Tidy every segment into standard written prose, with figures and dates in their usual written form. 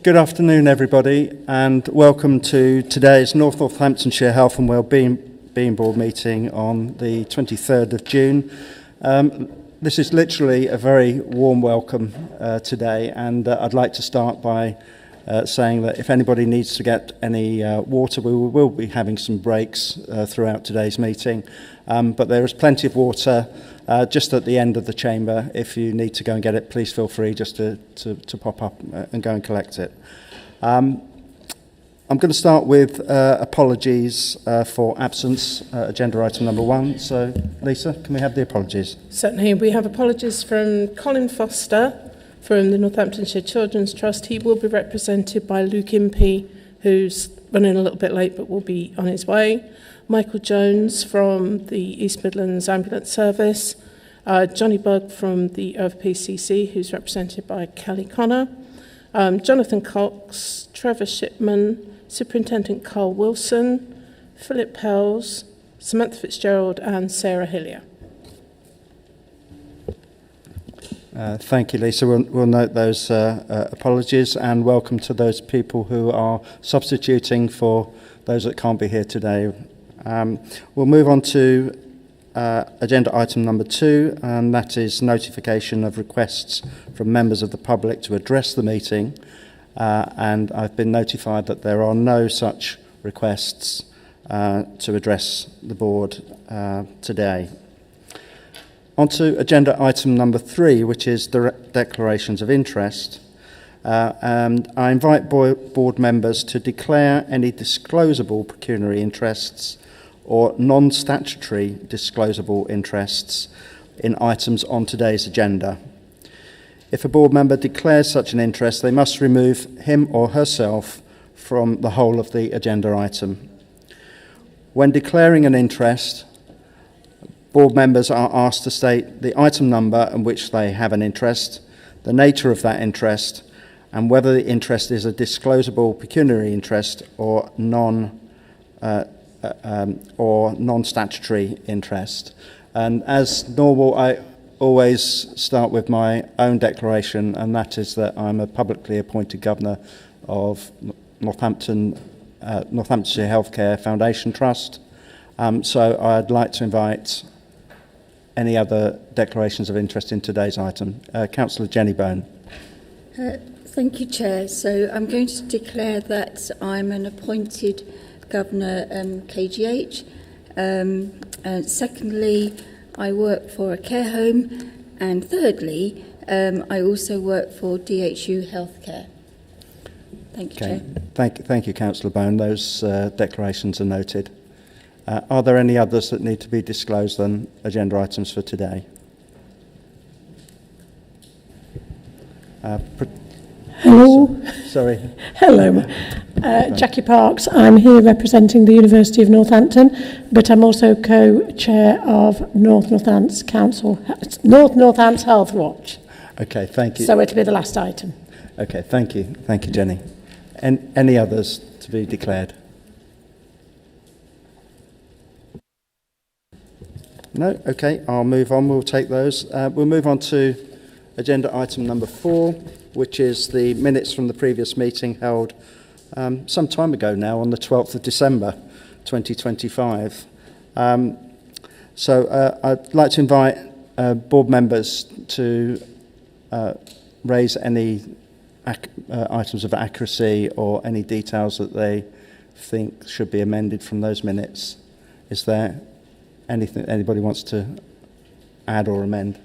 Good afternoon, everybody, and welcome to today's North Northamptonshire Health and Wellbeing Board meeting on the 23rd of June. This is literally a very warm welcome today, and I'd like to start by saying that if anybody needs to get any water, we will be having some breaks throughout today's meeting, but there is plenty of water just at the end of the chamber. If you need to go and get it, please feel free just to pop up and go and collect it. I'm going to start with apologies for absence, agenda item number 1. So, Lisa, can we have the apologies? Certainly. We have apologies from Colin Foster from the Northamptonshire Children's Trust. He will be represented by Luke Impey, who's running a little bit late but will be on his way. Michael Jones from the East Midlands Ambulance Service. Johnny Bugg from the OFPCC, who's represented by Kelly Connor. Jonathan Cox, Trevor Shipman, Superintendent Carl Wilson, Philip Pells, Samantha Fitzgerald and Sarah Hillier. Thank you, Lisa. We'll note those apologies, and welcome to those people who are substituting for those that can't be here today. We'll move on to agenda item number 2, and that is notification of requests from members of the public to address the meeting. And I've been notified that there are no such requests to address the board today. On to agenda item number 3, which is declarations of interest. And I invite board members to declare any disclosable pecuniary interests or non-statutory disclosable interests in items on today's agenda. If a board member declares such an interest, they must remove him or herself from the whole of the agenda item. When declaring an interest, board members are asked to state the item number in which they have an interest, the nature of that interest, and whether the interest is a disclosable pecuniary interest or non-statutory interest. And as normal, I always start with my own declaration, and that is that I'm a publicly appointed governor of Northamptonshire Healthcare Foundation Trust. So I'd like to invite any other declarations of interest in today's item. Councillor Jenny Bone. Thank you, Chair. So I'm going to declare that I'm an appointed Governor KGH. Secondly, I work for a care home. And thirdly, I also work for DHU Healthcare. Thank you, Chair. Thank you, Councillor Bone. Those declarations are noted. Are there any others that need to be disclosed on agenda items for today? Hello. Sorry. Hello. Jackie Parks. I'm here representing the University of Northampton, but I'm also co-chair of North Northants Healthwatch. Okay, thank you. So it'll be the last item. Okay, thank you. Thank you, Jenny. And any others to be declared? No? Okay, I'll move on. We'll take those. We'll move on to agenda item number 4, which is the minutes from the previous meeting held some time ago now, on the 12th of December 2025. So I'd like to invite board members to raise any items of accuracy or any details that they think should be amended from those minutes. Is there anything anybody wants to add or amend?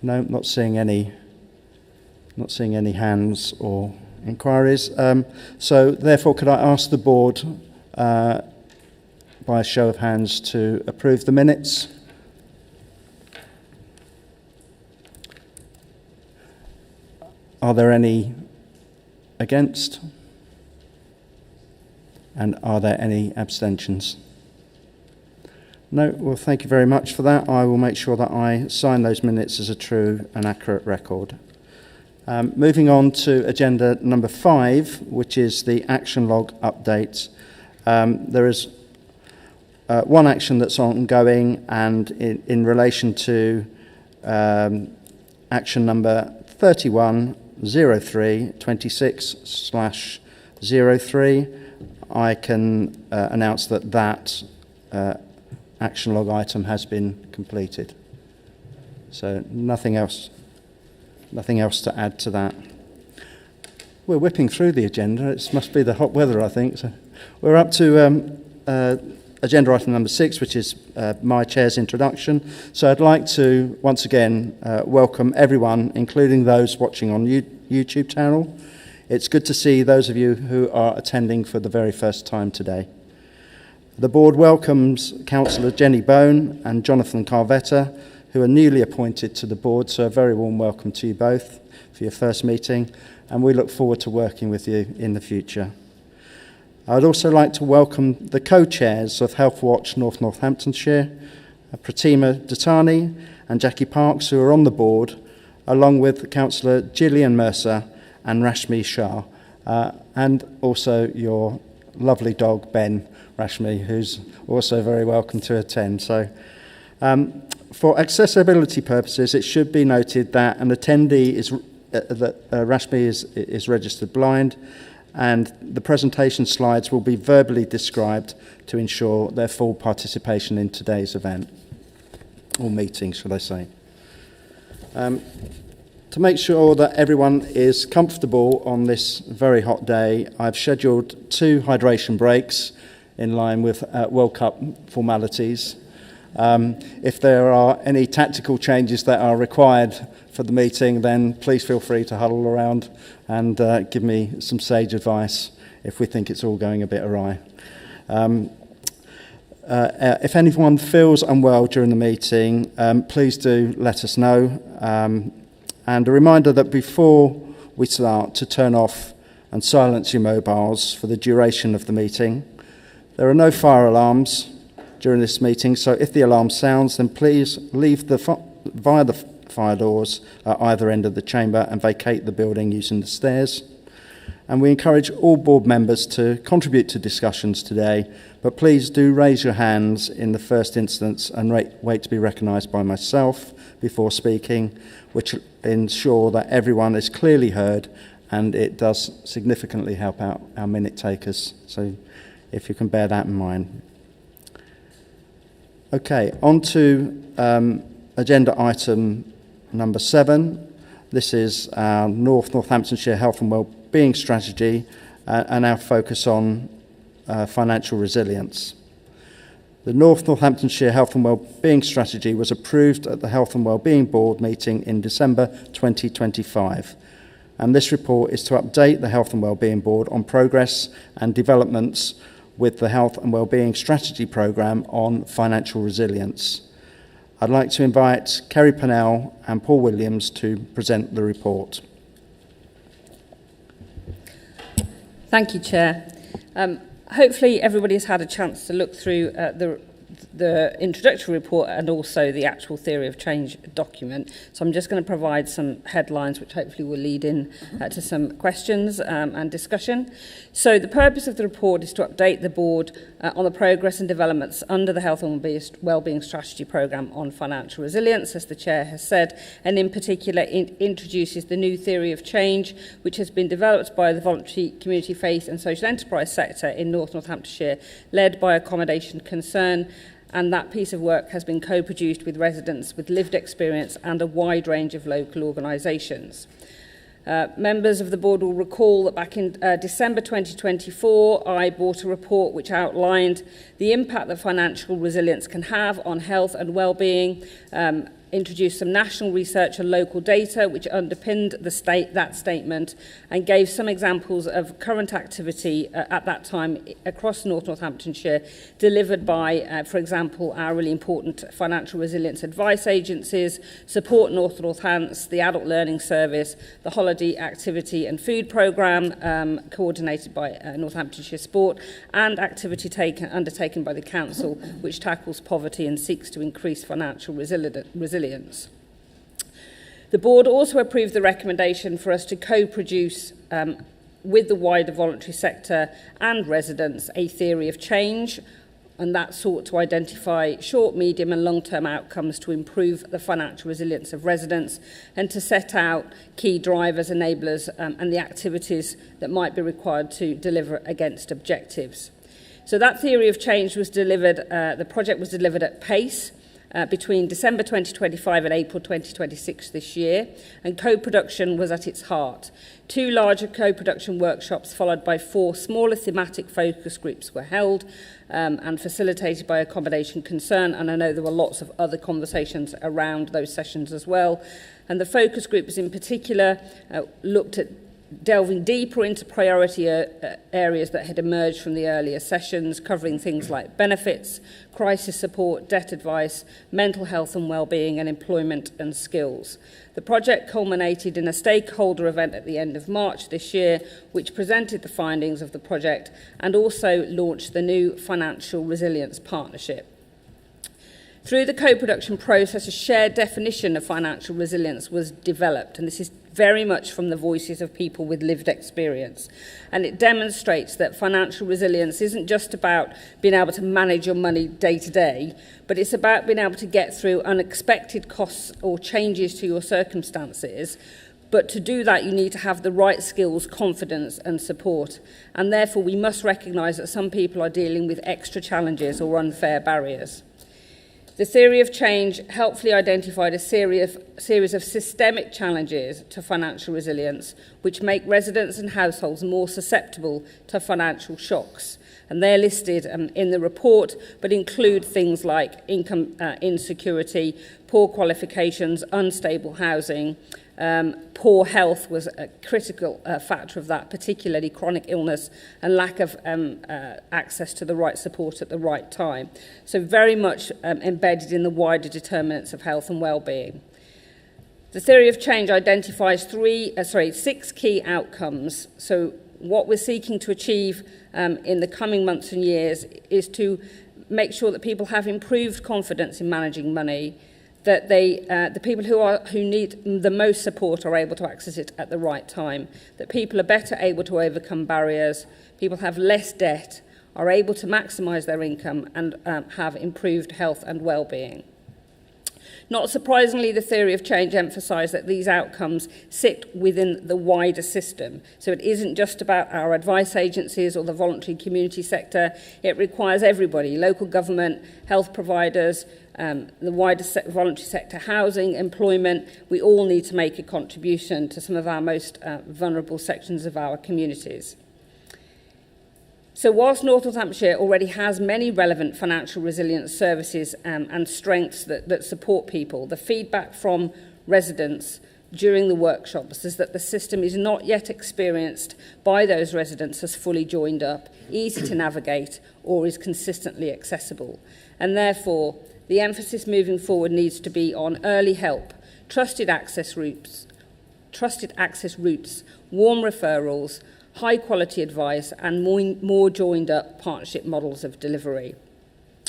No, not seeing any hands or inquiries. So therefore, could I ask the board by a show of hands to approve the minutes? Are there any against? And are there any abstentions? No, well, thank you very much for that. I will make sure that I sign those minutes as a true and accurate record. Moving on to agenda number 5, which is the action log update. There is one action that's ongoing, and in relation to action number 31, 0326/03, I can announce that action log item has been completed. So nothing else to add to that. We're whipping through the agenda. It must be the hot weather, I think. So we're up to agenda item number 6, which is my chair's introduction. So I'd like to once again welcome everyone, including those watching on YouTube channel. It's good to see those of you who are attending for the very first time today. The board welcomes Councillor Jenny Bone and Jonathan Carvetta, who are newly appointed to the board, so a very warm welcome to you both for your first meeting, and we look forward to working with you in the future. I'd also like to welcome the co-chairs of Healthwatch North Northamptonshire, Pratima Dattani and Jackie Parks, who are on the board, along with Councillor Gillian Mercer and Rashmi Shah, and also your lovely dog, Ben Rashmi, who's also very welcome to attend. So, for accessibility purposes, it should be noted that an attendee Rashmi is registered blind, and the presentation slides will be verbally described to ensure their full participation in today's event, or meeting, should I say. To make sure that everyone is comfortable on this very hot day, I've scheduled 2 hydration breaks in line with World Cup formalities. If there are any tactical changes that are required for the meeting, then please feel free to huddle around and give me some sage advice if we think it's all going a bit awry. If anyone feels unwell during the meeting, please do let us know. And a reminder that before we start, to turn off and silence your mobiles for the duration of the meeting. There are no fire alarms during this meeting, so if the alarm sounds, then please leave via the fire doors at either end of the chamber and vacate the building using the stairs. And we encourage all board members to contribute to discussions today, but please do raise your hands in the first instance and wait to be recognised by myself before speaking, which ensure that everyone is clearly heard, and it does significantly help out our minute takers. So if you can bear that in mind. Okay, on to agenda item number 7. This is our Northamptonshire Health and Wellbeing Strategy and our focus on financial resilience. The Northamptonshire Health and Wellbeing Strategy was approved at the Health and Wellbeing Board meeting in December 2025. And this report is to update the Health and Wellbeing Board on progress and developments with the Health and Wellbeing Strategy Programme on financial resilience. I'd like to invite Kerry Pennell and Paul Williams to present the report. Thank you, Chair. Hopefully everybody has had a chance to look through the introductory report and also the actual theory of change document. So I'm just going to provide some headlines which hopefully will lead in to some questions and discussion. So the purpose of the report is to update the board on the progress and developments under the Health and Wellbeing Strategy Programme on financial resilience, as the Chair has said, and in particular introduces the new theory of change which has been developed by the voluntary community faith and social enterprise sector in North Northamptonshire, led by Accommodation Concern, and that piece of work has been co-produced with residents with lived experience and a wide range of local organisations. Members of the board will recall that back in December 2024, I brought a report which outlined the impact that financial resilience can have on health and well-being, introduced some national research and local data which underpinned that statement, and gave some examples of current activity at that time across North Northamptonshire, delivered by, for example, our really important financial resilience advice agencies, Support North Northants, the Adult Learning Service, the Holiday Activity and Food Programme, coordinated by Northamptonshire Sport, and activity undertaken by the Council, which tackles poverty and seeks to increase financial resilience. The board also approved the recommendation for us to co-produce with the wider voluntary sector and residents a theory of change and that sought to identify short, medium and long-term outcomes to improve the financial resilience of residents and to set out key drivers, enablers and the activities that might be required to deliver against objectives. So that theory of change was delivered, the project was delivered at pace between December 2025 and April 2026 this year, and co-production was at its heart. 2 larger co-production workshops followed by 4 smaller thematic focus groups were held and facilitated by Accommodation Concern, and I know there were lots of other conversations around those sessions as well. And the focus groups in particular looked at delving deeper into priority areas that had emerged from the earlier sessions, covering things like benefits, crisis support, debt advice, mental health and wellbeing, and employment and skills. The project culminated in a stakeholder event at the end of March this year, which presented the findings of the project and also launched the new Financial Resilience Partnership. Through the co-production process, a shared definition of financial resilience was developed, and this is very much from the voices of people with lived experience. And it demonstrates that financial resilience isn't just about being able to manage your money day to day, but it's about being able to get through unexpected costs or changes to your circumstances. But to do that, you need to have the right skills, confidence and support. And therefore, we must recognise that some people are dealing with extra challenges or unfair barriers. The theory of change helpfully identified a series of systemic challenges to financial resilience, which make residents and households more susceptible to financial shocks. And they're listed in the report, but include things like income insecurity, poor qualifications, unstable housing. Poor health was a critical factor of that, particularly chronic illness and lack of access to the right support at the right time. So very much embedded in the wider determinants of health and well-being. The theory of change identifies 6 key outcomes. So what we're seeking to achieve in the coming months and years is to make sure that people have improved confidence in managing money, that the people who need the most support are able to access it at the right time, that people are better able to overcome barriers, people have less debt, are able to maximise their income and have improved health and well-being. Not surprisingly, the theory of change emphasised that these outcomes sit within the wider system. So it isn't just about our advice agencies or the voluntary community sector. It requires everybody, local government, health providers, the wider voluntary sector, housing, employment. We all need to make a contribution to some of our most vulnerable sections of our communities. So whilst North Northamptonshire already has many relevant financial resilience services and strengths that support people, the feedback from residents during the workshops is that the system is not yet experienced by those residents as fully joined up, easy to navigate, or is consistently accessible. And therefore, the emphasis moving forward needs to be on early help, trusted access routes, warm referrals, high-quality advice and more joined-up partnership models of delivery.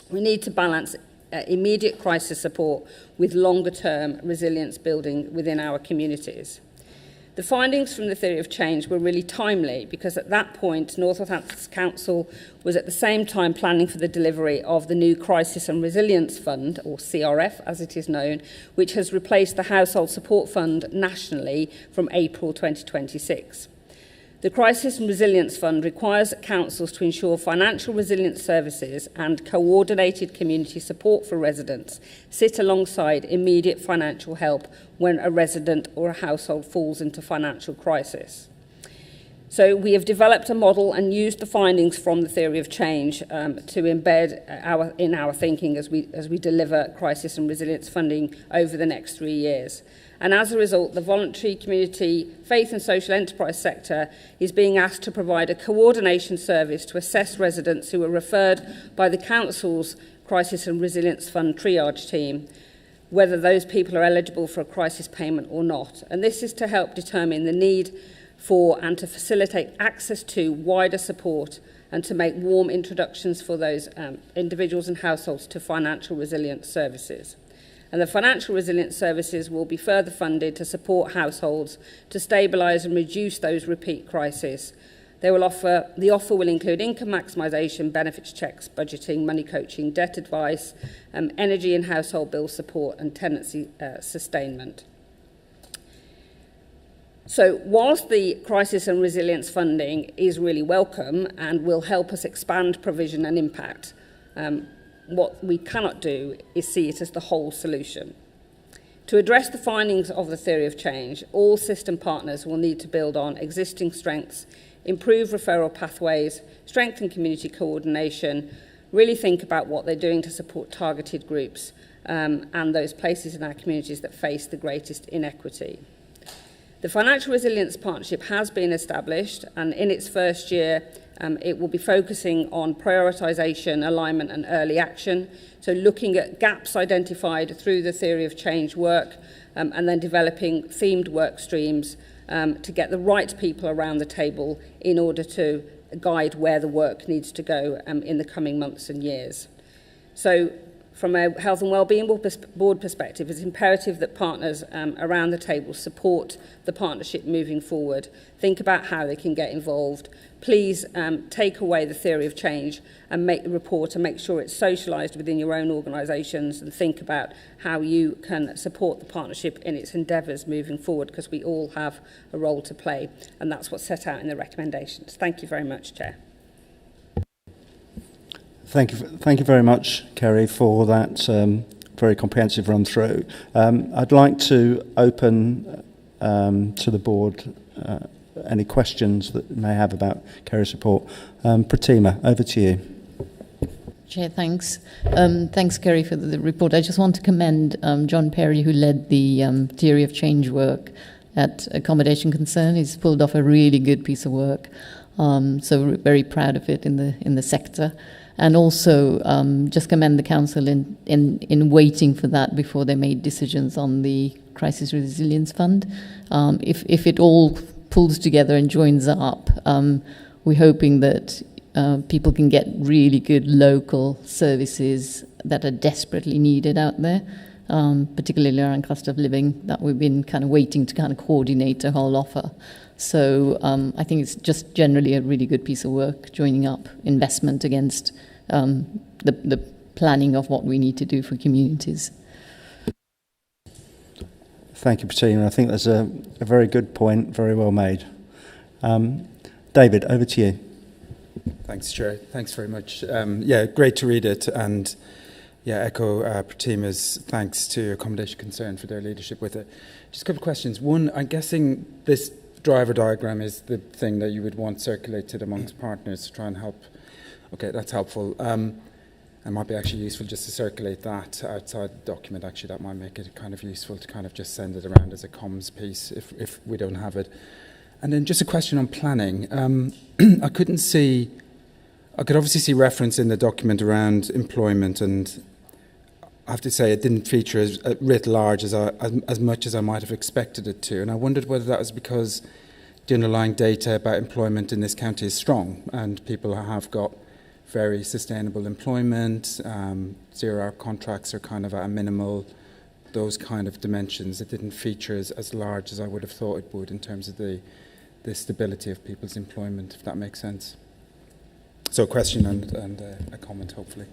We need to balance immediate crisis support with longer-term resilience building within our communities. The findings from the theory of change were really timely because at that point, North Northampton Council was at the same time planning for the delivery of the new Crisis and Resilience Fund, or CRF as it is known, which has replaced the Household Support Fund nationally from April 2026. The Crisis and Resilience Fund requires councils to ensure financial resilience services and coordinated community support for residents sit alongside immediate financial help when a resident or a household falls into financial crisis. So we have developed a model and used the findings from the theory of change to embed in our thinking as we deliver crisis and resilience funding over the next 3 years. And as a result, the voluntary, community, faith and social enterprise sector is being asked to provide a coordination service to assess residents who are referred by the Council's Crisis and Resilience Fund triage team, whether those people are eligible for a crisis payment or not. And this is to help determine the need for and to facilitate access to wider support and to make warm introductions for those individuals and households to financial resilience services. And the financial resilience services will be further funded to support households to stabilise and reduce those repeat crises The offer will include income maximisation, benefits checks, budgeting, money coaching, debt advice, energy and household bill support, and tenancy sustainment. So whilst the crisis and resilience funding is really welcome and will help us expand provision and impact, what we cannot do is see it as the whole solution. To address the findings of the theory of change, all system partners will need to build on existing strengths, improve referral pathways, strengthen community coordination, really think about what they're doing to support targeted groups and those places in our communities that face the greatest inequity. The Financial Resilience Partnership has been established, and in its first year, it will be focusing on prioritisation, alignment and early action, so looking at gaps identified through the theory of change work and then developing themed work streams to get the right people around the table in order to guide where the work needs to go in the coming months and years. So from a health and wellbeing board perspective, it's imperative that partners around the table support the partnership moving forward, think about how they can get involved. Please take away the theory of change and make the report and make sure it's socialised within your own organisations, and think about how you can support the partnership in its endeavours moving forward, because we all have a role to play, and that's what's set out in the recommendations. Thank you very much, Chair. Thank you very much, Kerry, for that very comprehensive run-through. I'd like to open to the board any questions that you may have about Kerry's report. Pratima, over to you. Chair, thanks. Thanks, Kerry, for the report. I just want to commend John Perry, who led the theory of change work at Accommodation Concern. He's pulled off a really good piece of work. So we're very proud of it in the sector. And also just commend the council in waiting for that before they made decisions on the Crisis Resilience Fund. If it all pulls together and joins up, we're hoping that people can get really good local services that are desperately needed out there, particularly around cost of living, that we've been kind of waiting to kind of coordinate a whole offer. So I think it's just generally a really good piece of work, joining up investment against the planning of what we need to do for communities. Thank you, Pratima. I think that's a very good point, very well made. David, over to you. Thanks, Chair. Thanks very much. Great to read it, and echo Pratima's thanks to Accommodation Concern for their leadership with it. Just a couple of questions. One, I'm guessing this driver diagram is the thing that you would want circulated amongst partners to try and help. Okay, that's helpful. It might be actually useful just to circulate that outside the document. Actually, that might make it kind of useful to kind of just send it around as a comms piece if we don't have it. And then just a question on planning. I could obviously see reference in the document around employment, and I have to say it didn't feature as writ large as much as I might have expected it to. And I wondered whether that was because the underlying data about employment in this county is strong and people have got very sustainable employment, 0-hour contracts are kind of at a minimal, those kind of dimensions. It didn't feature as large as I would have thought it would in terms of the stability of people's employment, if that makes sense. So a question and a comment, hopefully.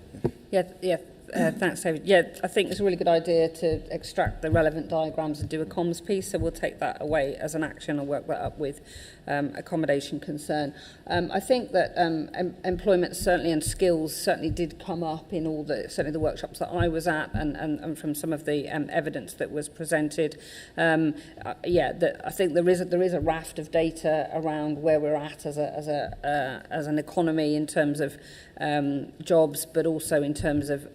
Thanks, David. Yeah, I think it's a really good idea to extract the relevant diagrams and do a comms piece, so we'll take that away as an action and work that up with Accommodation Concern. I think that employment certainly and skills certainly did come up in all certainly the workshops that I was at and from some of the evidence that was presented. I think there is a raft of data around where we're at as an economy in terms of jobs, but also in terms of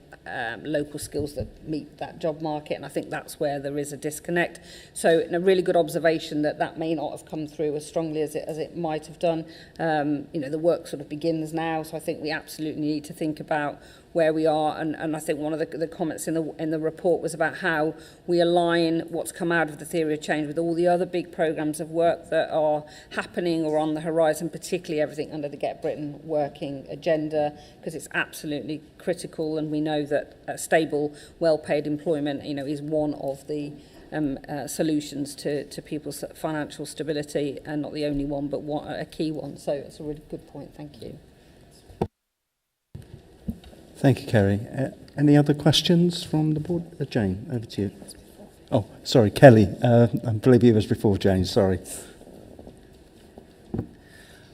local skills that meet that job market, and I think that's where there is a disconnect. So a really good observation that may not have come through as strongly as it might have done. The work sort of begins now, so I think we absolutely need to think about where we are, and I think one of the comments in the report was about how we align what's come out of the theory of change with all the other big programmes of work that are happening or on the horizon, particularly everything under the Get Britain Working agenda, because it's absolutely critical, and we know that stable, well-paid employment, is one of the solutions to people's financial stability, and not the only one, but a key one. So it's a really good point. Thank you. Thank you, Kerry. Any other questions from the board? Jane, over to you. Oh, sorry, Kelly. I believe you was before Jane, sorry.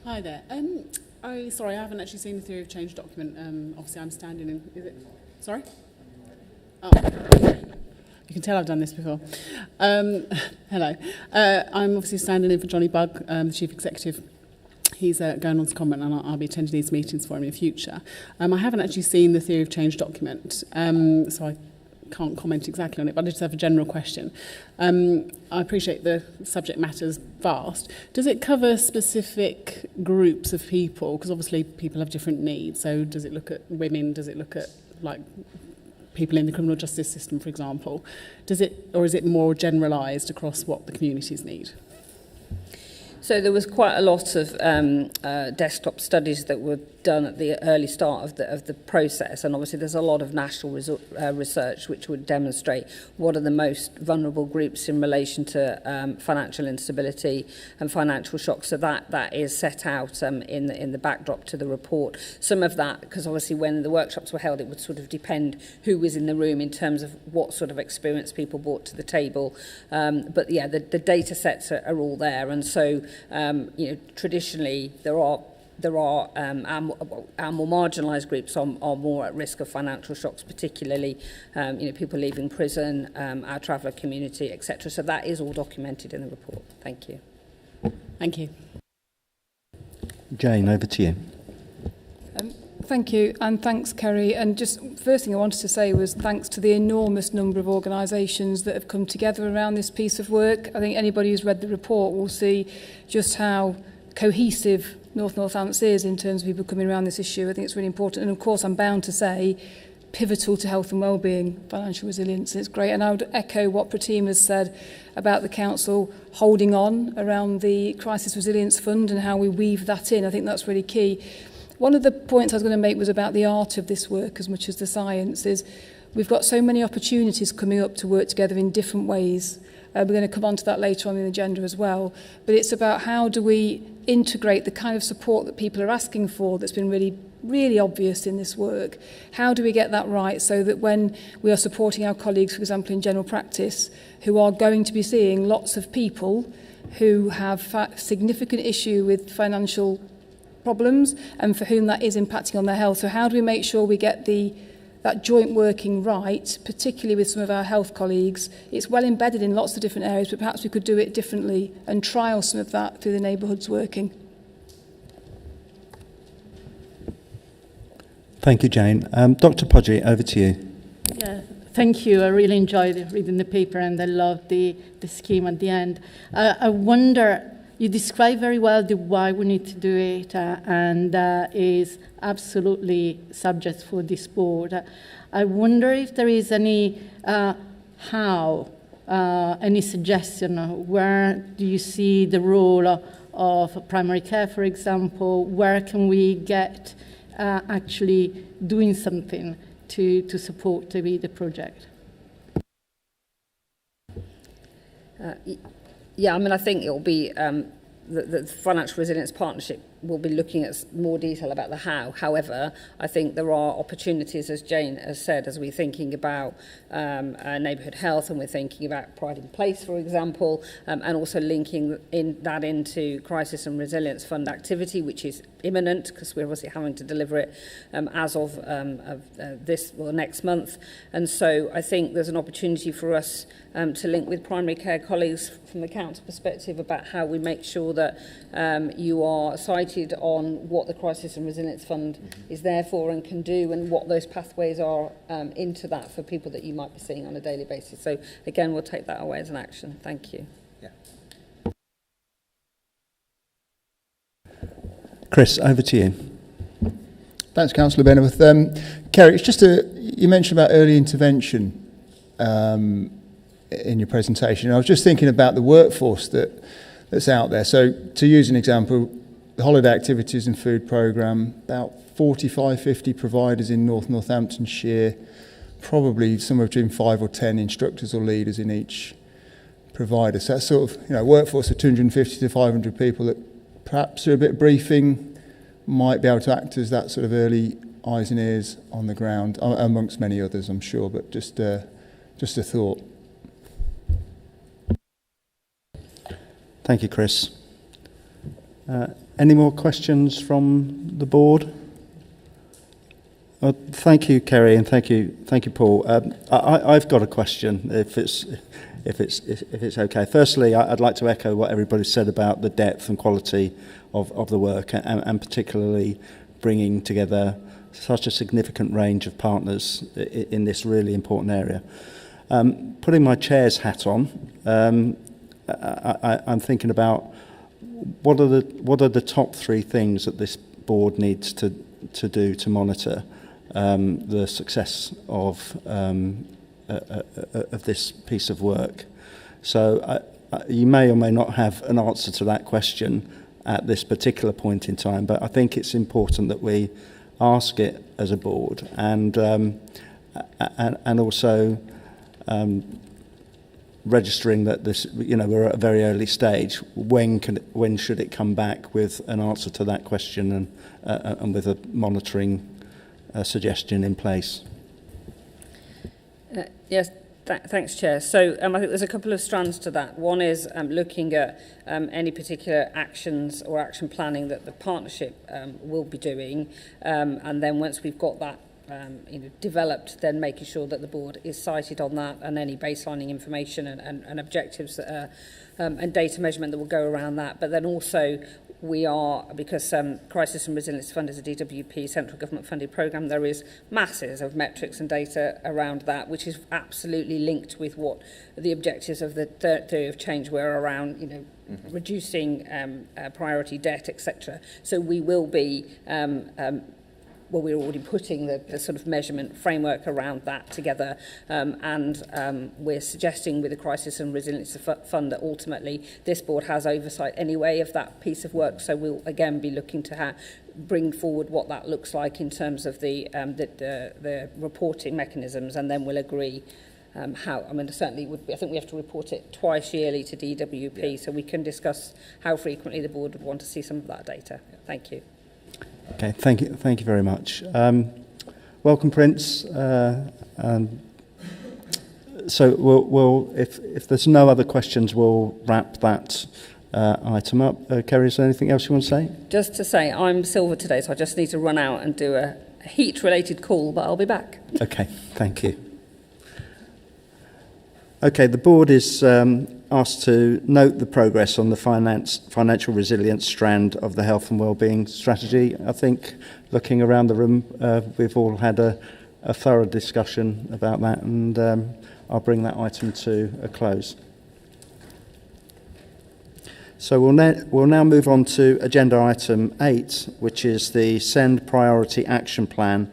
Hi there. Sorry, I haven't actually seen the theory of change document. Obviously, I'm standing in... Is it? Sorry? Oh, you can tell I've done this before. Hello. I'm obviously standing in for Johnny Bugg, the Chief Executive. He's going on to comment, and I'll be attending these meetings for him in the future. I haven't actually seen the theory of change document, so I can't comment exactly on it, but I just have a general question. I appreciate the subject matter's vast. Does it cover specific groups of people? Because obviously people have different needs. So does it look at women? Does it look at like people in the criminal justice system, for example? Or is it more generalised across what the communities need? So there was quite a lot of desktop studies that were done at the early start of the process, and obviously there's a lot of national research which would demonstrate what are the most vulnerable groups in relation to financial instability and financial shocks. So that is set out in the backdrop to the report. Some of that, because obviously when the workshops were held, it would sort of depend who was in the room in terms of what sort of experience people brought to the table. But yeah, the data sets are all there, and so traditionally there are our more marginalised groups are more at risk of financial shocks, particularly people leaving prison, our traveller community, etc. So that is all documented in the report. Thank you. Thank you. Jane, over to you. Thank you, and thanks, Kerry. And just first thing I wanted to say was thanks to the enormous number of organisations that have come together around this piece of work. I think anybody who's read the report will see just how cohesive North Northampton is in terms of people coming around this issue. I think it's really important. And of course, I'm bound to say, pivotal to health and wellbeing, financial resilience. It's great. And I would echo what Pratima has said about the council holding on around the Crisis Resilience Fund and how we weave that in. I think that's really key. One of the points I was going to make was about the art of this work as much as the science. Is we've got so many opportunities coming up to work together in different ways. We're going to come on to that later on in the agenda as well. But it's about how do we integrate the kind of support that people are asking for that's been really, really obvious in this work. How do we get that right so that when we are supporting our colleagues, for example, in general practice, who are going to be seeing lots of people who have significant issue with financial problems and for whom that is impacting on their health. So how do we make sure we get that joint working right, particularly with some of our health colleagues? It's well embedded in lots of different areas, but perhaps we could do it differently and trial some of that through the neighbourhoods working. Thank you, Jane. Dr. Podgy, over to you. Yeah, thank you. I really enjoyed reading the paper and I loved the scheme at the end. I wonder, you describe very well the why we need to do it and is absolutely subject for this board. I wonder if there is any any suggestion, where do you see the role of primary care, for example? Where can we get actually doing something to support the project? Yeah, I mean, I think it will be the Financial Resilience Partnership will be looking at more detail about the how. However, I think there are opportunities, as Jane has said, as we're thinking about neighbourhood health and we're thinking about Pride in Place, for example, and also linking that into Crisis and Resilience Fund activity, which is imminent because we're obviously having to deliver it as of next month. And so I think there's an opportunity for us to link with primary care colleagues from the council perspective about how we make sure that you are cited on what the Crisis and Resilience Fund is there for and can do, and what those pathways are into that for people that you might be seeing on a daily basis. So again, we'll take that away as an action. Thank you. Yeah. Chris, over to you. Thanks, Councillor Benworth. Kerry, it's just you mentioned about early intervention in your presentation. I was just thinking about the workforce that's out there. So to use an example, the Holiday Activities and Food Programme, about 45, 50 providers in Northamptonshire, probably somewhere between 5 or 10 instructors or leaders in each providers. So that's sort of, workforce of 250 to 500 people that perhaps through a bit of briefing might be able to act as that sort of early eyes and ears on the ground, amongst many others, I'm sure, but just a thought. Thank you, Chris. Any more questions from the board? Thank you, Kerry, and thank you, Paul. I've got a question, if it's okay. Firstly, I'd like to echo what everybody said about the depth and quality of the work, and particularly bringing together such a significant range of partners in this really important area. Putting my chair's hat on, I'm thinking about what are the top three things that this board needs to do to monitor the success of this piece of work. So you may or may not have an answer to that question at this particular point in time, but I think it's important that we ask it as a board, and also registering that this, we're at a very early stage. When should it come back with an answer to that question and with a monitoring suggestion in place? Yes, thanks, Chair. So I think there's a couple of strands to that. One is looking at any particular actions or action planning that the partnership will be doing, and then once we've got that developed, then making sure that the board is cited on that and any baselining information and objectives that and data measurement that will go around that. But then also we are, because Crisis and Resilience Fund is a DWP central government funded programme, there is masses of metrics and data around that, which is absolutely linked with what the objectives of the theory of change were around, reducing priority debt, etc. So we will be we're already putting the sort of measurement framework around that together, and we're suggesting with the Crisis and Resilience Fund that ultimately this board has oversight anyway of that piece of work, so we'll again be looking to bring forward what that looks like in terms of the reporting mechanisms, and then we'll agree how. I mean, certainly would be, I think we have to report it twice yearly to DWP, so we can discuss how frequently the board would want to see some of that data. Thank you. Okay, thank you very much. Welcome, Prince. And so we'll if there's no other questions, we'll wrap that item up. Kerry, is there anything else you want to say? Just to say, I'm silver today, so I just need to run out and do a heat-related call, but I'll be back. Okay, thank you. Okay, the board is asked to note the progress on the financial resilience strand of the health and wellbeing strategy. I think looking around the room, we've all had a thorough discussion about that, and I'll bring that item to a close. So we'll now move on to agenda item 8, which is the SEND Priority Action Plan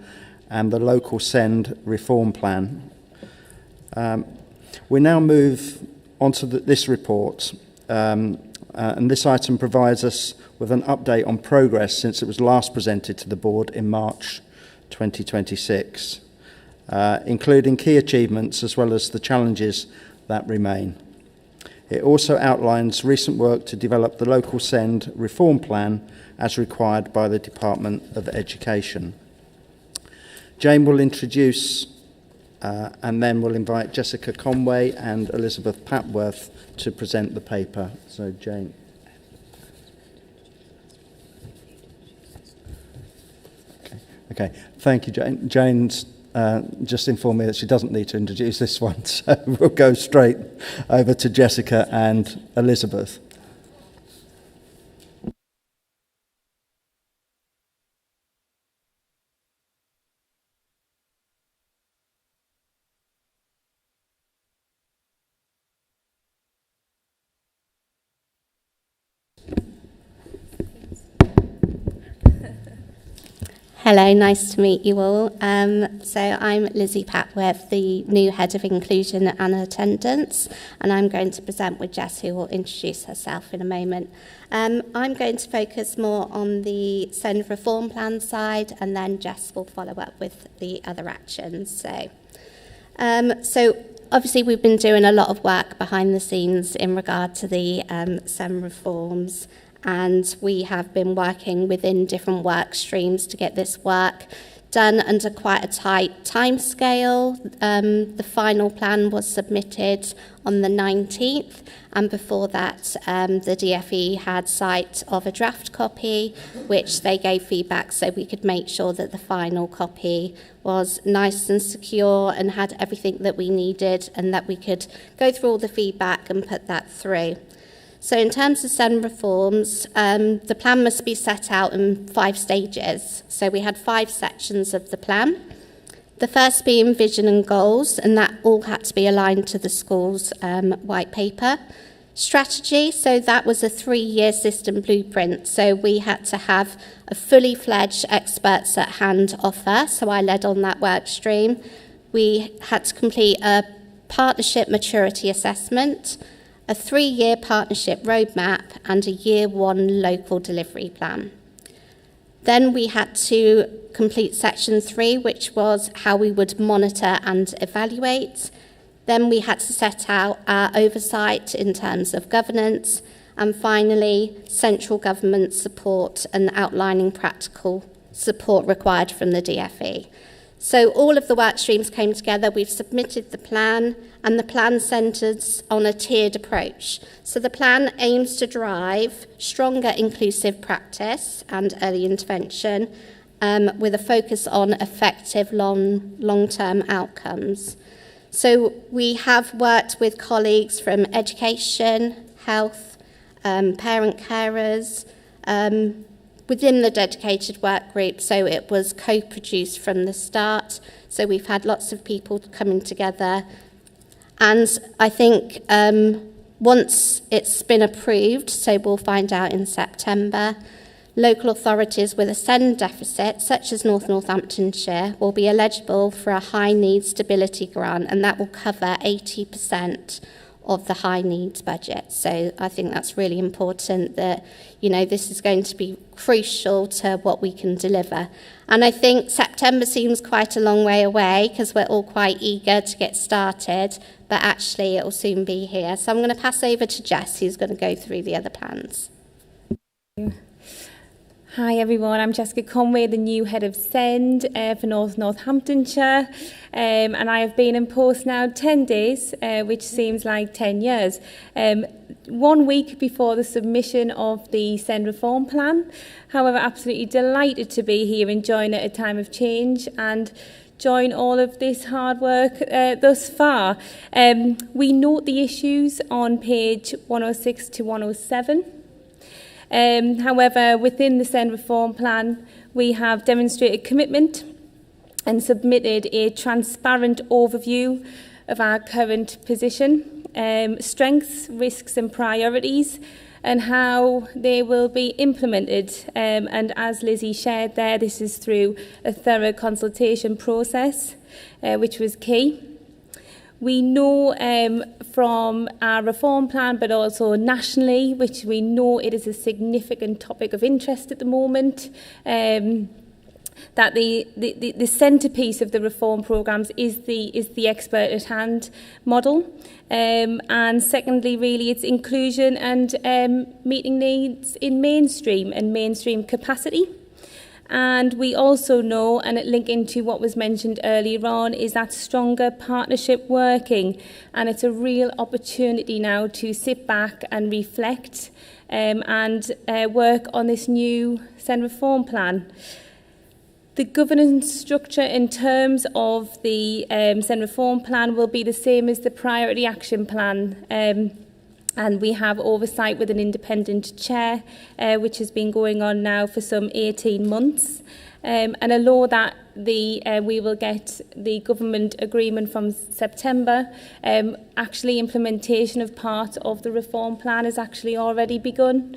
and the Local SEND Reform Plan. We now move onto this report, and this item provides us with an update on progress since it was last presented to the board in March 2026, including key achievements as well as the challenges that remain. It also outlines recent work to develop the local SEND reform plan as required by the Department of Education. Jane will introduce and then we'll invite Jessica Conway and Elizabeth Papworth to present the paper. So, Jane. Okay. Thank you, Jane. Jane's just informed me that she doesn't need to introduce this one, so we'll go straight over to Jessica and Elizabeth. Hello, nice to meet you all. So I'm Lizzie Papworth, the new Head of Inclusion and Attendance, and I'm going to present with Jess, who will introduce herself in a moment. I'm going to focus more on the SEND reform plan side, and then Jess will follow up with the other actions. So obviously we've been doing a lot of work behind the scenes in regard to the SEN reforms, and we have been working within different work streams to get this work done under quite a tight timescale. The final plan was submitted on the 19th, and before that the DFE had sight of a draft copy which they gave feedback so we could make sure that the final copy was nice and secure and had everything that we needed, and that we could go through all the feedback and put that through. So in terms of SEN reforms, the plan must be set out in 5 stages. So we had 5 sections of the plan. The first being vision and goals, and that all had to be aligned to the school's white paper. Strategy, so that was a 3-year system blueprint. So we had to have a fully fledged experts at hand offer. So I led on that work stream. We had to complete a partnership maturity assessment, a 3-year partnership roadmap, and a year 1 local delivery plan. Then we had to complete section 3, which was how we would monitor and evaluate. Then we had to set out our oversight in terms of governance, and finally central government support and outlining practical support required from the DFE. So all of the work streams came together. We've submitted the plan, and the plan centres on a tiered approach. So the plan aims to drive stronger inclusive practice and early intervention with a focus on effective long-term outcomes. So we have worked with colleagues from education, health, parent carers, within the dedicated work group, so it was co-produced from the start. So we've had lots of people coming together. And I think once it's been approved, so we'll find out in September, local authorities with a SEN deficit, such as North Northamptonshire, will be eligible for a high needs stability grant, and that will cover 80% of the high needs budget. So I think that's really important that, you know, this is going to be crucial to what we can deliver. And I think September seems quite a long way away because we're all quite eager to get started, but actually it will soon be here. So I'm going to pass over to Jess, who's going to go through the other plans. Hi everyone, I'm Jessica Conway, the new head of SEND for North Northamptonshire, and I have been in post now 10 days, which seems like 10 years. 1 week before the submission of the SEND reform plan. However, absolutely delighted to be here and join at a time of change and join all of this hard work thus far. We note the issues on page 106 to 107. However, within the SEND reform plan, we have demonstrated commitment and submitted a transparent overview of our current position, strengths, risks and priorities, and how they will be implemented. And as Lizzie shared there, this is through a thorough consultation process, which was key. We know from our reform plan, but also nationally, which we know it is a significant topic of interest at the moment, that the centrepiece of the reform programmes is the expert at hand model. And secondly, really, it's inclusion and meeting needs in mainstream and mainstream capacity. And we also know, and it linking to what was mentioned earlier on, is that stronger partnership working. And it's a real opportunity now to sit back and reflect and work on this new SEND reform plan. The governance structure in terms of the SEND reform plan will be the same as the priority action plan. And we have oversight with an independent chair, which has been going on now for some 18 months. And although that we will get the government agreement from September, actually implementation of part of the reform plan has actually already begun.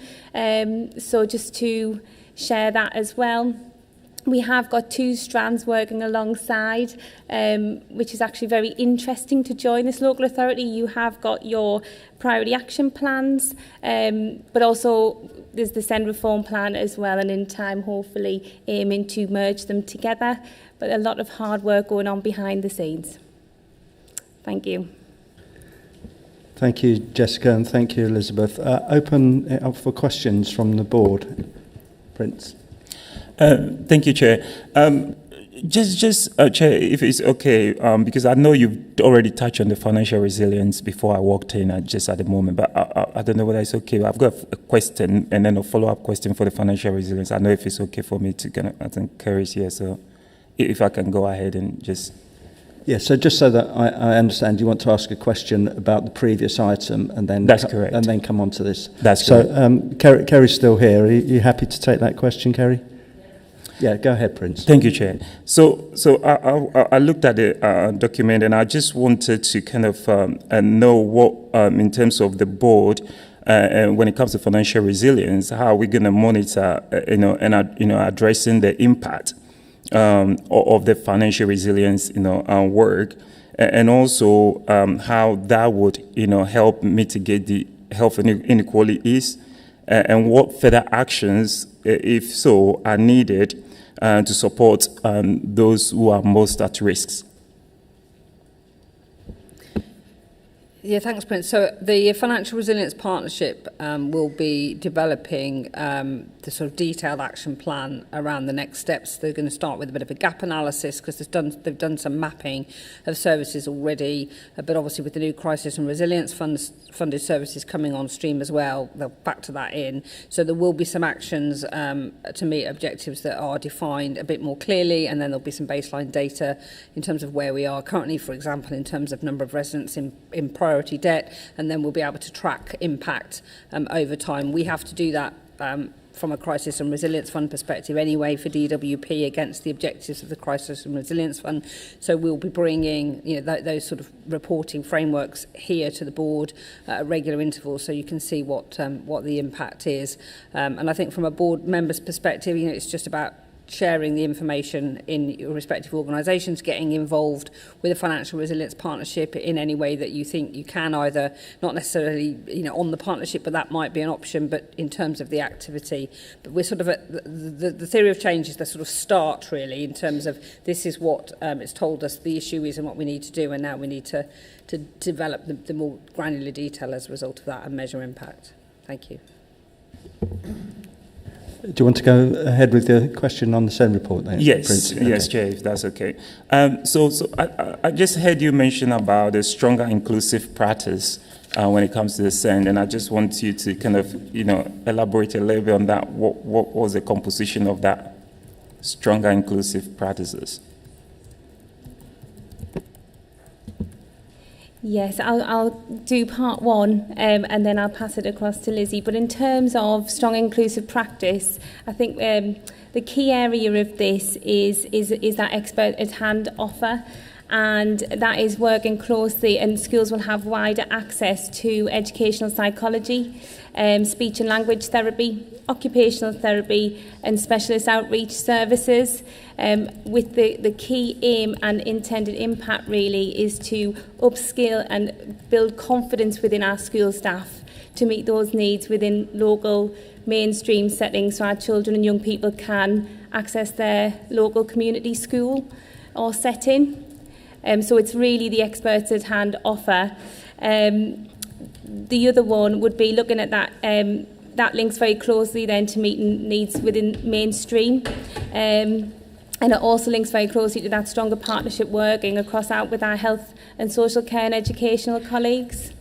So just to share that as well. We have got 2 strands working alongside, which is actually very interesting to join this local authority. You have got your priority action plans, but also there's the SEND reform plan as well, and in time hopefully aiming to merge them together. But a lot of hard work going on behind the scenes. Thank you. Thank you, Jessica, and thank you, Elizabeth. Open it up for questions from the board. Prince. Thank you, Chair. Chair, if it's okay, because I know you've already touched on the financial resilience before I walked in, just at the moment, but I don't know whether it's okay. I've got a question and then a follow-up question for the financial resilience. I know if it's okay for me to I think Kerry's here, so if I can go ahead and just... Yeah, so just so that I understand, you want to ask a question about the previous item and then... That's correct. And then come on to this. That's correct. So Kerry's still here. Are you happy to take that question, Kerry? Yeah, go ahead, Prince. Thank you, Chair. So I looked at the document and I just wanted to kind of know what, in terms of the board, when it comes to financial resilience, how are we going to monitor, addressing the impact of the financial resilience, work, and also how that would, help mitigate the health inequalities, and what further actions, if so, are needed to support those who are most at risk. Yeah, thanks, Prince. So the Financial Resilience Partnership will be developing the sort of detailed action plan around the next steps. They're going to start with a bit of a gap analysis because they've done some mapping of services already, but obviously with the new Crisis and Resilience funded services coming on stream as well, they'll factor that in. So there will be some actions to meet objectives that are defined a bit more clearly, and then there'll be some baseline data in terms of where we are currently, for example, in terms of number of residents in priority debt, and then we'll be able to track impact over time. We have to do that from a Crisis and Resilience Fund perspective anyway for DWP against the objectives of the Crisis and Resilience Fund. So we'll be bringing those sort of reporting frameworks here to the board at regular intervals so you can see what the impact is. And I think from a board member's perspective, it's just about sharing the information in your respective organisations, getting involved with a financial resilience partnership in any way that you think you can, either not necessarily on the partnership, but that might be an option, but in terms of the activity. But we're sort of at the theory of change is the sort of start really in terms of this is what it's told us the issue is and what we need to do, and now we need to develop the more granular detail as a result of that and measure impact. Thank you. Do you want to go ahead with the question on the SEN report then? Yes, Prince? yes, Chair, if that's okay. So I just heard you mention about a stronger inclusive practice when it comes to the SEN, and I just want you to kind of, elaborate a little bit on that. What was the composition of that stronger inclusive practices? Yes, I'll do part one and then I'll pass it across to Lizzie. But in terms of strong inclusive practice, I think the key area of this is that expert at hand offer, and that is working closely, and schools will have wider access to educational psychology, speech and language therapy, occupational therapy and specialist outreach services, with the key aim and intended impact really is to upskill and build confidence within our school staff to meet those needs within local mainstream settings so our children and young people can access their local community school or setting. So it's really the experts at hand offer. The other one would be looking at that. That links very closely then to meeting needs within mainstream. And it also links very closely to that stronger partnership working across out with our health and social care and educational colleagues.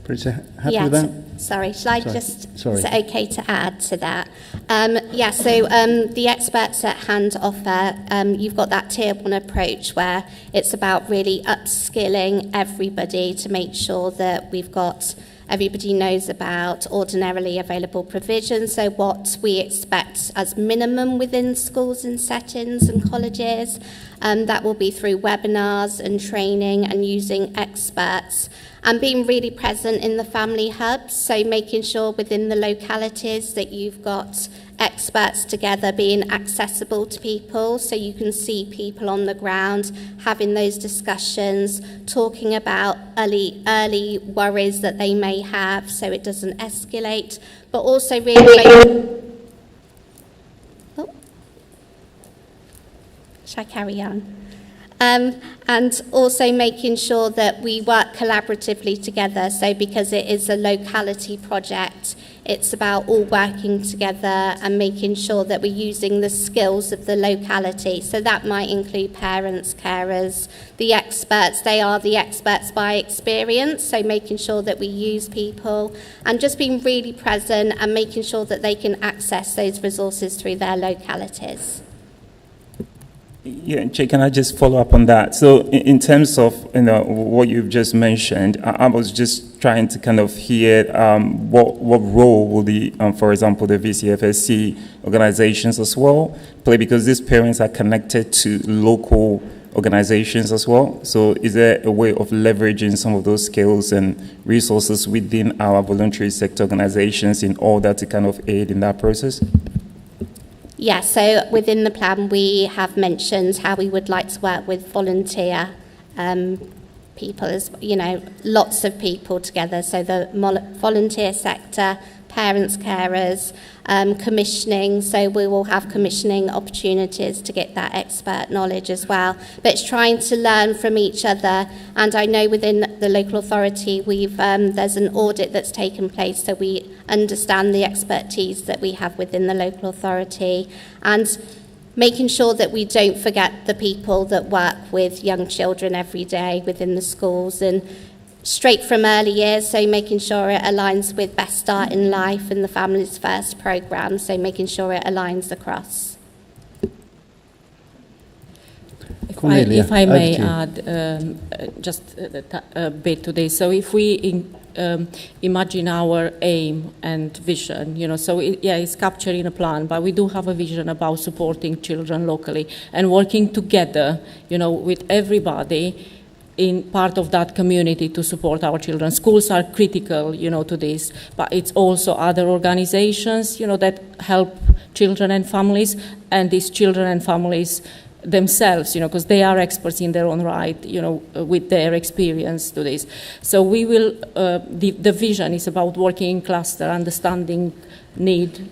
Prince, happy with that? Sorry, shall I just... Sorry. Is it okay to add to that? So the experts at hand offer, you've got that tier one approach where it's about really upskilling everybody to make sure that everybody knows about ordinarily available provisions, so what we expect as minimum within schools and settings and colleges. That will be through webinars and training and using experts and being really present in the family hubs, so making sure within the localities that you've got experts together being accessible to people so you can see people on the ground having those discussions, talking about early worries that they may have so it doesn't escalate, but also really Shall I carry on? And also making sure that we work collaboratively together. So because it is a locality project, it's about all working together and making sure that we're using the skills of the locality. So that might include parents, carers, the experts. They are the experts by experience. So making sure that we use people and just being really present and making sure that they can access those resources through their localities. Yeah, Jay, can I just follow up on that? So in terms of what you've just mentioned, I was just trying to kind of hear what role will the, for example, the VCFSC organizations as well play, because these parents are connected to local organizations as well. So is there a way of leveraging some of those skills and resources within our voluntary sector organizations in order to kind of aid in that process? Yeah, so within the plan we have mentioned how we would like to work with volunteer people, as you know, lots of people together. So the volunteer sector, parents, carers, commissioning. So we will have commissioning opportunities to get that expert knowledge as well. But it's trying to learn from each other. And I know within the local authority, there's an audit that's taken place, so we understand the expertise that we have within the local authority, and making sure that we don't forget the people that work with young children every day within the schools and straight from early years, so making sure it aligns with Best Start in Life and the Families First programme, so making sure it aligns across. Cornelia, if I may over to you. add just a bit to this. So if we imagine our aim and vision, you know, so it's captured in a plan, but we do have a vision about supporting children locally and working together, you know, with everybody in part of that community to support our children. Schools are critical, you know, to this, but it's also other organizations, you know, that help children and families, and these children and families themselves, you know, because they are experts in their own right, you know, with their experience to this. So we will, the vision is about working in cluster, understanding need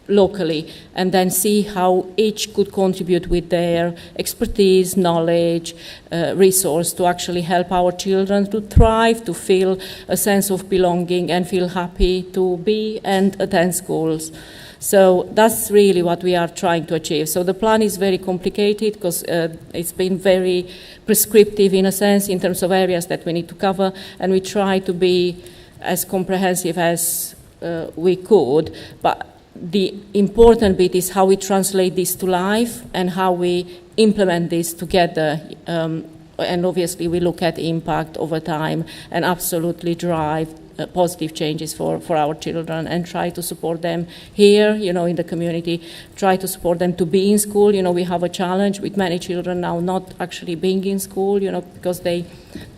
locally, and then see how each could contribute with their expertise, knowledge, resource to actually help our children to thrive, to feel a sense of belonging and feel happy to be and attend schools. So that's really what we are trying to achieve. So the plan is very complicated because it's been very prescriptive in a sense in terms of areas that we need to cover, and we try to be as comprehensive as we could, but the important bit is how we translate this to life and how we implement this together. And obviously we look at impact over time and absolutely drive positive changes for our children and try to support them here, you know, in the community, try to support them to be in school. You know, we have a challenge with many children now not actually being in school, you know, because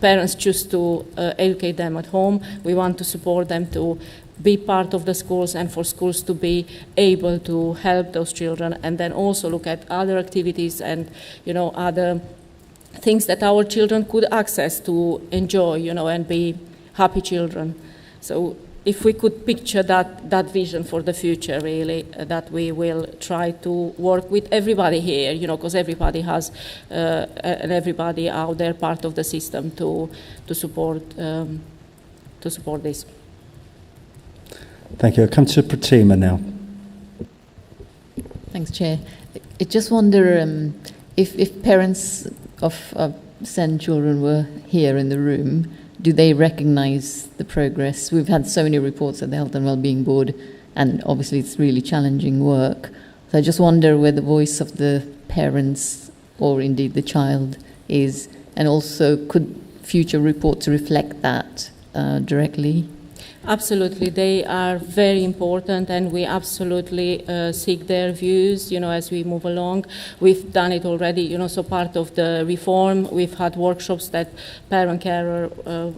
parents choose to educate them at home. We want to support them to be part of the schools and for schools to be able to help those children, and then also look at other activities and, you know, other things that our children could access to enjoy, you know, and be happy children. So if we could picture that vision for the future, really, that we will try to work with everybody here, you know, because everybody has, and everybody out there part of the system to support this. Thank you. I'll come to Pratima now. Thanks, Chair. I just wonder if parents of SEND children were here in the room, do they recognise the progress? We've had so many reports at the Health and Wellbeing Board, and obviously it's really challenging work. So I just wonder where the voice of the parents, or indeed the child, is, and also could future reports reflect that directly? Absolutely, they are very important, and we absolutely seek their views, you know, as we move along. We've done it already, you know, so part of the reform, we've had workshops that parent-carer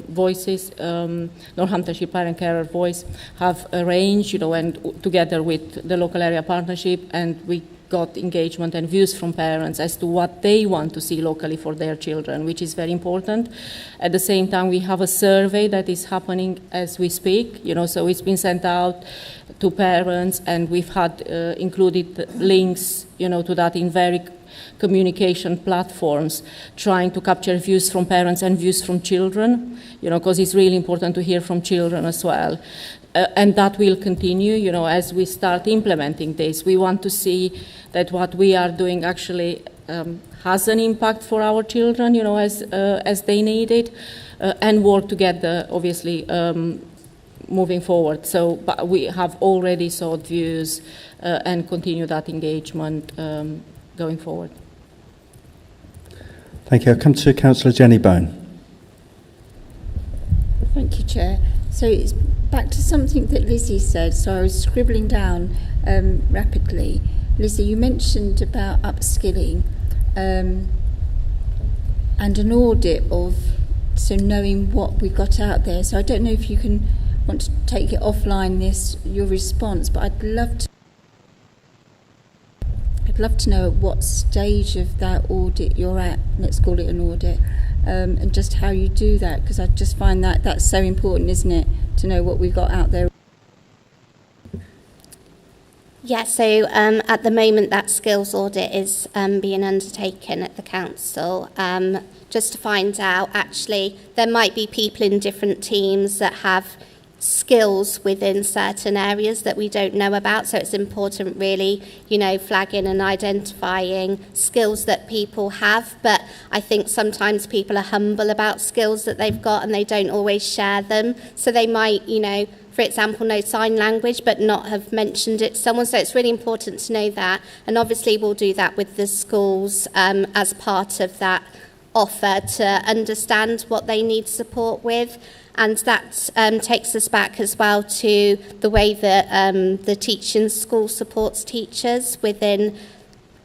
voices, Northamptonshire Parent-Carer Voice, have arranged, you know, and together with the local area partnership, and we got engagement and views from parents as to what they want to see locally for their children, which is very important. At the same time, we have a survey that is happening as we speak, so it's been sent out to parents, and we've had included links, to that in very communication platforms, trying to capture views from parents and views from children, because it's really important to hear from children as well. And that will continue, as we start implementing this. We want to see that what we are doing actually has an impact for our children, as they need it, and work together, obviously, moving forward. So, but we have already sought views and continue that engagement going forward. Thank you. I'll come to Councillor Jenny Bone. Thank you, Chair. So it's back to something that Lizzie said, so I was scribbling down rapidly. Lizzie, you mentioned about upskilling and an audit of, so knowing what we got out there. So I don't know if you want to take it offline, your response, but I'd love to know at what stage of that audit you're at, let's call it an audit, and just how you do that, because I just find that's so important, isn't it, to know what we've got out there. Yeah, so at the moment that skills audit is being undertaken at the council, just to find out, actually, there might be people in different teams that have skills within certain areas that we don't know about, so it's important really, flagging and identifying skills that people have, but I think sometimes people are humble about skills that they've got and they don't always share them, so they might, for example, know sign language but not have mentioned it to someone, so it's really important to know that, and obviously we'll do that with the schools as part of that offer to understand what they need support with. And that takes us back as well to the way that the teaching school supports teachers within,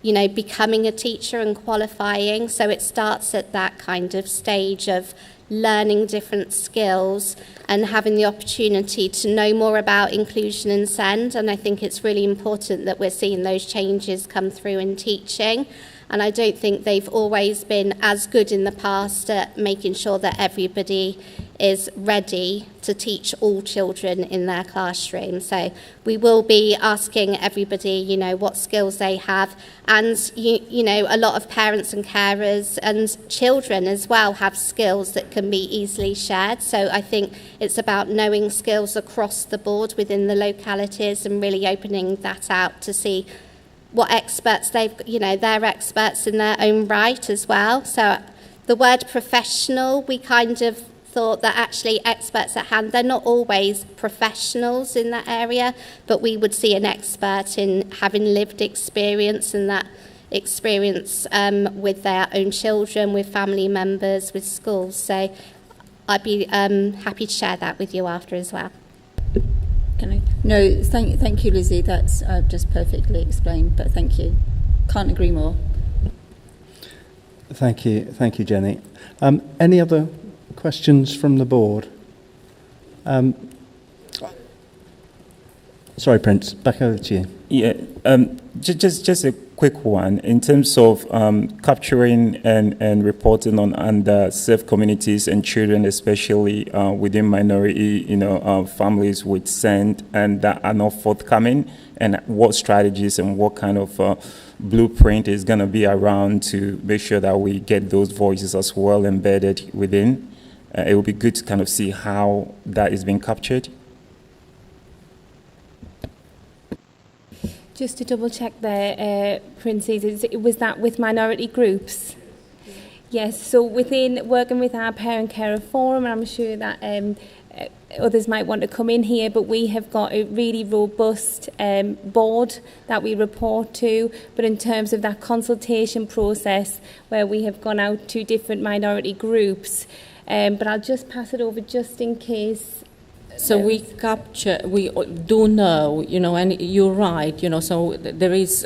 becoming a teacher and qualifying. So it starts at that kind of stage of learning different skills and having the opportunity to know more about inclusion and SEND. And I think it's really important that we're seeing those changes come through in teaching. And I don't think they've always been as good in the past at making sure that everybody is ready to teach all children in their classroom. So we will be asking everybody, what skills they have. And, a lot of parents and carers and children as well have skills that can be easily shared. So I think it's about knowing skills across the board within the localities and really opening that out to see what experts they're experts in their own right as well. So the word professional, we kind of thought that actually experts at hand, they're not always professionals in that area, but we would see an expert in having lived experience and that experience with their own children, with family members, with schools. So I'd be happy to share that with you after as well. Can I? No, thank you, Lizzie. That's just perfectly explained, but thank you. Can't agree more. Thank you, Jenny. Any other questions from the board? Sorry, Prince, back over to you. Yeah, just a quick one. In terms of capturing and reporting on underserved communities and children, especially within minority, families with SEND and that are not forthcoming, and what strategies and what kind of blueprint is going to be around to make sure that we get those voices as well embedded within. It will be good to kind of see how that is being captured. Just to double check there, Princess, was that with minority groups? Yes, so within working with our parent carer forum, and I'm sure that others might want to come in here, but we have got a really robust board that we report to, but in terms of that consultation process where we have gone out to different minority groups, but I'll just pass it over just in case. So we do know, and you're right, so there is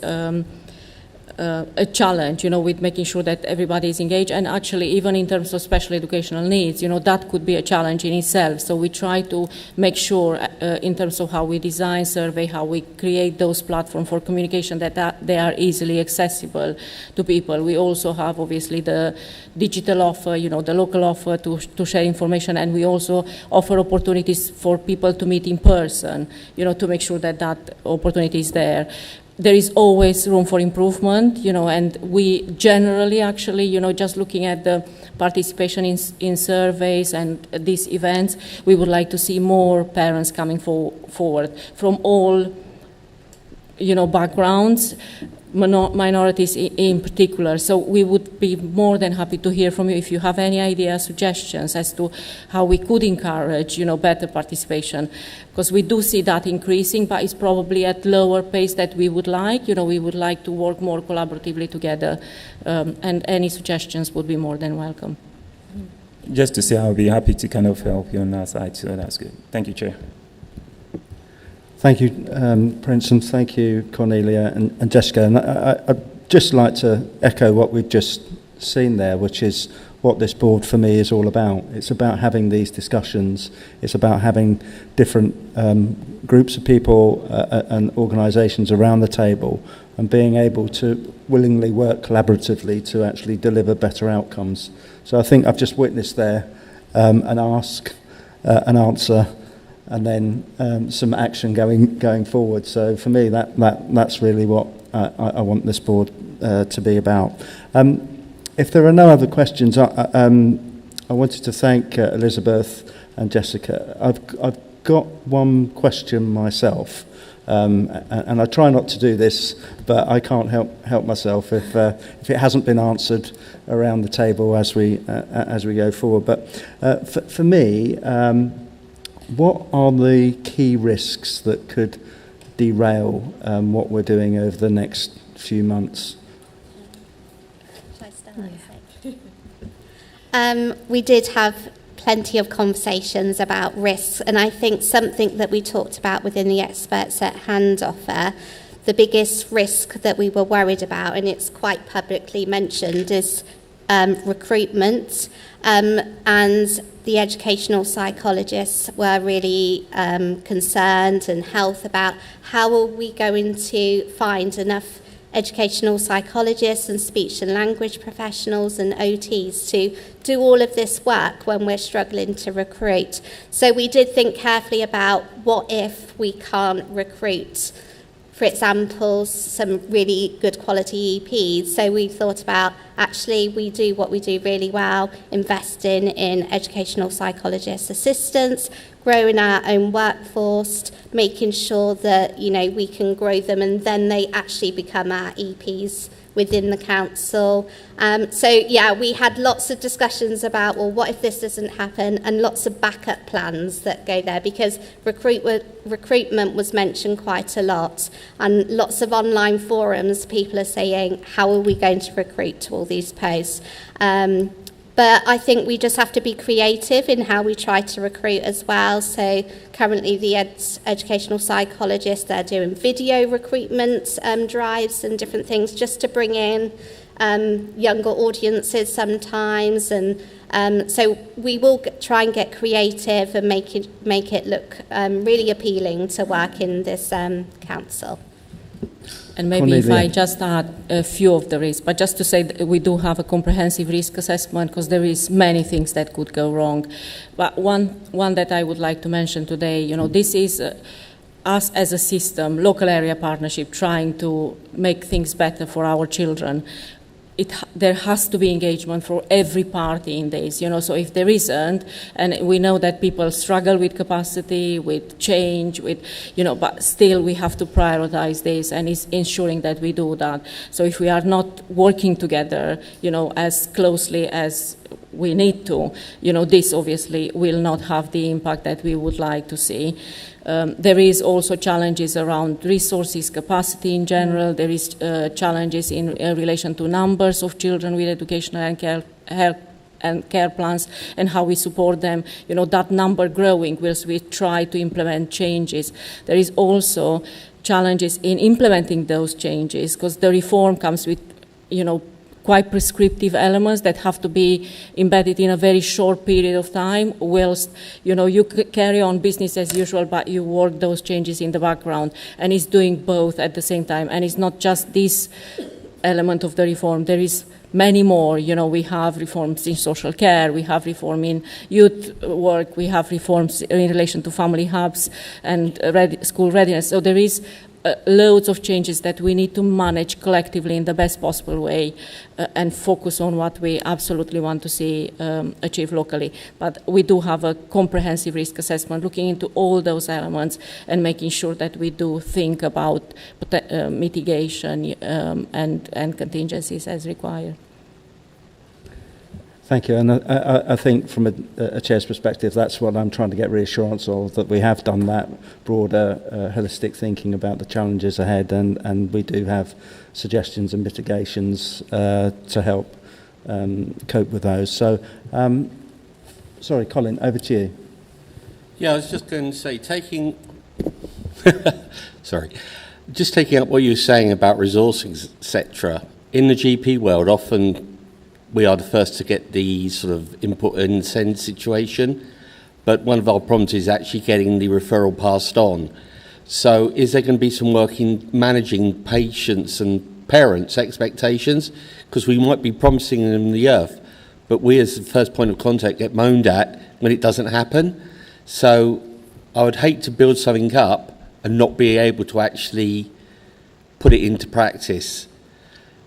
a challenge, with making sure that everybody is engaged. And actually, even in terms of special educational needs, that could be a challenge in itself. So we try to make sure, in terms of how we design survey, how we create those platforms for communication, that they are easily accessible to people. We also have, obviously, the digital offer, the local offer to share information, and we also offer opportunities for people to meet in person, to make sure that opportunity is there. There is always room for improvement, and we generally actually, just looking at the participation in surveys and these events, we would like to see more parents coming forward from all, backgrounds, minorities in particular. So we would be more than happy to hear from you if you have any ideas, suggestions as to how we could encourage, better participation, because we do see that increasing, but it's probably at lower pace that we would like. We would like to work more collaboratively together, and any suggestions would be more than welcome. Just to say, I'll be happy to kind of help you on that side, so that's good. Thank you, Chair. Thank you, Prince, and thank you, Cornelia and Jessica. And I'd just like to echo what we've just seen there, which is what this board for me is all about. It's about having these discussions. It's about having different groups of people and organisations around the table and being able to willingly work collaboratively to actually deliver better outcomes. So I think I've just witnessed there an ask, an answer, and then some action going forward. So for me, that's really what I want this board to be about. If there are no other questions, I wanted to thank Elizabeth and Jessica. I've got one question myself, and I try not to do this, but I can't help myself if it hasn't been answered around the table as we go forward. But for me, what are the key risks that could derail what we're doing over the next few months? Shall I start? We did have plenty of conversations about risks, and I think something that we talked about within the Experts at Hand offer, the biggest risk that we were worried about, and it's quite publicly mentioned, is recruitment, and the educational psychologists were really concerned, and health, about how are we going to find enough educational psychologists and speech and language professionals and OTs to do all of this work when we're struggling to recruit. So we did think carefully about what if we can't recruit, for example, some really good quality EPs. So we thought about, actually, we do what we do really well, investing in educational psychologist assistants, growing our own workforce, making sure that, we can grow them, and then they actually become our EPs within the council. We had lots of discussions about, well, what if this doesn't happen, and lots of backup plans that go there, because recruitment was mentioned quite a lot, and lots of online forums, people are saying, how are we going to recruit to all these posts? But I think we just have to be creative in how we try to recruit as well. So currently the educational psychologists, they're doing video recruitment drives and different things just to bring in younger audiences sometimes. And so we will try and get creative and make it look really appealing to work in this council. And maybe if I just add a few of the risks, but just to say that we do have a comprehensive risk assessment, because there is many things that could go wrong. But one that I would like to mention today, this is us as a system, local area partnership, trying to make things better for our children. There has to be engagement for every party in this, so if there isn't, and we know that people struggle with capacity, with change, but still we have to prioritize this, and it's ensuring that we do that. So if we are not working together, as closely as we need to, this obviously will not have the impact that we would like to see. There is also challenges around resources, capacity in general. There is challenges in relation to numbers of children with educational and and care plans and how we support them, you know, that number growing whilst we try to implement changes. There is also challenges in implementing those changes because the reform comes with, you know, quite prescriptive elements that have to be embedded in a very short period of time, whilst, you know, you carry on business as usual, but you work those changes in the background, and it's doing both at the same time. And it's not just this element of the reform. There is many more. You know, we have reforms in social care, we have reform in youth work, we have reforms in relation to family hubs and school readiness. So there is loads of changes that we need to manage collectively in the best possible way and focus on what we absolutely want to see achieved locally. But we do have a comprehensive risk assessment looking into all those elements and making sure that we do think about mitigation and contingencies as required. Thank you. And I think from a chair's perspective, that's what I'm trying to get reassurance of, that we have done that broader holistic thinking about the challenges ahead, and we do have suggestions and mitigations to help cope with those. So, sorry, Colin, over to you. Yeah, I was just going to say, taking up what you were saying about resourcing, etc. In the GP world, often we are the first to get the sort of input and send situation, but one of our problems is actually getting the referral passed on. So is there going to be some work in managing patients and parents' expectations? Because we might be promising them the earth, but we as the first point of contact get moaned at when it doesn't happen. So I would hate to build something up and not be able to actually put it into practice.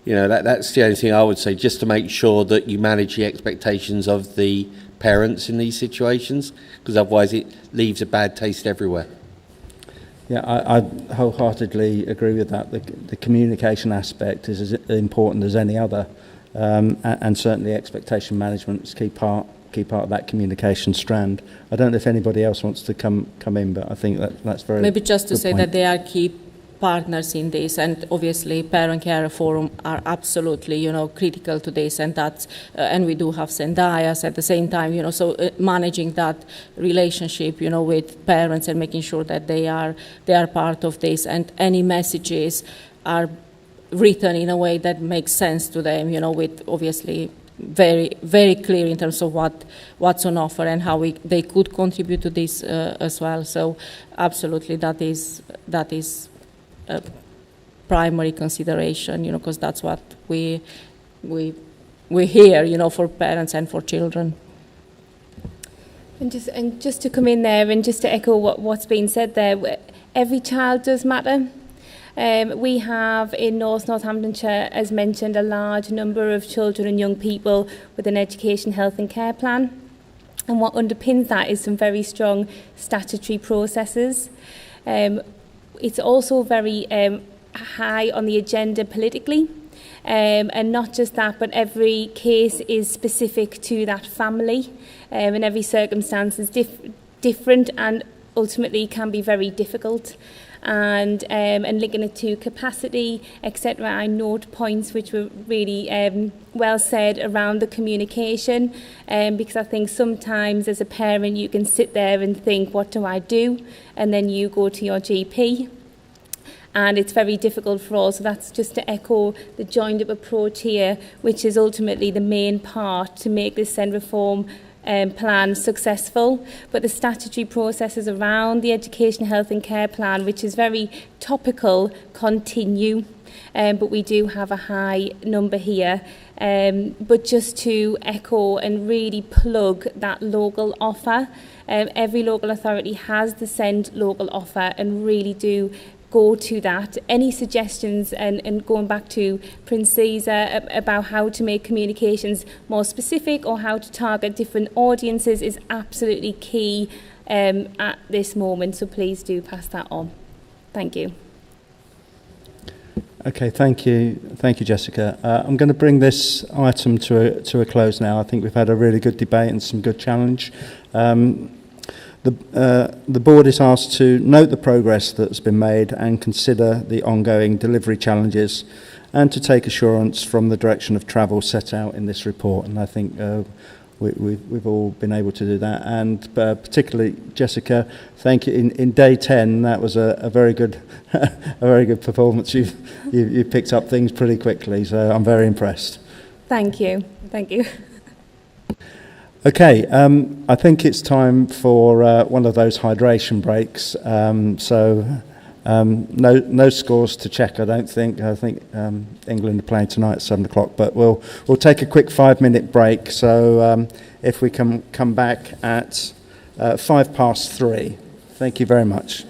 You know, that's the only thing I would say, just to make sure that you manage the expectations of the parents in these situations, because otherwise it leaves a bad taste everywhere. Yeah, I wholeheartedly agree with that. The communication aspect is as important as any other, and certainly expectation management is key part of that communication strand. I don't know if anybody else wants to come in, but I think that's very maybe just to good say point. that they are key partners in this, and obviously Parent Care Forum are absolutely, you know, critical to this, and that's and we do have Sendias at the same time, you know, so managing that relationship, you know, with parents and making sure that they are part of this, and any messages are written in a way that makes sense to them, you know, with obviously very, very clear in terms of what's on offer and how they could contribute to this as well. So absolutely, that is a primary consideration, you know, because that's what we hear, you know, for parents and for children. And just to come in there and just to echo what's been said there, every child does matter. We have in Northamptonshire, as mentioned, a large number of children and young people with an education, health and care plan. And what underpins that is some very strong statutory processes. It's also very high on the agenda politically, and not just that, but every case is specific to that family, and every circumstance is different and ultimately can be very difficult. And linking it to capacity, etc. I note points which were really well said around the communication, because I think sometimes as a parent you can sit there and think, what do I do? And then you go to your GP. And it's very difficult for all. So that's just to echo the joined-up approach here, which is ultimately the main part to make this SEND reform plan successful. But the statutory processes around the education, health and care plan, which is very topical, continue. But we do have a high number here. But just to echo and really plug that local offer, every local authority has the SEND local offer, and really do go to that. Any suggestions, and going back to Prince Caesar about how to make communications more specific or how to target different audiences is absolutely key at this moment. So please do pass that on. Thank you. Okay, thank you, Jessica. I'm going to bring this item to a close now. I think we've had a really good debate and some good challenge. The board is asked to note the progress that's been made and consider the ongoing delivery challenges, and to take assurance from the direction of travel set out in this report. And I think we've all been able to do that, and particularly Jessica, thank you. In day 10, that was a very good a very good performance. You picked up things pretty quickly, so I'm very impressed. Thank you. Thank you. Okay, I think it's time for one of those hydration breaks. No scores to check, I don't think. I think England are playing tonight at 7 o'clock, but we'll take a quick 5-minute break. So if we can come back at 3:05. Thank you very much.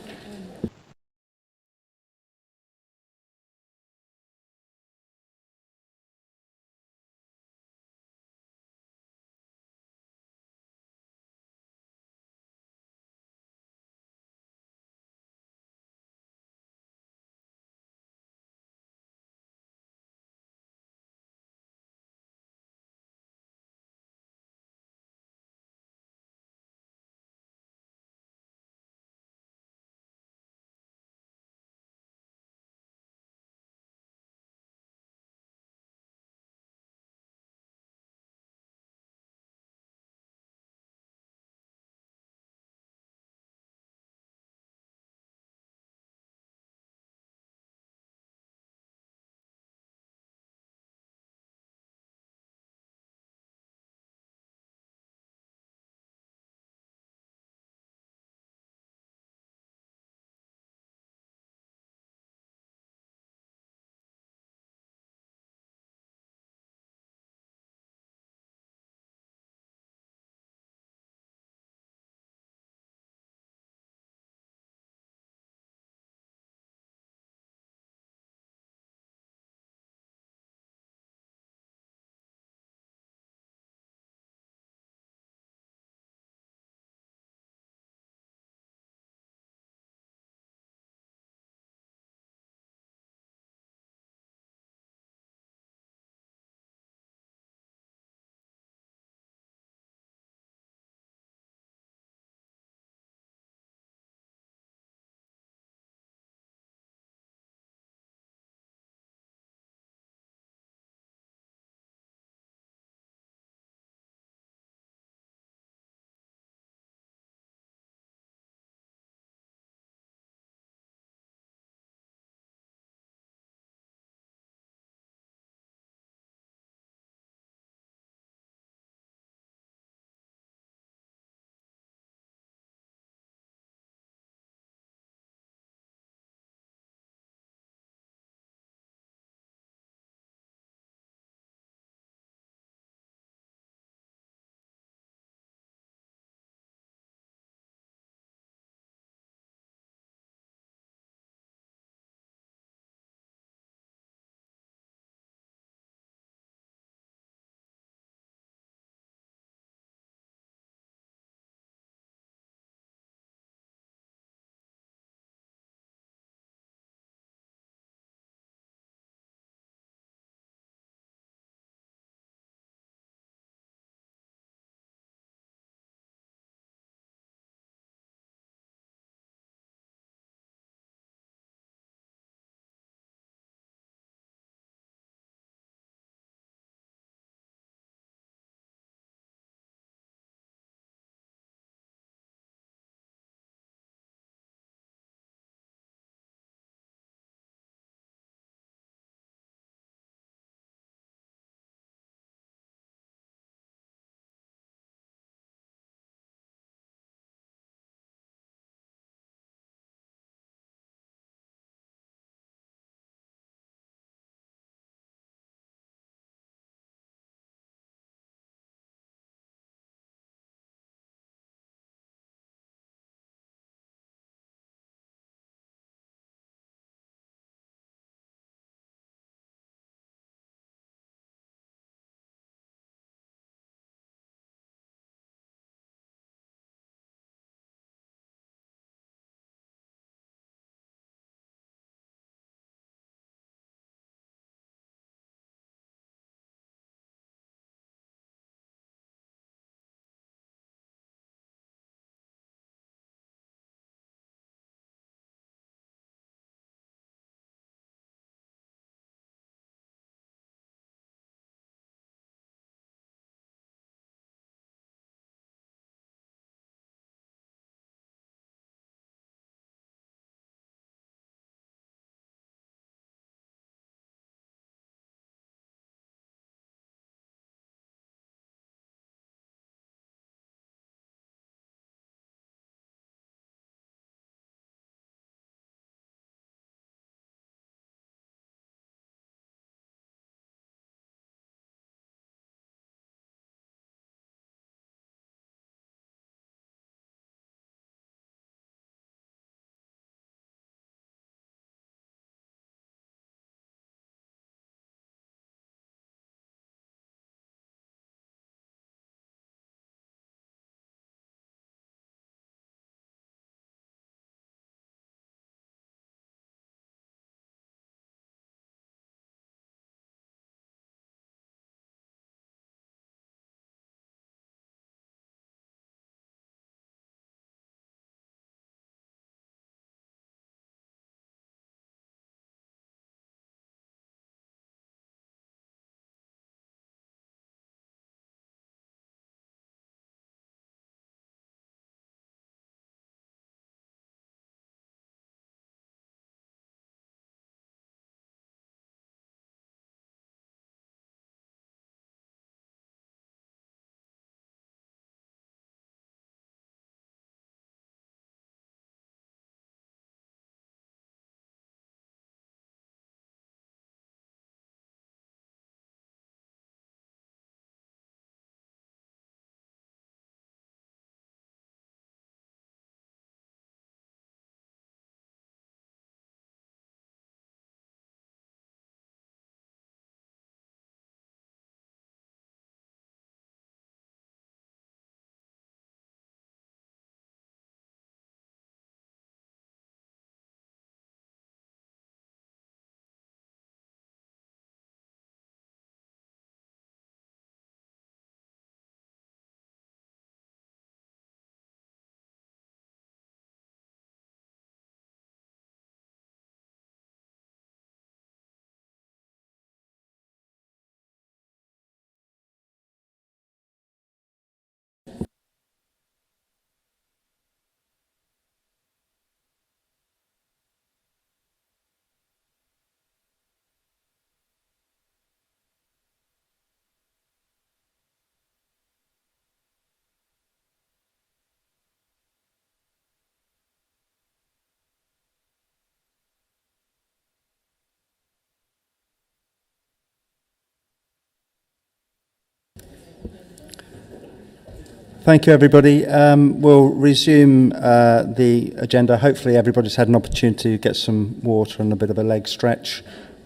Thank you, everybody. We'll resume the agenda. Hopefully everybody's had an opportunity to get some water and a bit of a leg stretch.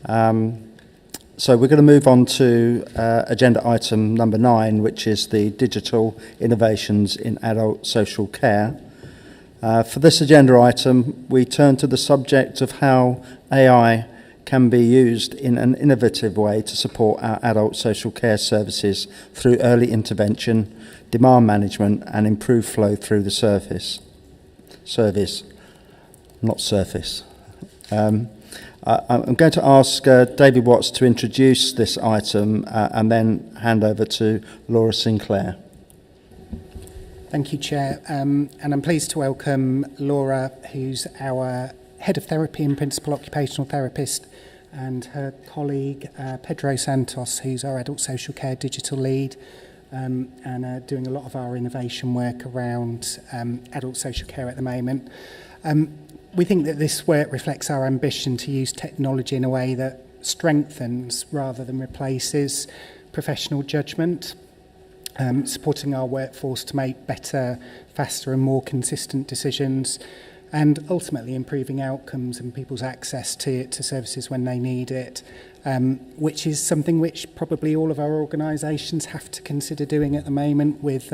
So we're going to move on to agenda item number 9, which is the digital innovations in adult social care. For this agenda item, we turn to the subject of how AI can be used in an innovative way to support our adult social care services through early intervention, demand management, and improved flow through the service. I'm going to ask David Watts to introduce this item and then hand over to Laura Sinclair. Thank you, Chair. And I'm pleased to welcome Laura, who's our Head of Therapy and Principal Occupational Therapist, and her colleague, Pedro Santos, who's our Adult Social Care Digital Lead, and doing a lot of our innovation work around adult social care at the moment. We think that this work reflects our ambition to use technology in a way that strengthens rather than replaces professional judgment, supporting our workforce to make better, faster and more consistent decisions, and ultimately improving outcomes and people's access to services when they need it, which is something which probably all of our organisations have to consider doing at the moment with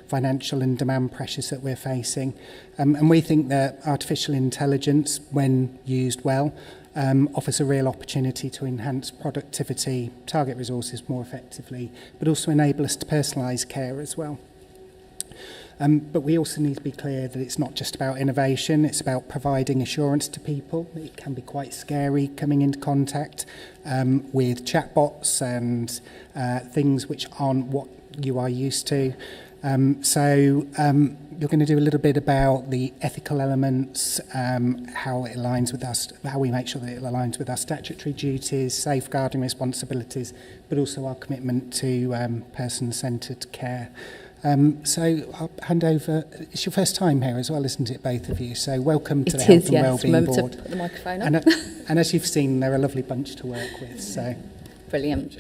financial and demand pressures that we're facing. And we think that artificial intelligence, when used well, offers a real opportunity to enhance productivity, target resources more effectively, but also enable us to personalise care as well. But we also need to be clear that it's not just about innovation, it's about providing assurance to people. It can be quite scary coming into contact with chatbots and things which aren't what you are used to. So you're going to do a little bit about the ethical elements, how it aligns with us, how we make sure that it aligns with our statutory duties, safeguarding responsibilities, but also our commitment to person-centred care. So I'll hand over. It's your first time here as well, isn't it, both of you? So welcome to the Health and Wellbeing Board. To put the microphone up. And as you've seen, they're a lovely bunch to work with. So brilliant.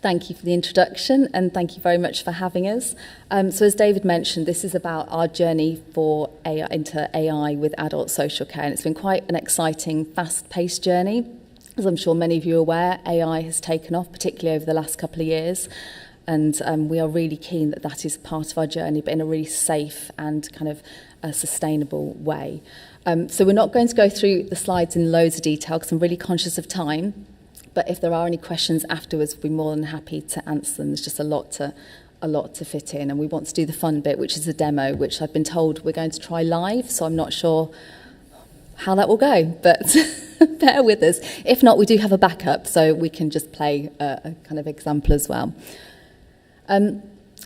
Thank you for the introduction and thank you very much for having us. So as David mentioned, this is about our journey for AI, into AI with adult social care, and it's been quite an exciting, fast-paced journey. As I'm sure many of you are aware, AI has taken off, particularly over the last couple of years. And we are really keen that that is part of our journey, but in a really safe and kind of a sustainable way. So we're not going to go through the slides in loads of detail because I'm really conscious of time. But if there are any questions afterwards, we'll be more than happy to answer them. There's just a lot to fit in. And we want to do the fun bit, which is a demo, which I've been told we're going to try live. So I'm not sure how that will go, but bear with us. If not, we do have a backup, so we can just play a kind of example as well.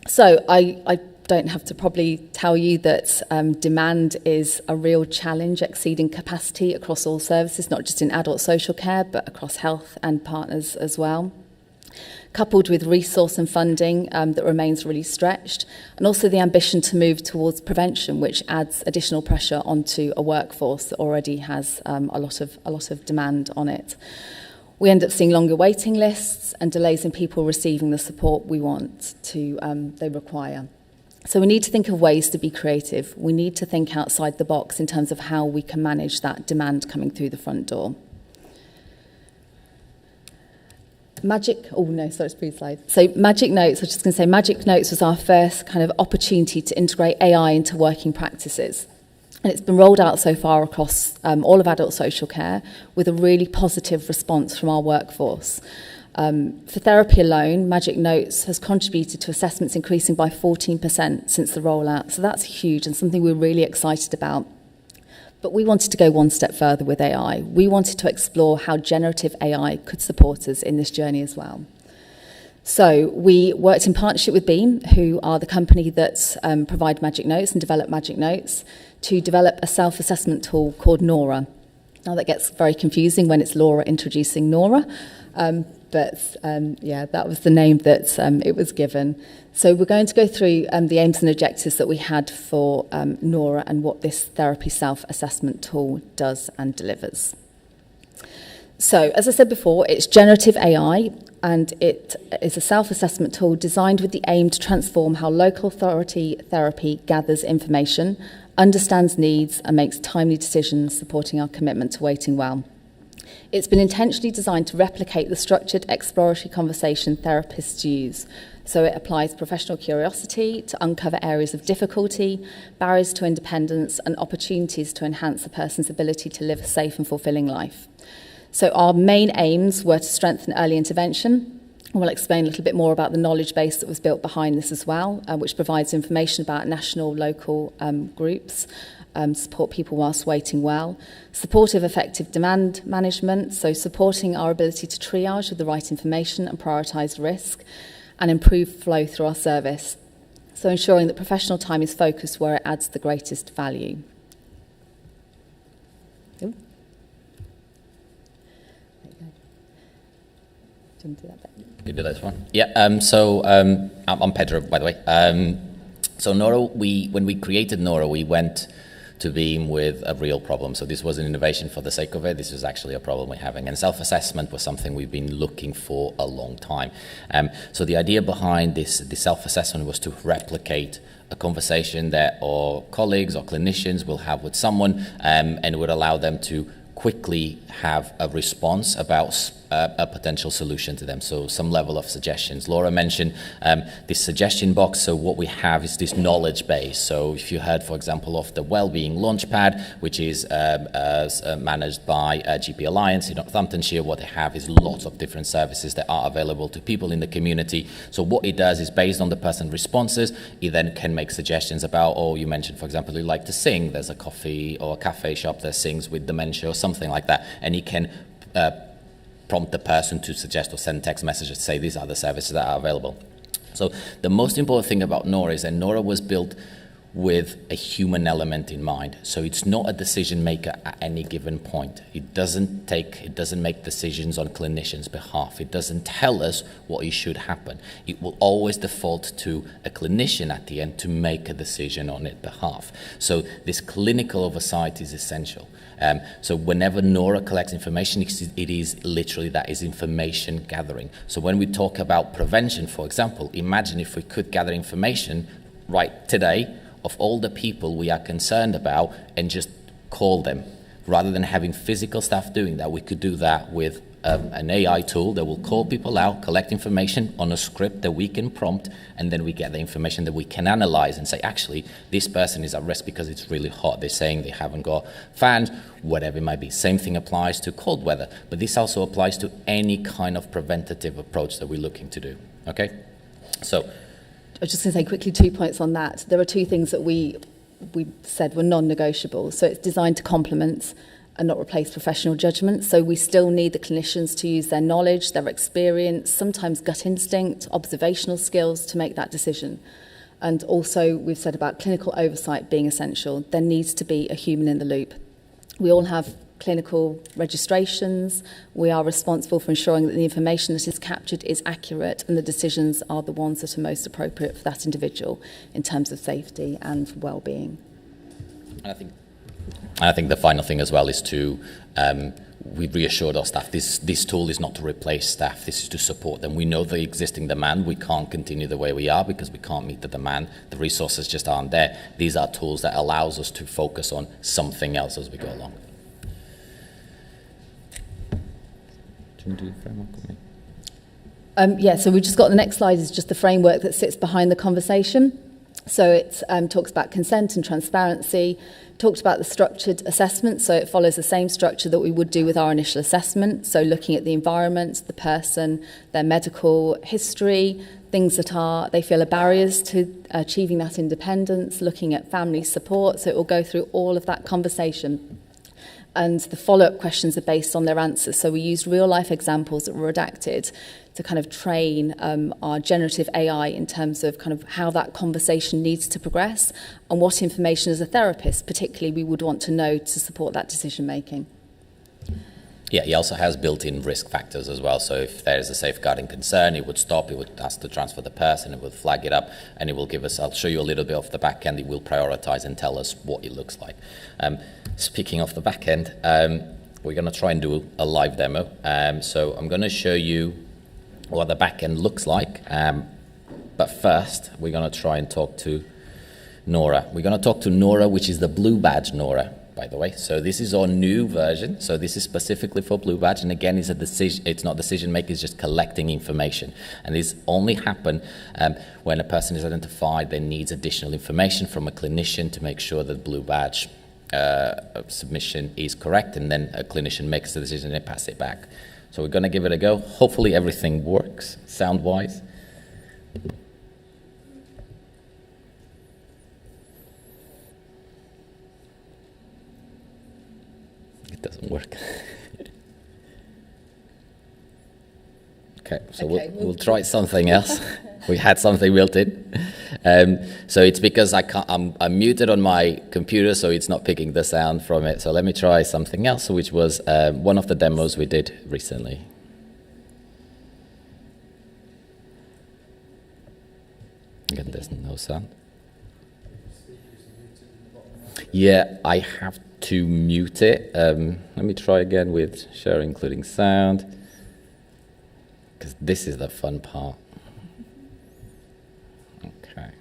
So I don't have to probably tell you that demand is a real challenge, exceeding capacity across all services, not just in adult social care, but across health and partners as well. Coupled with resource and funding that remains really stretched, and also the ambition to move towards prevention, which adds additional pressure onto a workforce that already has a lot of demand on it. We end up seeing longer waiting lists and delays in people receiving the support we want they require. So we need to think of ways to be creative. We need to think outside the box in terms of how we can manage that demand coming through the front door. So Magic Notes, I was just going to say, Magic Notes was our first kind of opportunity to integrate AI into working practices. And it's been rolled out so far across all of adult social care with a really positive response from our workforce. For therapy alone, Magic Notes has contributed to assessments increasing by 14% since the rollout. So that's huge and something we're really excited about. But we wanted to go one step further with AI. We wanted to explore how generative AI could support us in this journey as well. So we worked in partnership with Beam, who are the company that provide Magic Notes and develop Magic Notes, to develop a self-assessment tool called Nora. Now that gets very confusing when it's Laura introducing Nora, but that was the name that it was given. So we're going to go through the aims and objectives that we had for Nora and what this therapy self-assessment tool does and delivers. So, as I said before, it's generative AI. and it is a self-assessment tool designed with the aim to transform how local authority therapy gathers information, understands needs, and makes timely decisions, supporting our commitment to waiting well. It's been intentionally designed to replicate the structured exploratory conversation therapists use. So it applies professional curiosity to uncover areas of difficulty, barriers to independence, and opportunities to enhance a person's ability to live a safe and fulfilling life. So our main aims were to strengthen early intervention. We'll explain a little bit more about the knowledge base that was built behind this as well, which provides information about national, local groups, support people whilst waiting well, supportive, effective demand management, so supporting our ability to triage with the right information and prioritise risk, and improve flow through our service. So ensuring that professional time is focused where it adds the greatest value. Ooh. Do you want to do that bit? You do this one. Yeah. I'm Pedro, by the way. So Nora, when we created Nora, we went to Beam with a real problem. So this wasn't innovation for the sake of it. This was actually a problem we're having. And self-assessment was something we've been looking for a long time. So the idea behind this self-assessment was to replicate a conversation that our colleagues or clinicians will have with someone, and it would allow them to quickly have a response about a potential solution to them, so some level of suggestions. Laura mentioned this suggestion box, so what we have is this knowledge base. So if you heard, for example, of the Wellbeing Launchpad, which is managed by GP Alliance in Northamptonshire, what they have is lots of different services that are available to people in the community. So what it does is, based on the person's responses, it then can make suggestions about, oh, you mentioned, for example, you like to sing, there's a coffee or a cafe shop that sings with dementia or something like that, and it can prompt the person to suggest or send text messages to say these are the services that are available. So the most important thing about Nora is that Nora was built with a human element in mind. So it's not a decision maker at any given point. It doesn't make decisions on clinicians' behalf. It doesn't tell us what should happen. It will always default to a clinician at the end to make a decision on its behalf. So this clinical oversight is essential. So whenever Nora collects information, it is literally that is information gathering. So when we talk about prevention, for example, imagine if we could gather information right today of all the people we are concerned about and just call them. Rather than having physical staff doing that, we could do that with an AI tool that will call people out, collect information on a script that we can prompt, and then we get the information that we can analyze and say, actually, this person is at risk because it's really hot. They're saying they haven't got fans, whatever it might be. Same thing applies to cold weather, but this also applies to any kind of preventative approach that we're looking to do. Okay? So I was just going to say quickly 2 points on that. There are two things that we said were non-negotiable. So it's designed to complement and not replace professional judgment. So we still need the clinicians to use their knowledge, their experience, sometimes gut instinct, observational skills to make that decision. And also we've said about clinical oversight being essential. There needs to be a human in the loop. We all have clinical registrations. We are responsible for ensuring that the information that is captured is accurate and the decisions are the ones that are most appropriate for that individual in terms of safety and well-being. And I think the final thing as well is to, we've reassured our staff, this tool is not to replace staff, this is to support them. We know the existing demand, we can't continue the way we are because we can't meet the demand, the resources just aren't there. These are tools that allows us to focus on something else as we go along. So we've just got the next slide is just the framework that sits behind the conversation. So it talks about consent and transparency, talked about the structured assessment, so it follows the same structure that we would do with our initial assessment, so looking at the environment, the person, their medical history, things that they feel are barriers to achieving that independence, looking at family support, so it will go through all of that conversation. And the follow-up questions are based on their answers. So we used real-life examples that were redacted to kind of train our generative AI in terms of kind of how that conversation needs to progress and what information as a therapist, particularly, we would want to know to support that decision-making. Yeah, he also has built-in risk factors as well. So if there is a safeguarding concern, it would stop, it would ask to transfer the person, it would flag it up, and it will give us, I'll show you a little bit of the back end, it will prioritize and tell us what it looks like. Speaking of the back end, we're going to try and do a live demo. So I'm going to show you what the back end looks like. But first, we're going to try and talk to Nora. We're going to talk to Nora, which is the Blue Badge Nora, by the way. So this is our new version. So this is specifically for Blue Badge. And again, it's a decision. It's not decision making, it's just collecting information. And this only happen when a person is identified that needs additional information from a clinician to make sure that Blue Badge submission is correct. And then a clinician makes the decision and pass it back. So we're going to give it a go. Hopefully everything works sound-wise. It doesn't work. Okay, so we'll try something else. We had something built in. So it's because I'm muted on my computer, so it's not picking the sound from it. So let me try something else, which was one of the demos we did recently. Again, there's no sound. Yeah, I have to mute it. Let me try again with share including sound, because this is the fun part. Okay.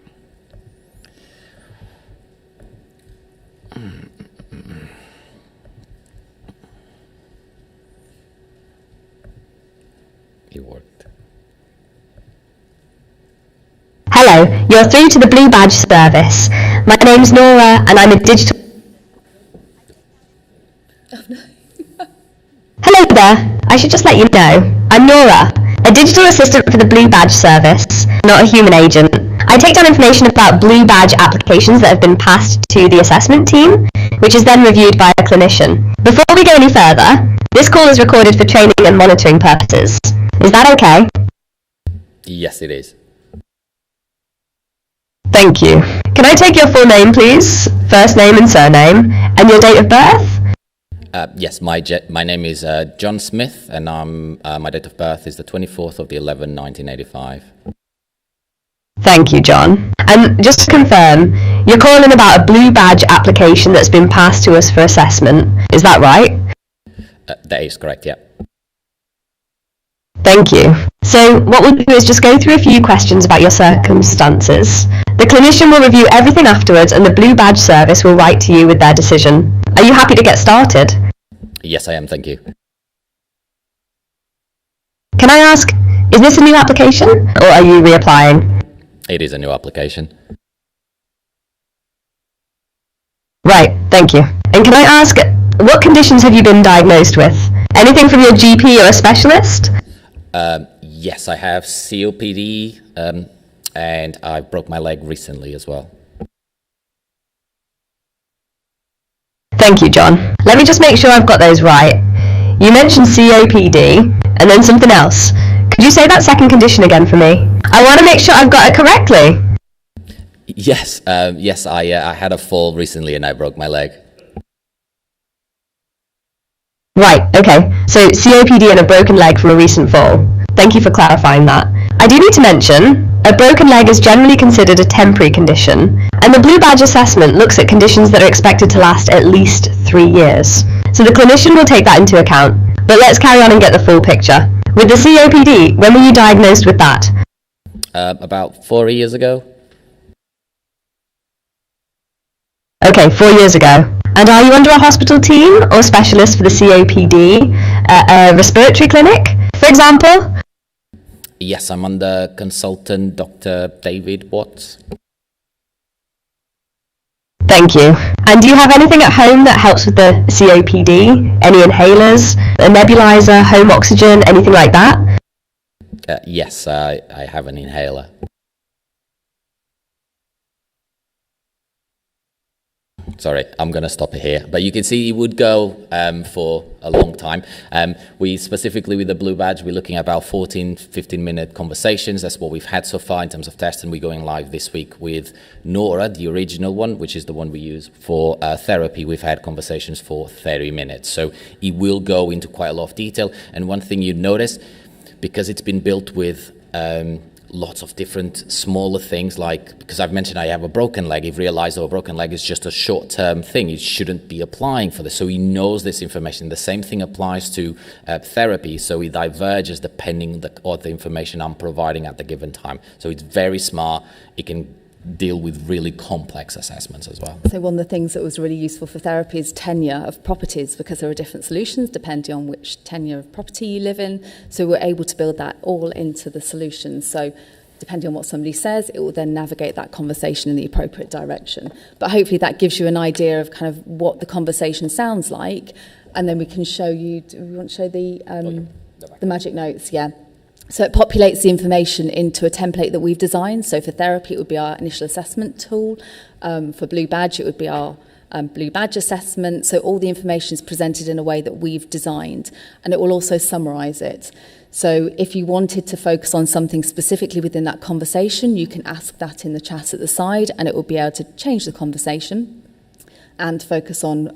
It worked. Hello, you're through to the Blue Badge service. My name's Nora and I'm a digital... Hello there, I should just let you know, I'm Nora, a digital assistant for the Blue Badge service, not a human agent. I take down information about Blue Badge applications that have been passed to the assessment team, which is then reviewed by a clinician. Before we go any further, this call is recorded for training and monitoring purposes. Is that okay? Yes, it is. Thank you. Can I take your full name, please? First name and surname, and your date of birth? Yes, my name is John Smith, and my date of birth is the 24th of the 11th, 1985. Thank you, John. And just to confirm, you're calling about a Blue Badge application that's been passed to us for assessment. Is that right? That is correct, yeah. Thank you. So what we'll do is just go through a few questions about your circumstances. The clinician will review everything afterwards and the Blue Badge service will write to you with their decision. Are you happy to get started? Yes, I am, thank you. Can I ask, is this a new application or are you reapplying? It is a new application. Right, thank you. And can I ask, what conditions have you been diagnosed with? Anything from your GP or a specialist? Yes, I have COPD, and I broke my leg recently as well. Thank you, John. Let me just make sure I've got those right. You mentioned COPD, and then something else. Could you say that second condition again for me? I want to make sure I've got it correctly. Yes, yes, I had a fall recently and I broke my leg. Right, okay. So COPD and a broken leg from a recent fall. Thank you for clarifying that. I do need to mention, a broken leg is generally considered a temporary condition, and the Blue Badge assessment looks at conditions that are expected to last at least 3 years. So the clinician will take that into account. But let's carry on and get the full picture. With the COPD, when were you diagnosed with that? About 4 years ago. Okay, 4 years ago. And are you under a hospital team or specialist for the COPD, a respiratory clinic, for example? Yes, I'm under consultant Dr. David Watts. Thank you. And do you have anything at home that helps with the COPD? Any inhalers, a nebulizer, home oxygen, anything like that? Yes, I have an inhaler. Sorry, I'm going to stop it here. But you can see it would go for a long time. We specifically with the Blue Badge, we're looking at about 14, 15-minute conversations. That's what we've had so far in terms of testing. We're going live this week with Nora, the original one, which is the one we use for therapy. We've had conversations for 30 minutes. So it will go into quite a lot of detail. And one thing you'd notice, because it's been built with lots of different smaller things, like, because I've mentioned I have a broken leg, he's realized, a broken leg is just a short-term thing, he shouldn't be applying for this, so he knows this information. The same thing applies to therapy, so he diverges depending on the information I'm providing at the given time. So it's very smart, it can deal with really complex assessments as well. So one of the things that was really useful for therapy is tenure of properties, because there are different solutions depending on which tenure of property you live in. So we're able to build that all into the solution. So depending on what somebody says, it will then navigate that conversation in the appropriate direction. But hopefully that gives you an idea of kind of what the conversation sounds like, and then we can show you, do we want to show the magic notes? Yeah. So it populates the information into a template that we've designed. So for therapy, it would be our initial assessment tool. For Blue Badge, it would be our Blue Badge assessment. So all the information is presented in a way that we've designed, and it will also summarise it. So if you wanted to focus on something specifically within that conversation, you can ask that in the chat at the side, and it will be able to change the conversation and focus on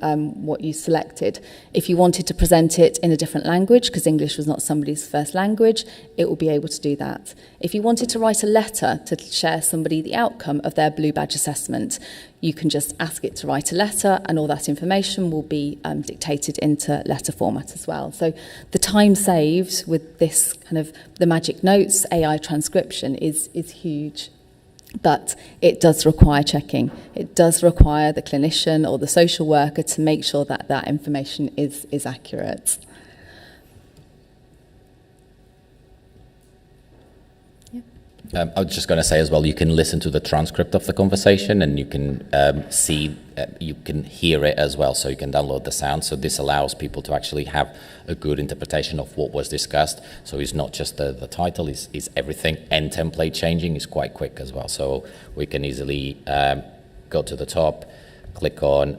what you selected. If you wanted to present it in a different language, because English was not somebody's first language, it will be able to do that. If you wanted to write a letter to share somebody the outcome of their Blue Badge assessment, you can just ask it to write a letter, and all that information will be dictated into letter format as well. So the time saved with this kind of the magic notes AI transcription is huge. But it does require checking. It does require the clinician or the social worker to make sure that that information is accurate. I was just going to say as well, you can listen to the transcript of the conversation, and you can you can hear it as well, so you can download the sound. So this allows people to actually have a good interpretation of what was discussed. So it's not just the title, it's everything, and template changing is quite quick as well. So we can easily go to the top, click on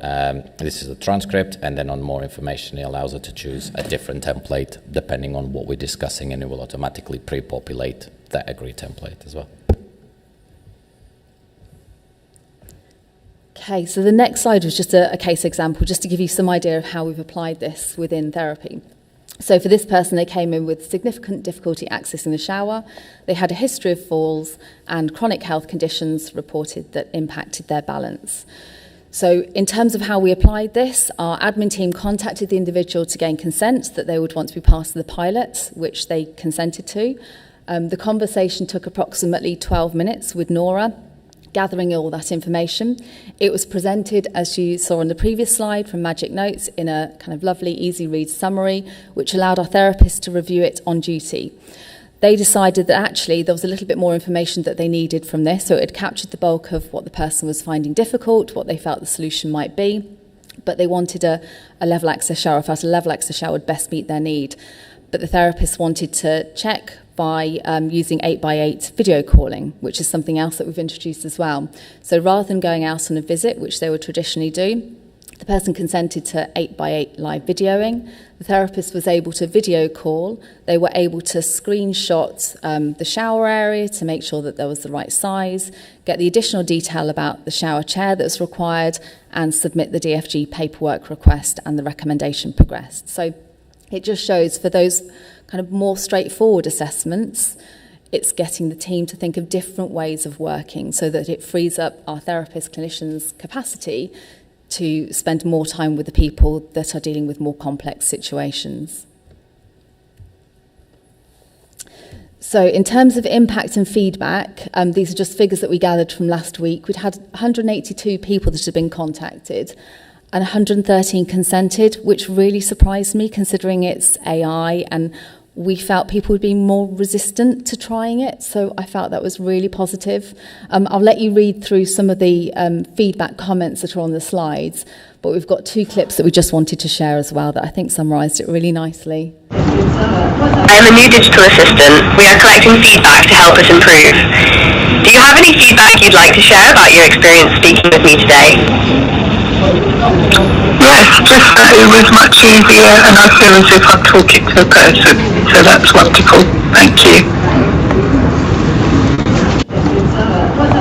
this is the transcript, and then on more information it allows us to choose a different template depending on what we're discussing, and it will automatically pre-populate that agree template as well. Okay, so the next slide was just a case example, just to give you some idea of how we've applied this within therapy. So for this person, they came in with significant difficulty accessing the shower. They had a history of falls and chronic health conditions reported that impacted their balance. So in terms of how we applied this, our admin team contacted the individual to gain consent that they would want to be part of the pilot, which they consented to. The conversation took approximately 12 minutes with Nora, gathering all that information. It was presented, as you saw on the previous slide, from Magic Notes in a kind of lovely, easy-read summary, which allowed our therapist to review it on duty. They decided that actually there was a little bit more information that they needed from this, so it had captured the bulk of what the person was finding difficult, what they felt the solution might be, but they wanted a level access shower, felt a level access shower would best meet their need. But the therapist wanted to check by using 8x8 video calling, which is something else that we've introduced as well. So rather than going out on a visit, which they would traditionally do, the person consented to 8x8 live videoing. The therapist was able to video call. They were able to screenshot the shower area to make sure that there was the right size, get the additional detail about the shower chair that was required, and submit the DFG paperwork request, and the recommendation progressed. So it just shows for those kind of more straightforward assessments, it's getting the team to think of different ways of working so that it frees up our therapists, clinicians' capacity to spend more time with the people that are dealing with more complex situations. So in terms of impact and feedback, these are just figures that we gathered from last week. We'd had 182 people that had been contacted, and 113 consented, which really surprised me considering it's AI, and we felt people would be more resistant to trying it, so I felt that was really positive. I'll let you read through some of the feedback comments that are on the slides, but we've got two clips that we just wanted to share as well that I think summarised it really nicely. I am a new digital assistant. We are collecting feedback to help us improve. Do you have any feedback you'd like to share about your experience speaking with me today? Yes, just that it was much easier and I feel as if I'm talking to a person, so that's wonderful. Thank you.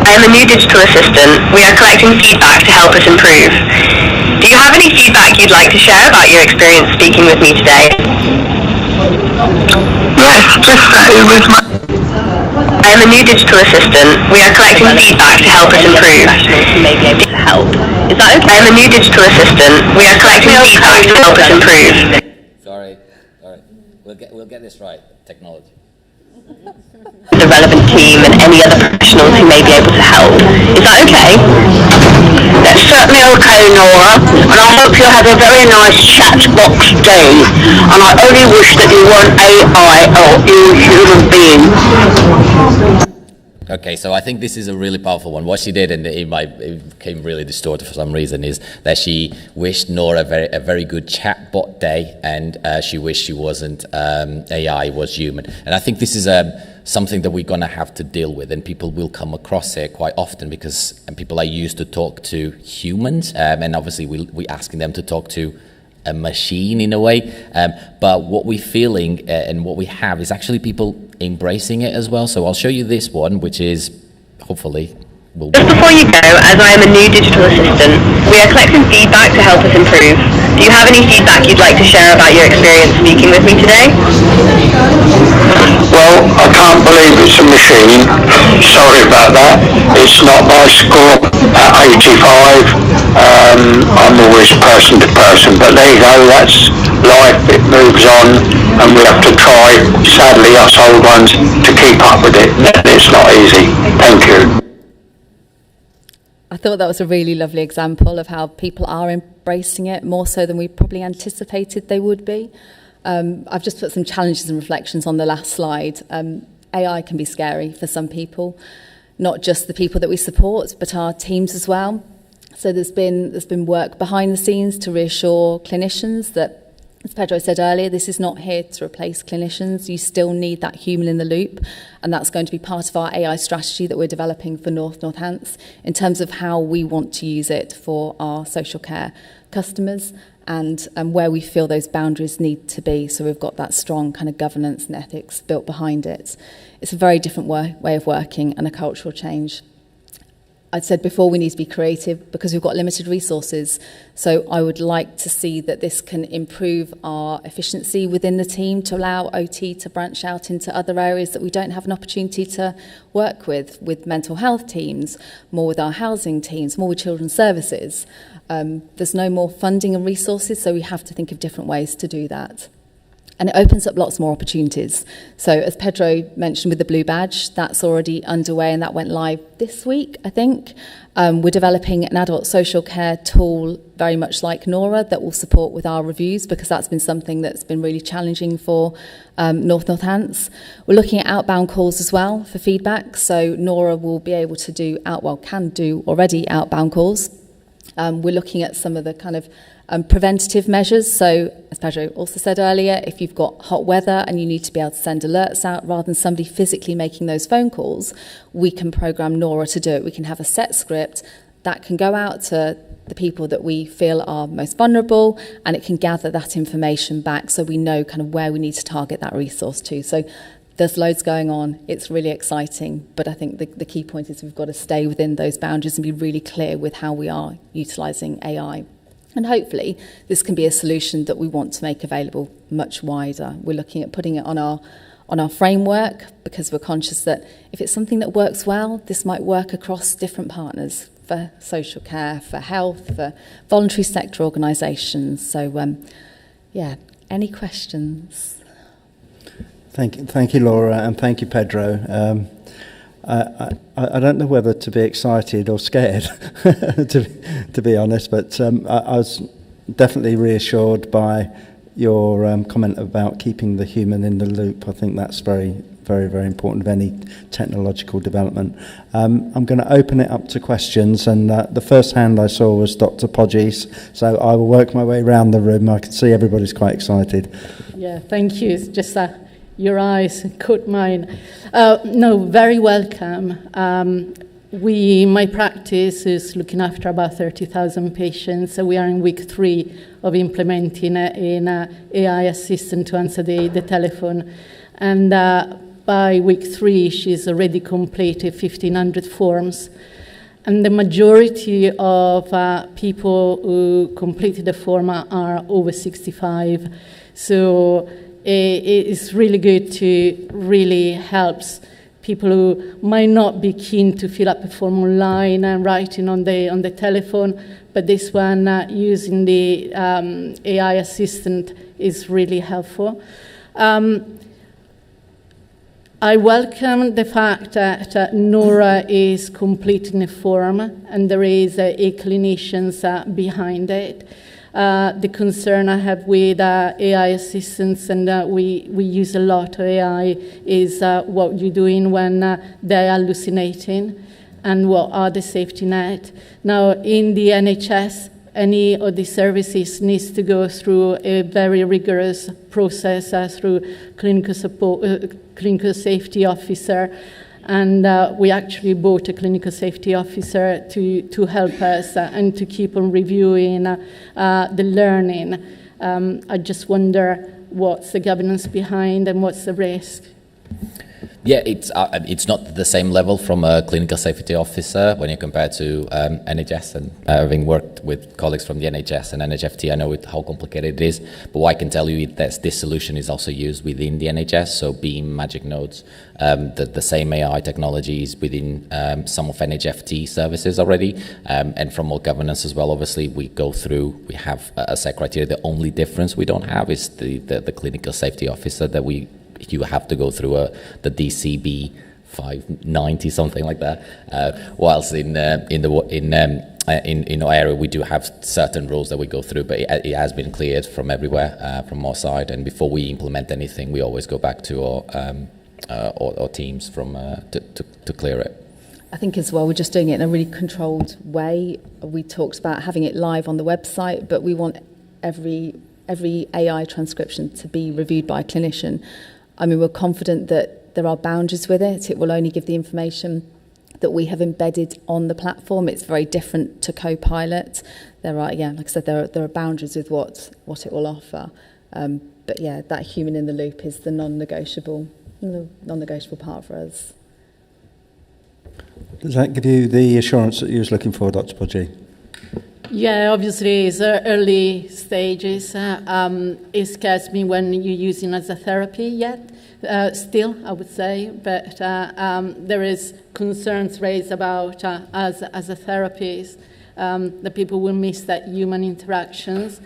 I am a new digital assistant. We are collecting feedback to help us improve. Do you have any feedback you'd like to share about your experience speaking with me today? Yes, just that it was much I am a new digital assistant. We are collecting feedback to help us improve. Professionals who may be able to help. Is that okay? I am a new digital assistant. We are collecting feedback to help us improve. Sorry. All right. We'll get this right. Technology. The relevant team and any other professionals who may be able to help. Is that okay? That's certainly okay, Nora, and I hope you have a very nice chat box day. And I only wish that you weren't AI or you human being. Okay, so I think this is a really powerful one. What she did, and it became really distorted for some reason, is that she wished Nora a very good chatbot day, and she wished she wasn't AI, was human. And I think this is something that we're going to have to deal with, and people will come across it quite often because people are used to talk to humans, and obviously we're asking them to talk to a machine in a way, but what we're feeling and what we have is actually people embracing it as well. So I'll show you this one, which is hopefully will. Just before you go, as I am a new digital assistant, we are collecting feedback to help us improve. Do you have any feedback you'd like to share about your experience speaking with me today? Well, I can't believe it's a machine. Sorry about that. It's not my score at 85. I'm always person to person, but there you go, that's life, it moves on, and we have to try, sadly us old ones, to keep up with it. It's not easy. Thank you. I thought that was a really lovely example of how people are embracing it more so than we probably anticipated they would be. I've just put some challenges and reflections on the last slide. AI can be scary for some people, not just the people that we support, but our teams as well. So there's been work behind the scenes to reassure clinicians that, as Pedro said earlier, this is not here to replace clinicians. You still need that human in the loop, and that's going to be part of our AI strategy that we're developing for Northants in terms of how we want to use it for our social care customers and where we feel those boundaries need to be. So we've got that strong kind of governance and ethics built behind it. It's a very different way of working and a cultural change. I'd said before we need to be creative because we've got limited resources. So I would like to see that this can improve our efficiency within the team to allow OT to branch out into other areas that we don't have an opportunity to work with mental health teams, more with our housing teams, more with children's services. There's no more funding and resources, so we have to think of different ways to do that. And it opens up lots more opportunities. So as Pedro mentioned with the Blue Badge, that's already underway and that went live this week, I think. We're developing an adult social care tool very much like Nora that will support with our reviews because that's been something that's been really challenging for Northants. We're looking at outbound calls as well for feedback. So Nora will be able to can do already outbound calls. We're looking at some of the kind of preventative measures. So, as Pedro also said earlier, if you've got hot weather and you need to be able to send alerts out rather than somebody physically making those phone calls, we can program Nora to do it. We can have a set script that can go out to the people that we feel are most vulnerable, and it can gather that information back so we know kind of where we need to target that resource to. So there's loads going on. It's really exciting, but I think the key point is we've got to stay within those boundaries and be really clear with how we are utilising AI. And hopefully this can be a solution that we want to make available much wider. We're looking at putting it on our framework because we're conscious that if it's something that works well, this might work across different partners for social care, for health, for voluntary sector organisations. So, any questions? Thank you, Laura, and thank you, Pedro. I don't know whether to be excited or scared, to be honest, but I was definitely reassured by your comment about keeping the human in the loop. I think that's very, very, very important of any technological development. I'm going to open it up to questions, and the first hand I saw was Dr. Podges, so I will work my way around the room. I can see everybody's quite excited. Yeah, thank you. It's just your eyes caught mine. No, very welcome. My practice is looking after about 30,000 patients. So we are in week 3 of implementing an AI assistant to answer the telephone. And by week 3, she's already completed 1,500 forms. And the majority of people who completed the form are over 65. So it's really good to really helps people who might not be keen to fill up a form online and writing on the telephone, but this one using the AI assistant is really helpful. I welcome the fact that Nora is completing a form and there is a clinicians behind it. The concern I have with AI assistants, and we use a lot of AI, is what you're doing when they're hallucinating and what are the safety net. Now, in the NHS, any of the services needs to go through a very rigorous process through clinical support, clinical safety officer, and we actually bought a clinical safety officer to help us and to keep on reviewing the learning. I just wonder what's the governance behind and what's the risk. Yeah, it's not the same level from a clinical safety officer when you compare to NHS, and having worked with colleagues from the NHS and NHFT, I know how complicated it is, but what I can tell you is that this solution is also used within the NHS, so Beam, Magic Notes, the same AI technologies within some of NHFT services already, and from more governance as well. Obviously, we have a set criteria. The only difference we don't have is the clinical safety officer that you have to go through the DCB 590, something like that. Whilst in our area we do have certain rules that we go through, but it has been cleared from everywhere, from our side. And before we implement anything, we always go back to our teams to clear it. I think as well, we're just doing it in a really controlled way. We talked about having it live on the website, but we want every AI transcription to be reviewed by a clinician. I mean, we're confident that there are boundaries with it. It will only give the information that we have embedded on the platform. It's very different to Copilot. There are, like I said, there are boundaries with what it will offer. But yeah, that human in the loop is the non-negotiable part for us. Does that give you the assurance that you was looking for, Dr. Poggi? Yeah, obviously it's early stages. It scares me when you're using as a therapy yet, still, I would say, but there is concerns raised about as a therapist, that people will miss that human interactions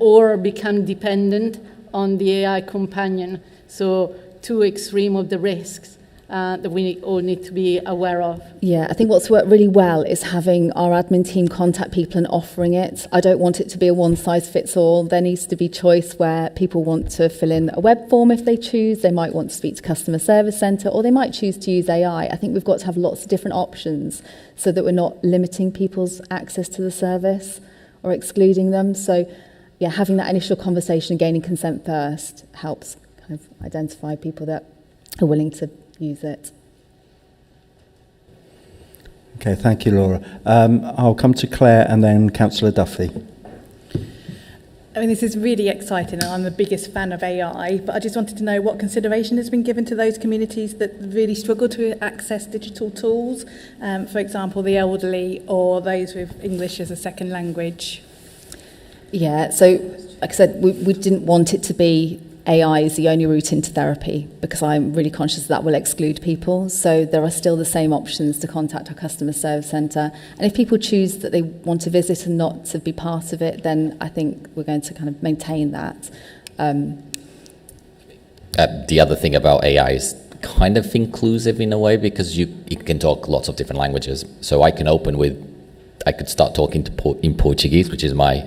or become dependent on the AI companion. So two extreme of the risks that we all need to be aware of. Yeah, I think what's worked really well is having our admin team contact people and offering it. I don't want it to be a one-size-fits-all. There needs to be choice where people want to fill in a web form if they choose. They might want to speak to customer service centre, or they might choose to use AI. I think we've got to have lots of different options so that we're not limiting people's access to the service or excluding them. So, yeah, having that initial conversation and gaining consent first helps kind of identify people that are willing to use it. Okay, thank you, Laura. I'll come to Claire and then Councillor Duffy. I mean, this is really exciting, and I'm the biggest fan of AI, but I just wanted to know what consideration has been given to those communities that really struggle to access digital tools, for example, the elderly or those with English as a second language. Yeah, so like I said, we didn't want it to be AI is the only route into therapy, because I'm really conscious that will exclude people. So there are still the same options to contact our customer service centre. And if people choose that they want to visit and not to be part of it, then I think we're going to kind of maintain that. The other thing about AI is kind of inclusive in a way, because it can talk lots of different languages. So I could start talking in Portuguese, which is my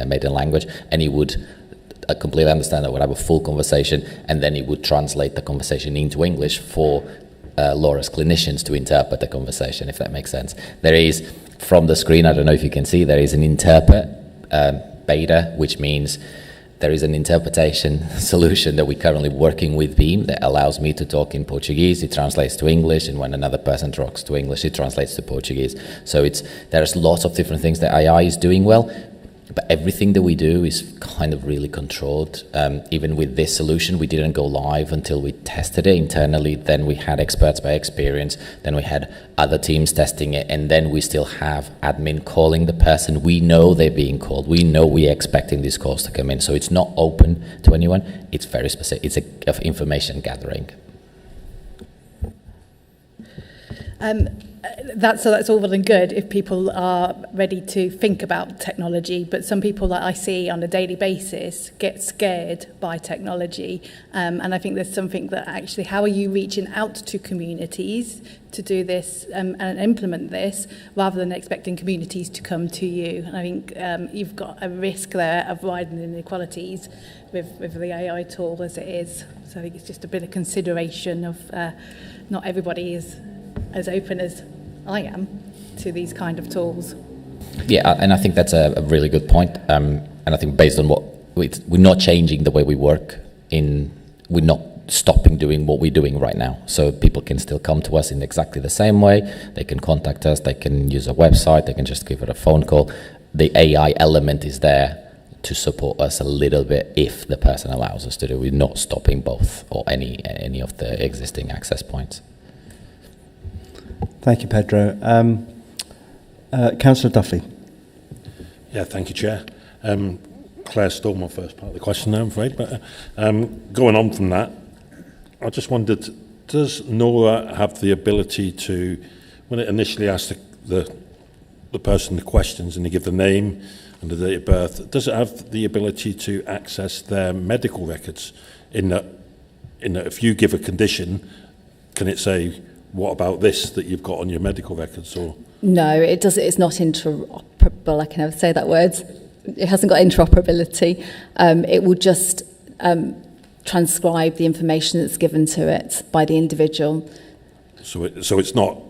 maiden language, and it would completely understand that. We'd have a full conversation, and then it would translate the conversation into English for Laura's clinicians to interpret the conversation, if that makes sense. There is, from the screen, I don't know if you can see, there is an interpret beta, which means there is an interpretation solution that we're currently working with Beam that allows me to talk in Portuguese, it translates to English, and when another person talks to English, it translates to Portuguese. So there's lots of different things that AI is doing well, but everything that we do is kind of really controlled. Even with this solution, we didn't go live until we tested it internally. Then we had experts by experience. Then we had other teams testing it. And then we still have admin calling the person. We know they're being called. We know we're expecting these calls to come in. So it's not open to anyone. It's very specific. It's of information gathering. That's all well and good if people are ready to think about technology, but some people that I see on a daily basis get scared by technology, and I think there's something that actually, how are you reaching out to communities to do this and implement this, rather than expecting communities to come to you? And I think you've got a risk there of widening inequalities with the AI tool as it is. So I think it's just a bit of consideration of not everybody is as open as I am to these kind of tools. Yeah, and I think that's a really good point. And I think based on what we're not changing the way we work, we're not stopping doing what we're doing right now. So people can still come to us in exactly the same way. They can contact us, they can use a website, they can just give it a phone call. The AI element is there to support us a little bit if the person allows us to do. We're not stopping both or any of the existing access points. Thank you, Pedro. Councillor Duffy. Yeah, thank you, Chair. Claire stole my first part of the question now, I'm afraid, but going on from that, I just wondered, does Nora have the ability to, when it initially asks the person the questions and they give the name and the date of birth, does it have the ability to access their medical records in that if you give a condition, can it say, what about this that you've got on your medical records? Or no, it does. It's not interoperable. I can never say that word. It hasn't got interoperability. It will just transcribe the information that's given to it by the individual. So it's not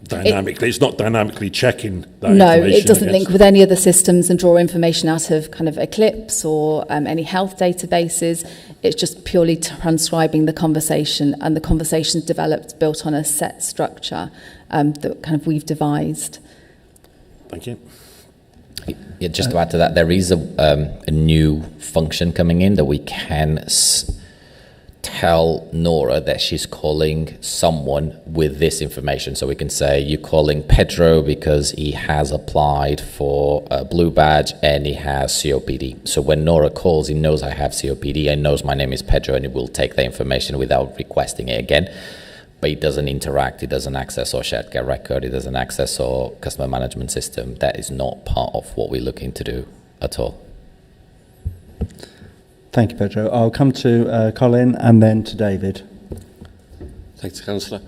dynamically. It's not dynamically checking that No, information. it doesn't link with any other systems and draw information out of kind of Eclipse or any health databases. It's just purely transcribing the conversation, and the conversation's developed built on a set structure that kind of we've devised. Thank you. Yeah, just to add to that, there is a new function coming in that we can tell Nora that she's calling someone with this information. So we can say, you're calling Pedro because he has applied for a blue badge and he has COPD. So when Nora calls, he knows I have COPD and knows my name is Pedro, and he will take the information without requesting it again. But he doesn't interact, he doesn't access our shared care record, he doesn't access our customer management system. That is not part of what we're looking to do at all. Thank you, Pedro. I'll come to Colin and then to David. Thanks, Councillor.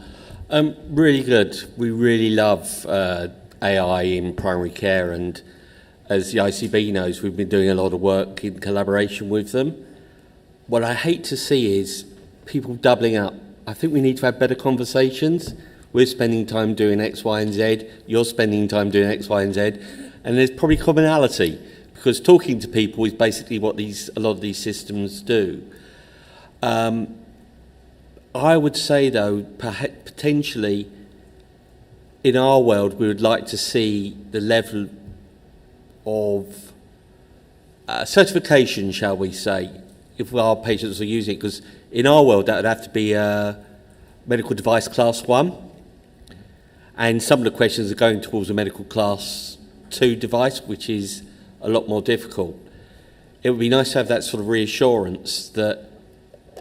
Really good. We really love AI in primary care, and as the ICB knows, we've been doing a lot of work in collaboration with them. What I hate to see is people doubling up. I think we need to have better conversations. We're spending time doing X, Y, and Z. You're spending time doing X, Y, and Z. And there's probably commonality, because talking to people is basically what a lot of these systems do. I would say, though, potentially in our world, we would like to see the level of certification, shall we say, if our patients are using it, because in our world that would have to be a medical device class 1, and some of the questions are going towards a medical class 2 device, which is a lot more difficult. It would be nice to have that sort of reassurance that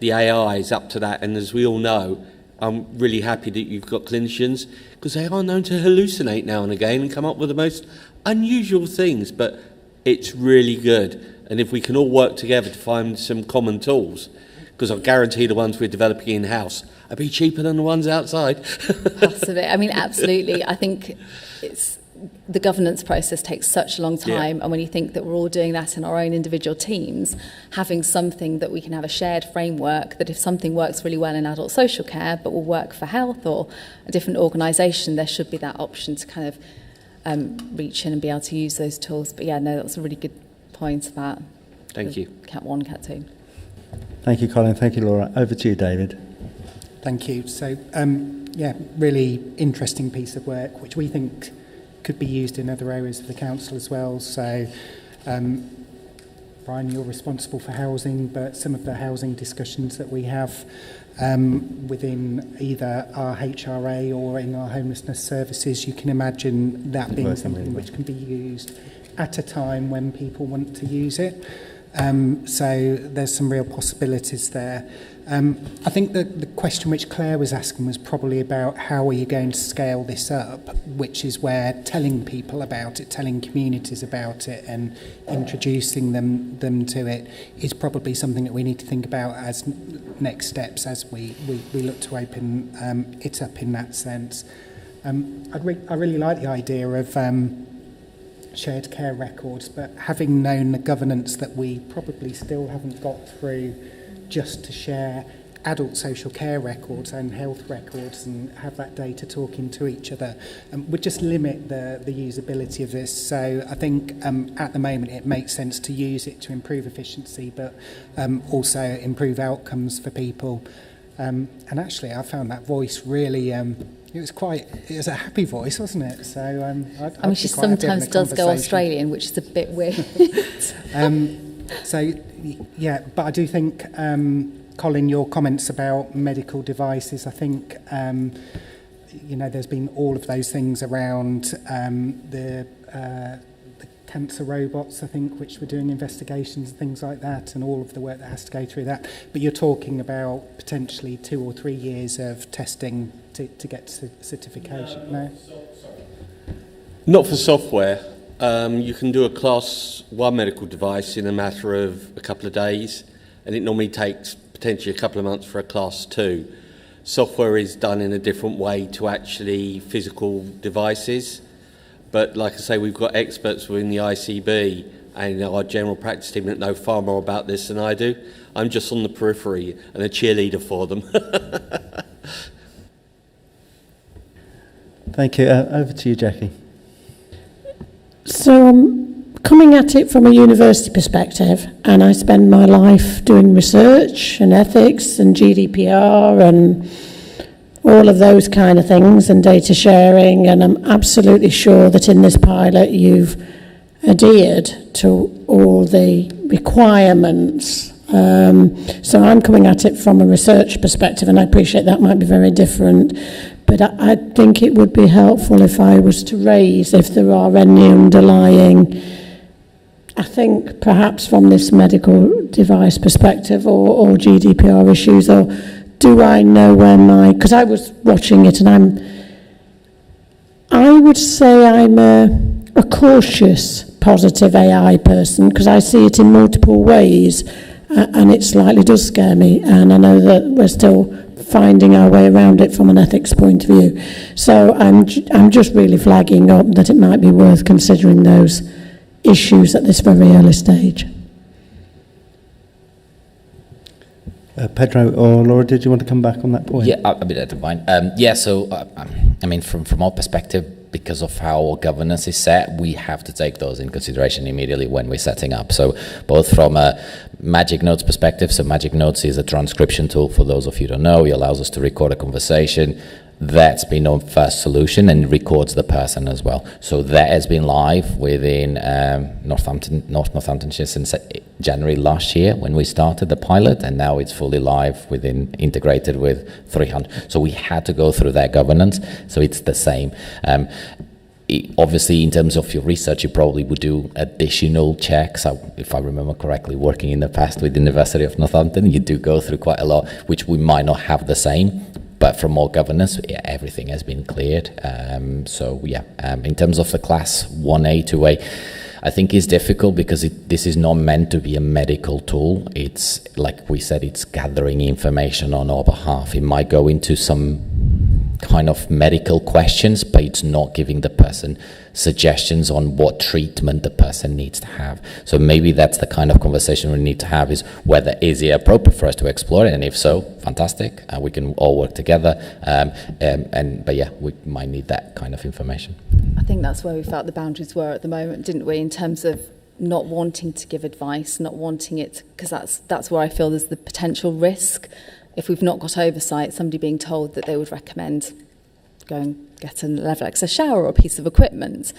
the AI is up to that, and as we all know, I'm really happy that you've got clinicians, because they are known to hallucinate now and again and come up with the most unusual things, but it's really good. And if we can all work together to find some common tools, because I guarantee the ones we're developing in-house will be cheaper than the ones outside. Possibly. I mean, absolutely. I think the governance process takes such a long time, and when you think that we're all doing that in our own individual teams, having something that we can have a shared framework, that if something works really well in adult social care but will work for health or a different organisation, there should be that option to kind of reach in and be able to use those tools. But yeah, no, that's a really good point about Thank you. Cat 1, Cat 2. Thank you, Colin. Thank you, Laura. Over to you, David. Thank you. So, really interesting piece of work, which we think could be used in other areas of the council as well. So, Brian, you're responsible for housing, but some of the housing discussions that we have within either our HRA or in our homelessness services, you can imagine that being something which can be used at a time when people want to use it. So there's some real possibilities there. I think that the question which Claire was asking was probably about how are you going to scale this up, which is where telling people about it, telling communities about it and introducing them to it is probably something that we need to think about as next steps as we look to open it up in that sense. I really like the idea of shared care records, but having known the governance that we probably still haven't got through just to share adult social care records and health records and have that data talking to each other would just limit the usability of this. So I think at the moment it makes sense to use it to improve efficiency, but also improve outcomes for people. And actually I found that voice really it was a happy voice, wasn't it? So I mean, she sometimes does go Australian, which is a bit weird. So yeah, but I do think Colin, your comments about medical devices, I think there's been all of those things around the cancer robots, I think, which were doing investigations and things like that, and all of the work that has to go through that. But you're talking about potentially 2 or 3 years of testing to get certification. No? Not for software. You can do a Class 1 medical device in a matter of a couple of days, and it normally takes potentially a couple of months for a Class 2. Software is done in a different way to actually physical devices. But like I say, we've got experts within the ICB and our general practice team that know far more about this than I do. I'm just on the periphery and a cheerleader for them. Thank you. Over to you, Jackie. So I'm coming at it from a university perspective, and I spend my life doing research and ethics and GDPR and all of those kind of things and data sharing, and I'm absolutely sure that in this pilot you've adhered to all the requirements. So I'm coming at it from a research perspective, and I appreciate that might be very different, but I think it would be helpful if I was to raise if there are any underlying, I think perhaps from this medical device perspective or GDPR issues, or do I know where because I was watching it and I would say I'm a cautious positive AI person because I see it in multiple ways and it slightly does scare me, and I know that we're still finding our way around it from an ethics point of view. So I'm just really flagging up that it might be worth considering those issues at this very early stage. Pedro or Laura, did you want to come back on that point? Yeah, I don't mind. So I mean, from our perspective, because of how our governance is set, we have to take those in consideration immediately when we're setting up. So both from a Magic Notes perspective, so Magic Notes is a transcription tool for those of you who don't know. It allows us to record a conversation. That's been our first solution and records the person as well. So that has been live within North Northamptonshire since January last year when we started the pilot, and now it's fully live integrated with 300. So we had to go through that governance, so it's the same. Obviously, in terms of your research, you probably would do additional checks. If I remember correctly, working in the past with the University of Northampton, you do go through quite a lot, which we might not have the same. But from more governance, everything has been cleared. In terms of the Class 1A, 2A, I think it's difficult because this is not meant to be a medical tool. It's, like we said, it's gathering information on our behalf. It might go into some kind of medical questions, but it's not giving the person suggestions on what treatment the person needs to have. So maybe that's the kind of conversation we need to have, is whether is it appropriate for us to explore it, and if so, fantastic, we can all work together. We might need that kind of information. I think that's where we felt the boundaries were at the moment, didn't we, in terms of not wanting to give advice, not wanting it, because that's where I feel there's the potential risk. If we've not got oversight, somebody being told that they would recommend go and get a level access shower or a piece of equipment,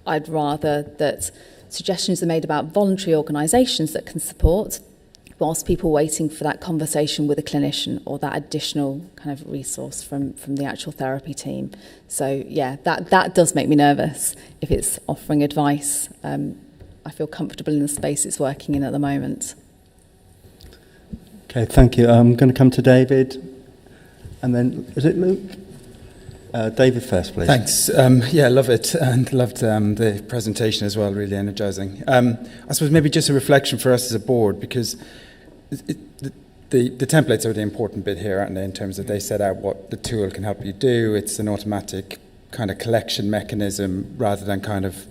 I'd rather that suggestions are made about voluntary organisations that can support, whilst people waiting for that conversation with a clinician or that additional kind of resource from the actual therapy team. So yeah, that does make me nervous if it's offering advice. I I feel comfortable in the space it's working in at the moment. Okay, thank you. I'm going to come to David, and then, is it Luke? David first, please. Thanks. Yeah, love it, and loved the presentation as well, really energising. I suppose maybe just a reflection for us as a board, because the templates are the important bit here, aren't they, in terms of they set out what the tool can help you do. It's an automatic kind of collection mechanism rather than kind of,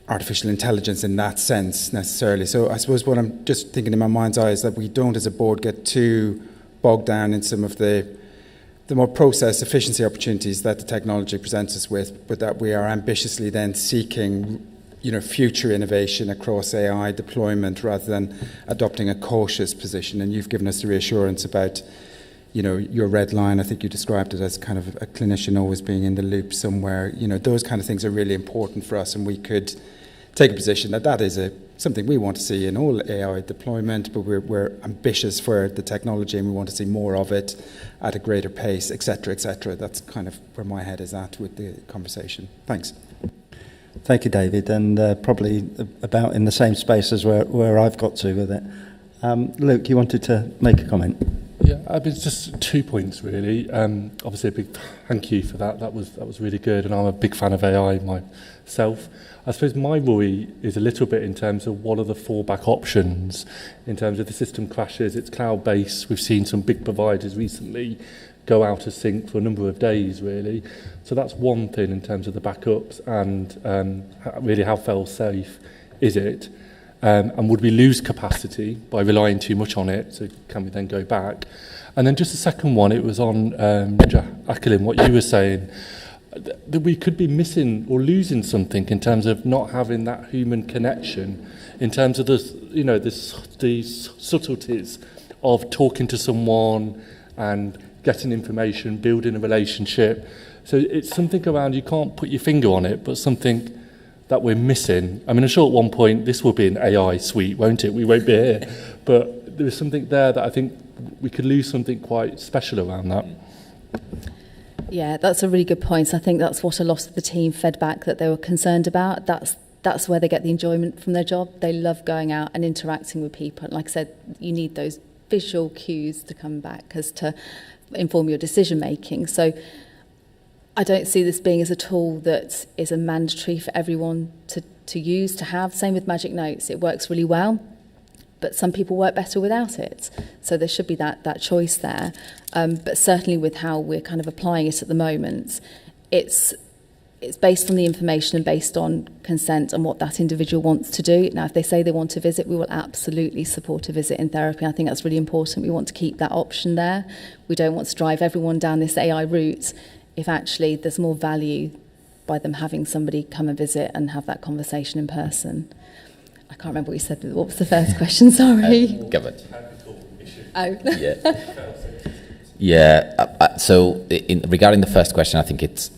artificial intelligence in that sense necessarily. So I suppose what I'm just thinking in my mind's eye is that we don't as a board get too bogged down in some of the more process efficiency opportunities that the technology presents us with, but that we are ambitiously then seeking future innovation across AI deployment rather than adopting a cautious position. And you've given us the reassurance about your red line. I think you described it as kind of a clinician always being in the loop somewhere. Those kind of things are really important for us, and we could take a position that is something we want to see in all AI deployment, but we're ambitious for the technology and we want to see more of it at a greater pace, etc., etc. That's kind of where my head is at with the conversation. Thanks. Thank you, David, and probably about in the same space as where I've got to with it. Luke, you wanted to make a comment? Yeah, it's just 2 points really. Obviously, a big thank you for that. That was really good, and I'm a big fan of AI myself. I suppose my worry is a little bit in terms of what are the fallback options in terms of the system crashes. It's cloud-based. We've seen some big providers recently go out of sync for a number of days, really. So that's one thing in terms of the backups and really how fail-safe is it. And would we lose capacity by relying too much on it? So can we then go back? And then just the second one, it was on Jacqueline, what you were saying, that we could be missing or losing something in terms of not having that human connection, in terms of the subtleties of talking to someone and getting information, building a relationship. So it's something around, you can't put your finger on it, but something that we're missing. I mean, I'm sure at one point this will be an AI suite, won't it? We won't be here. But there is something there that I think we could lose something quite special around that. Yeah, that's a really good point. I think that's what a lot of the team fed back that they were concerned about. That's where they get the enjoyment from their job. They love going out and interacting with people. And like I said, you need those visual cues to come back as to inform your decision making. So I don't see this being as a tool that is a mandatory for everyone to use, to have. Same with Magic Notes. It works really well, but some people work better without it. So there should be that choice there. But certainly with how we're kind of applying it at the moment, it's based on the information and based on consent and what that individual wants to do. Now, if they say they want to visit, we will absolutely support a visit in therapy. I think that's really important. We want to keep that option there. We don't want to drive everyone down this AI route if actually there's more value by them having somebody come and visit and have that conversation in person. I can't remember what you said. What was the first question? Sorry. Government. Oh. So regarding the first question, I think it's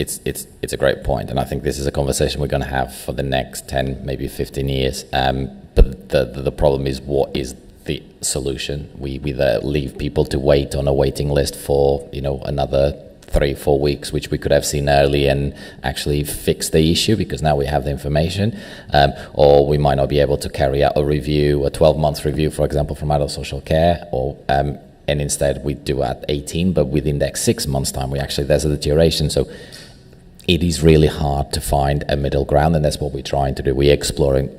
a great point, and I think this is a conversation we're going to have for the next 10, maybe 15 years. But the problem is, what is the solution? We either leave people to wait on a waiting list for another 3-4 weeks, which we could have seen early and actually fix the issue because now we have the information, or we might not be able to carry out a review, a 12-month review, for example, from adult social care, or and instead we do at 18, but within the next 6 months' time, there's a deterioration. So it is really hard to find a middle ground, and that's what we're trying to do. We're exploring.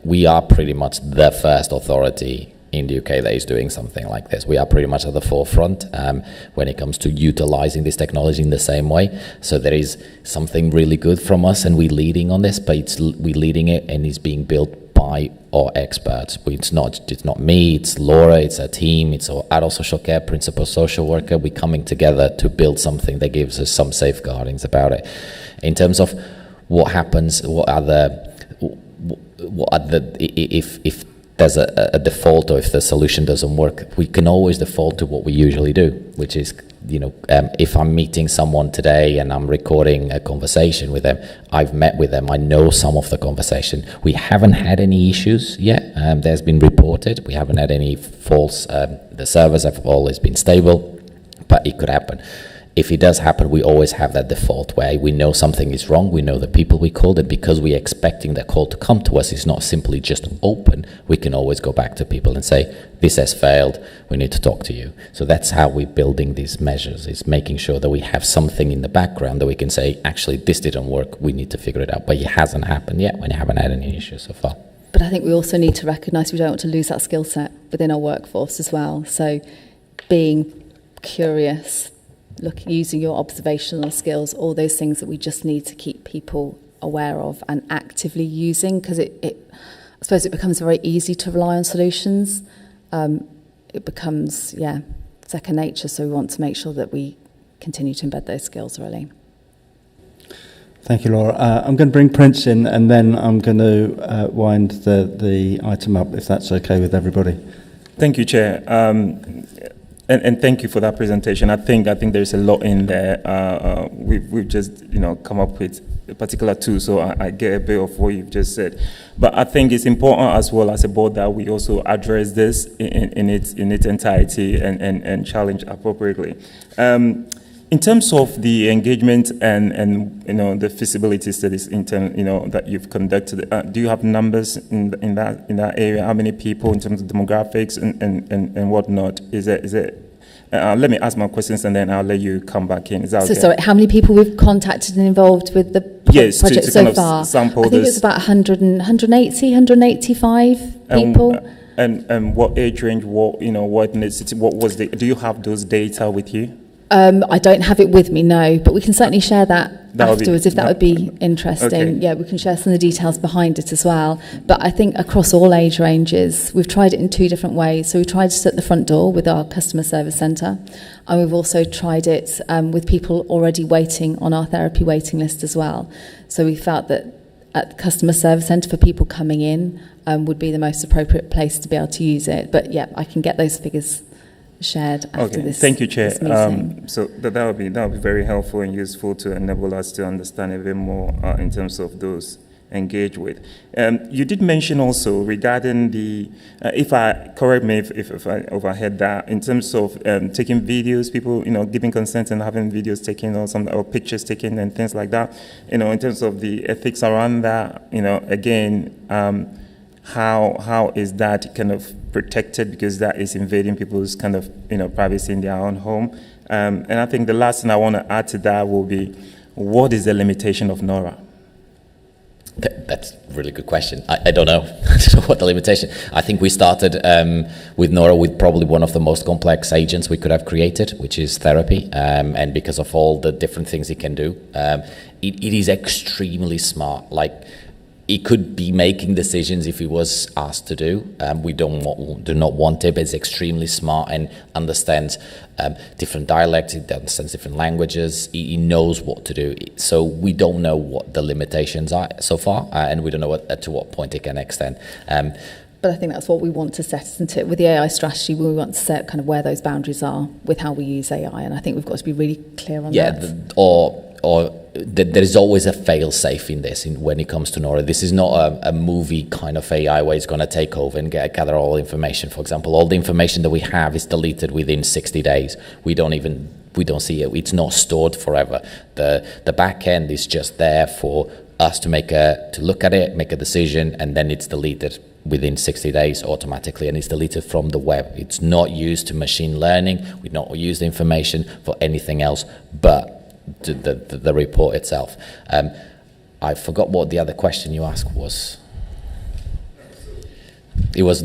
We are pretty much the first authority in the UK that is doing something like this. We are pretty much at the forefront when it comes to utilizing this technology in the same way. So there is something really good from us, and we're leading on this, but we're leading it, and it's being built by our experts. It's not me, it's Laura, it's our team, it's our adult social care principal social worker. We're coming together to build something that gives us some safeguardings about it. In terms of what happens, if there's a default, or if the solution doesn't work, we can always default to what we usually do, which is, if I'm meeting someone today and I'm recording a conversation with them, I've met with them, I know some of the conversation. We haven't had any issues yet. There's been reported. We haven't had any false, the servers have always been stable, but it could happen. if it does happen, we always have that default where we know something is wrong, we know the people we called, and because we're expecting the call to come to us, it's not simply just open, we can always go back to people and say, this has failed, we need to talk to you. So that's how we're building these measures, is making sure that we have something in the background that we can say, actually, this didn't work, we need to figure it out. But it hasn't happened yet, we haven't had any issues so far. But I think we also need to recognise we don't want to lose that skill set within our workforce as well. So being curious, using your observational skills, all those things that we just need to keep people aware of and actively using, because I suppose it becomes very easy to rely on solutions. It becomes, second nature. So we want to make sure that we continue to embed those skills, really. Thank you, Laura. I'm going to bring Prince in, and then I'm going to wind the item up, if that's okay with everybody. Thank you, Chair. And thank you for that presentation. I think there's a lot in there. We've just come up with a particular tool, so I get a bit of what you've just said. But I think it's important as well as a board that we also address this in its entirety and challenge appropriately. In terms of the engagement and the feasibility studies that you've conducted, do you have numbers in that area? How many people in terms of demographics and whatnot? Is it? Let me ask my questions and then I'll let you come back in. Is that okay? So sorry, how many people we've contacted and involved with the project to so kind far? Of sample I think it's about 180, 185 people. And what age range? What ethnicity? What was the? Do you have those data with you? I don't have it with me, no, but we can certainly share that afterwards if that would be interesting. Okay. Yeah, we can share some of the details behind it as well. But I think across all age ranges, we've tried it in two different ways. So we tried it at the front door with our customer service centre, and we've also tried it with people already waiting on our therapy waiting list as well. So we felt that at the customer service centre for people coming in would be the most appropriate place to be able to use it. But yeah, I can get those figures shared after this. Thank you, Chair. This so that would be very helpful and useful to enable us to understand a bit more in terms of those engaged with. You did mention also regarding the, correct me if I overheard that, in terms of taking videos, people giving consent and having videos taken or pictures taken and things like that. In terms of the ethics around that, again. How is that kind of protected, because that is invading people's kind of privacy in their own home? And I think the last thing I want to add to that will be, what is the limitation of NORA? That's a really good question. I don't know. I don't know what the limitation. I think we started with NORA with probably one of the most complex agents we could have created, which is therapy. And because of all the different things it can do, it is extremely smart. Like, it could be making decisions if it was asked to do. We do not want it, but it's extremely smart and understands different dialects, it understands different languages, it knows what to do. So we don't know what the limitations are so far, and we don't know to what point it can extend. But I think that's what we want to set, isn't it? With the AI strategy, we want to set kind of where those boundaries are with how we use AI, and I think we've got to be really clear on that. There is always a fail-safe in this when it comes to NORA. This is not a movie kind of AI where it's going to take over and gather all information. For example, all the information that we have is deleted within 60 days. We don't see it. It's not stored forever. The back end is just there for us to look at it, make a decision, and then it's deleted within 60 days automatically, and it's deleted from the web. It's not used to machine learning. We don't use the information for anything else but the report itself. I forgot what the other question you asked was. It was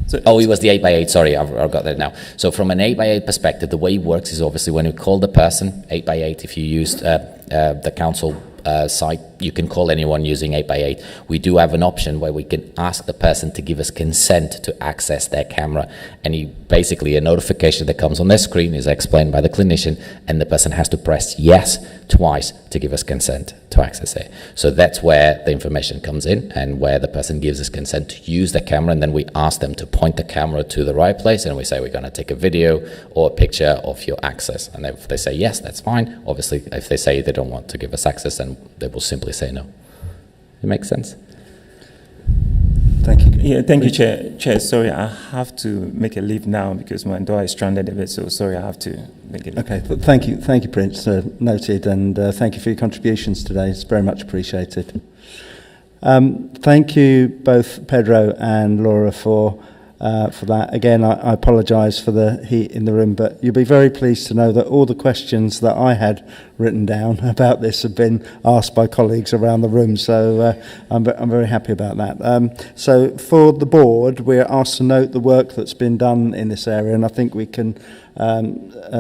the 8x8, sorry, I've got that now. So from an 8x8 perspective, the way it works is obviously when you call the person, 8x8, if you used the council site, you can call anyone using 8x8. We do have an option where we can ask the person to give us consent to access their camera, and basically a notification that comes on their screen is explained by the clinician, and the person has to press yes twice to give us consent to access it. So that's where the information comes in, and where the person gives us consent to use the camera, and then we ask them to point the camera to the right place, and we say we're going to take a video or a picture of your access, and if they say yes, that's fine. Obviously, if they say they don't want to give us access, then they will simply say no. It makes sense? Thank you. Yeah, thank you, Chair. Sorry, I have to make a leave now because my door is stranded a bit, so sorry, I have to make a leave. Okay, thank you, Prince. Noted, and thank you for your contributions today. It's very much appreciated. Thank you both, Pedro and Laura, for that. Again, I apologise for the heat in the room, but you'll be very pleased to know that all the questions that I had written down about this have been asked by colleagues around the room, so I'm very happy about that. So for the board, we're asked to note the work that's been done in this area, and I think we can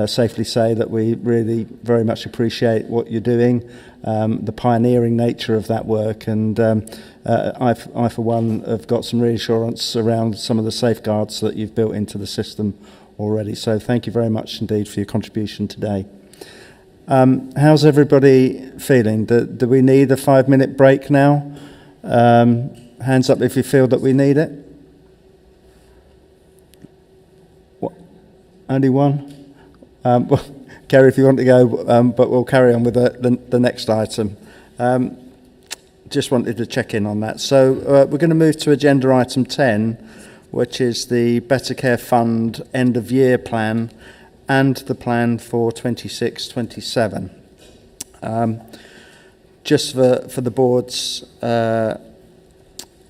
safely say that we really very much appreciate what you're doing, the pioneering nature of that work, and I for one have got some reassurance around some of the safeguards that you've built into the system already. So thank you very much indeed for your contribution today. How's everybody feeling? Do we need a 5-minute break now? Hands up if you feel that we need it. What? Only one? Well, Kerry, if you want to go, but we'll carry on with the next item. Just wanted to check in on that. So we're going to move to agenda item 10, which is the Better Care Fund end of year plan and the plan for 26-27. Just for the board's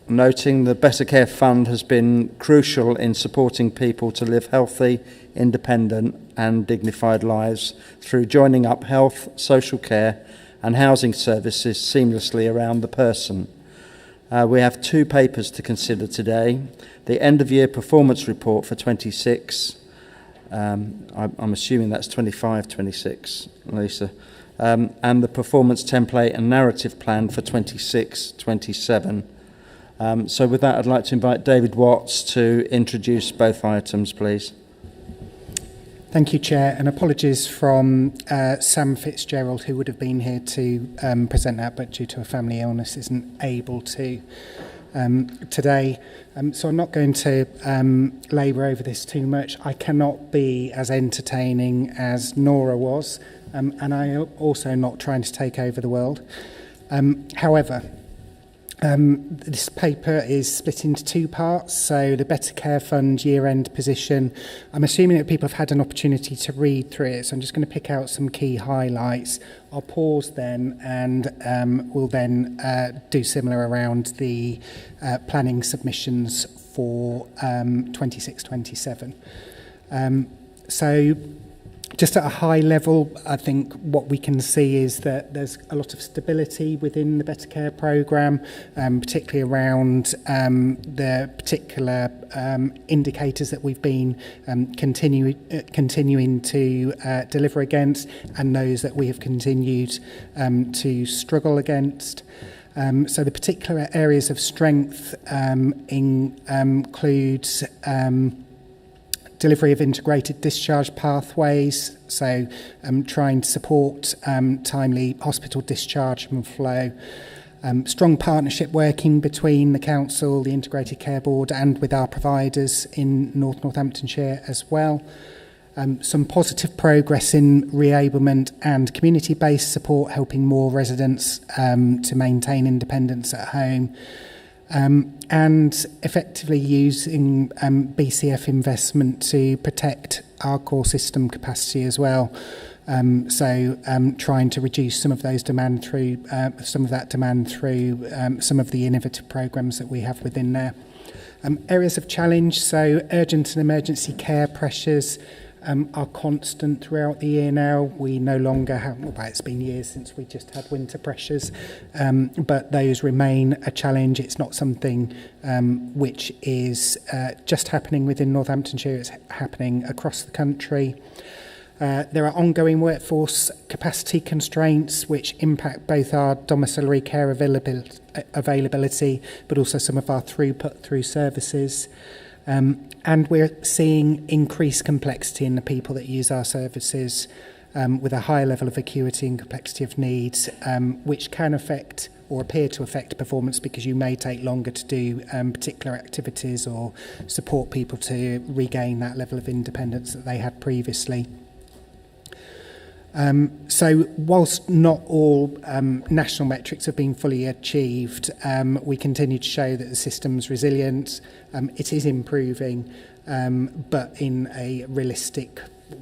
noting, the Better Care Fund has been crucial in supporting people to live healthy, independent and dignified lives through joining up health, social care and housing services seamlessly around the person. We have 2 papers to consider today. The end-of-year performance report for 26, I'm assuming that's 25-26, Lisa, and the performance template and narrative plan for 26-27. So with that, I'd like to invite David Watts to introduce both items, please. Thank you, Chair, and apologies from Sam Fitzgerald, who would have been here to present that, but due to a family illness isn't able to today. So I'm not going to labour over this too much. I cannot be as entertaining as Nora was, and I'm also not trying to take over the world. However, this paper is split into 2 parts. So the Better Care Fund year-end position, I'm assuming that people have had an opportunity to read through it, so I'm just going to pick out some key highlights. I'll pause then and we'll then do similar around the planning submissions for 26-27. So just at a high level, I think what we can see is that there's a lot of stability within the Better Care programme, particularly around the particular indicators that we've been continuing to deliver against, and those that we have continued to struggle against. So the particular areas of strength include delivery of integrated discharge pathways, so trying to support timely hospital discharge and flow. Strong partnership working between the Council, the Integrated Care Board and with our providers in Northamptonshire as well. Some positive progress in reablement and community-based support, helping more residents to maintain independence at home. And effectively using BCF investment to protect our core system capacity as well. So trying to reduce some of those demand through some of the innovative programs that we have within there. Areas of challenge, so urgent and emergency care pressures are constant throughout the year now. We no longer have, well, it's been years since we just had winter pressures, but those remain a challenge. It's not something which is just happening within Northamptonshire, it's happening across the country. There are ongoing workforce capacity constraints which impact both our domiciliary care availability, but also some of our throughput through services. And we're seeing increased complexity in the people that use our services, with a high level of acuity and complexity of needs, which can affect or appear to affect performance because you may take longer to do particular activities or support people to regain that level of independence that they had previously. So whilst not all national metrics have been fully achieved, we continue to show that the system's resilient. It is improving, but in a realistic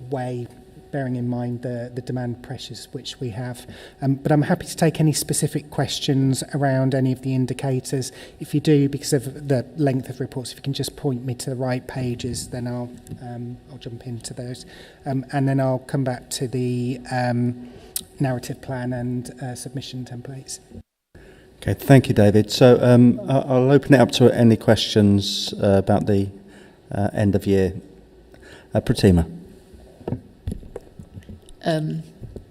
way, bearing in mind the demand pressures which we have. But I'm happy to take any specific questions around any of the indicators. If you do, because of the length of reports, if you can just point me to the right pages, then I'll jump into those. And then I'll come back to the narrative plan and submission templates. Okay, thank you, David. So I'll open it up to any questions about the end of year. Pratima.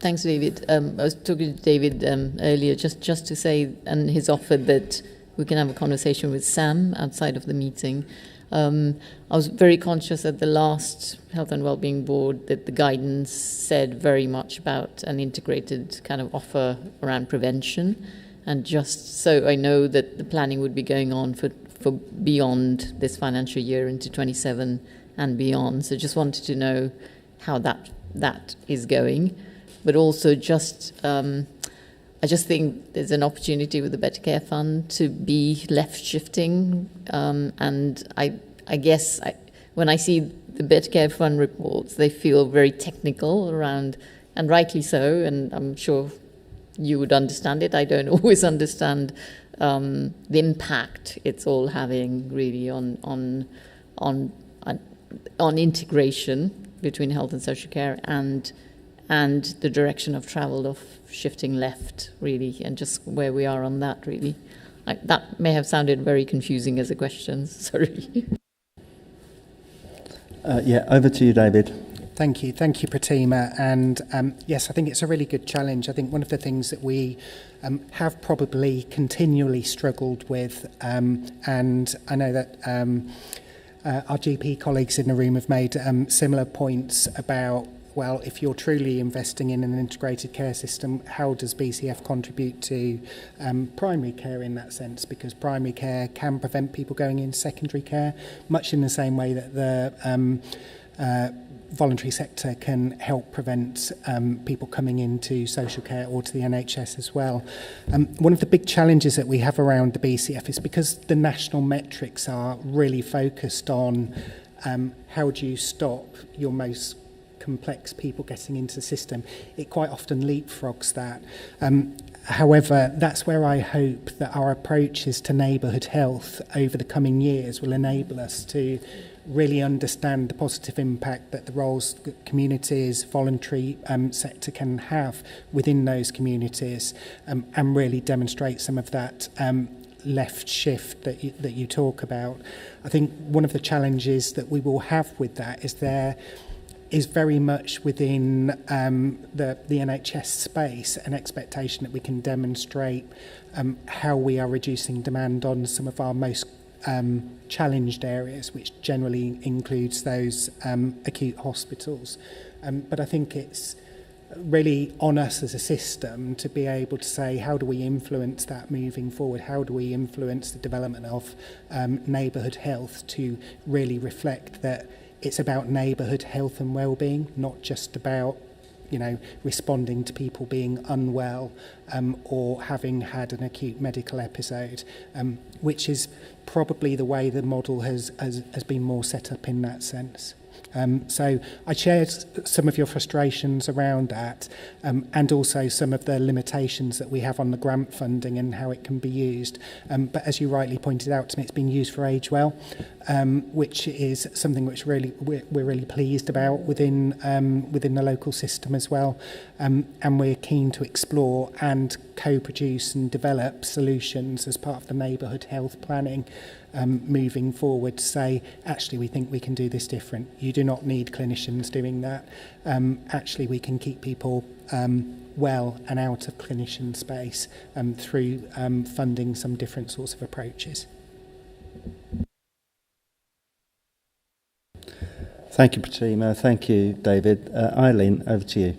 Thanks, David. I was talking to David earlier just to say, and he's offered that we can have a conversation with Sam outside of the meeting. I was very conscious at the last Health and Wellbeing Board that the guidance said very much about an integrated kind of offer around prevention. And just so I know that the planning would be going on for beyond this financial year into 27 and beyond. So just wanted to know how that is going, but also just I just think there's an opportunity with the Better Care Fund to be left shifting, and I guess when I see the Better Care Fund reports, they feel very technical around, and rightly so, and I'm sure you would understand it. I don't always understand the impact it's all having really on integration between health and social care and the direction of travel of shifting left, really, and just where we are on that, really. That may have sounded very confusing as a question, sorry. Over to you, David. Thank you, Pratima. And yes, I think it's a really good challenge. I think one of the things that we have probably continually struggled with, and I know that our GP colleagues in the room have made similar points about, well, if you're truly investing in an integrated care system, how does BCF contribute to primary care in that sense? Because primary care can prevent people going into secondary care, much in the same way that the voluntary sector can help prevent people coming into social care or to the NHS as well. One of the big challenges that we have around the BCF is because the national metrics are really focused on how do you stop your most complex people getting into the system, it quite often leapfrogs that. However, that's where I hope that our approaches to neighbourhood health over the coming years will enable us to really understand the positive impact that the roles that communities, voluntary sector can have within those communities, and really demonstrate some of that left shift that you talk about. I think one of the challenges that we will have with that is there is very much within the NHS space an expectation that we can demonstrate how we are reducing demand on some of our most challenged areas, which generally includes those acute hospitals. But I think it's really on us as a system to be able to say, how do we influence that moving forward? How do we influence the development of neighbourhood health to really reflect that it's about neighbourhood health and wellbeing, not just about responding to people being unwell or having had an acute medical episode, which is probably the way the model has been more set up in that sense. So I shared some of your frustrations around that, and also some of the limitations that we have on the grant funding and how it can be used. But as you rightly pointed out to me, it's been used for age well, which is something which we're really pleased about within the local system as well. And we're keen to explore and co-produce and develop solutions as part of the neighbourhood health planning moving forward to say, actually, we think we can do this different. You do not need clinicians doing that. Actually, we can keep people well and out of clinician space through funding some different sorts of approaches. Thank you, Pratima. Thank you, David. Eileen, over to you.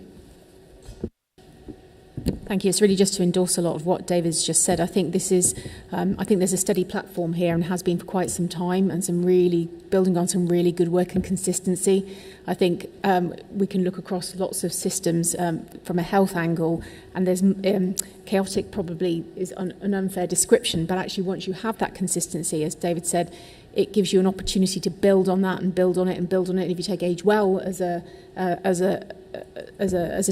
Thank you. It's really just to endorse a lot of what David's just said. I think this is, I think there's a steady platform here and has been for quite some time, and some really building on some really good work and consistency. I think we can look across lots of systems from a health angle, and there's chaotic probably is an unfair description, but actually once you have that consistency, as David said, it gives you an opportunity to build on that and build on it and build on it. And if you take Age Well as a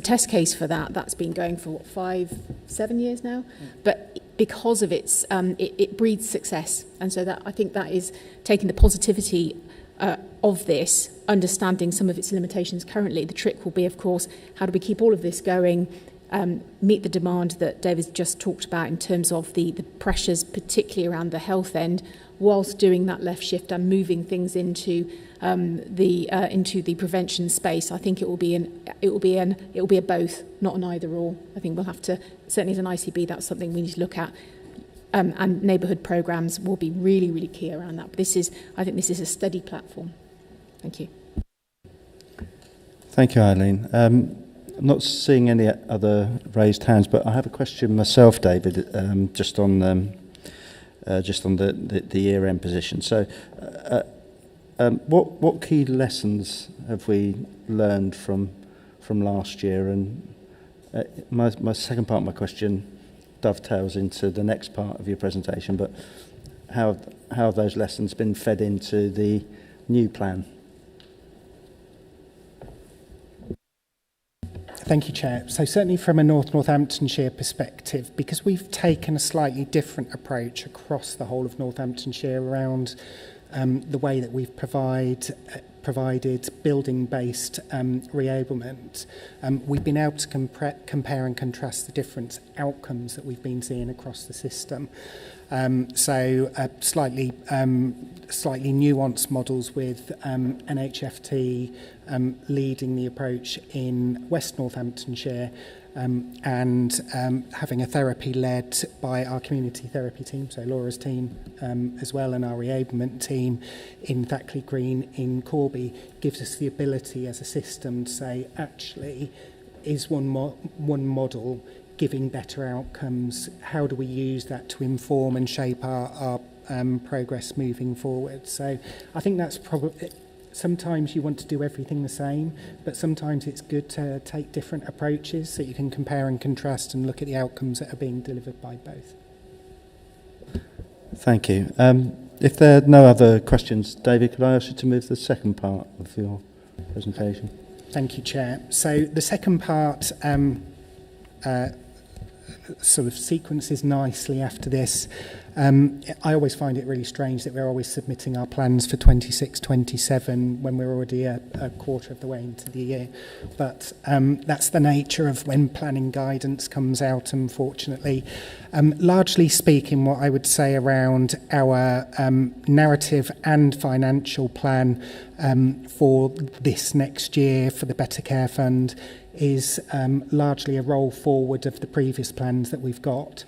test case for that, that's been going for what, 5-7 years now. But because of its, it breeds success, and so that I think that is taking the positivity of this, understanding some of its limitations currently. The trick will be, of course, how do we keep all of this going, meet the demand that David's just talked about in terms of the pressures, particularly around the health end, whilst doing that left shift and moving things into the prevention space. I think it will be a both, not an either or. I think we'll have to, certainly as an ICB, that's something we need to look at. And neighbourhood programmes will be really, really key around that. But I think this is a steady platform. Thank you. Thank you, Eileen. I'm not seeing any other raised hands, but I have a question myself, David, just on the year-end position. So, what key lessons have we learned from last year? And my second part of my question dovetails into the next part of your presentation, but how have those lessons been fed into the new plan? Thank you, Chair. So certainly from a Northamptonshire perspective, because we've taken a slightly different approach across the whole of Northamptonshire around the way that we've provided building-based reablement, we've been able to compare and contrast the different outcomes that we've been seeing across the system. Slightly nuanced models with NHFT leading the approach in West Northamptonshire, and having a therapy led by our community therapy team, so Laura's team as well, and our reablement team in Thackley Green in Corby, gives us the ability as a system to say, actually, is one model giving better outcomes? How do we use that to inform and shape our progress moving forward? So I think that's probably... Sometimes you want to do everything the same, but sometimes it's good to take different approaches so you can compare and contrast and look at the outcomes that are being delivered by both. Thank you. If there are no other questions, David, could I ask you to move to the second part of your presentation? Thank you, Chair. So the second part sort of sequences nicely after this. I always find it really strange that we're always submitting our plans for 26-27 when we're already a quarter of the way into the year. But that's the nature of when planning guidance comes out, unfortunately. Largely speaking, what I would say around our narrative and financial plan for this next year for the Better Care Fund is largely a roll forward of the previous plans that we've got.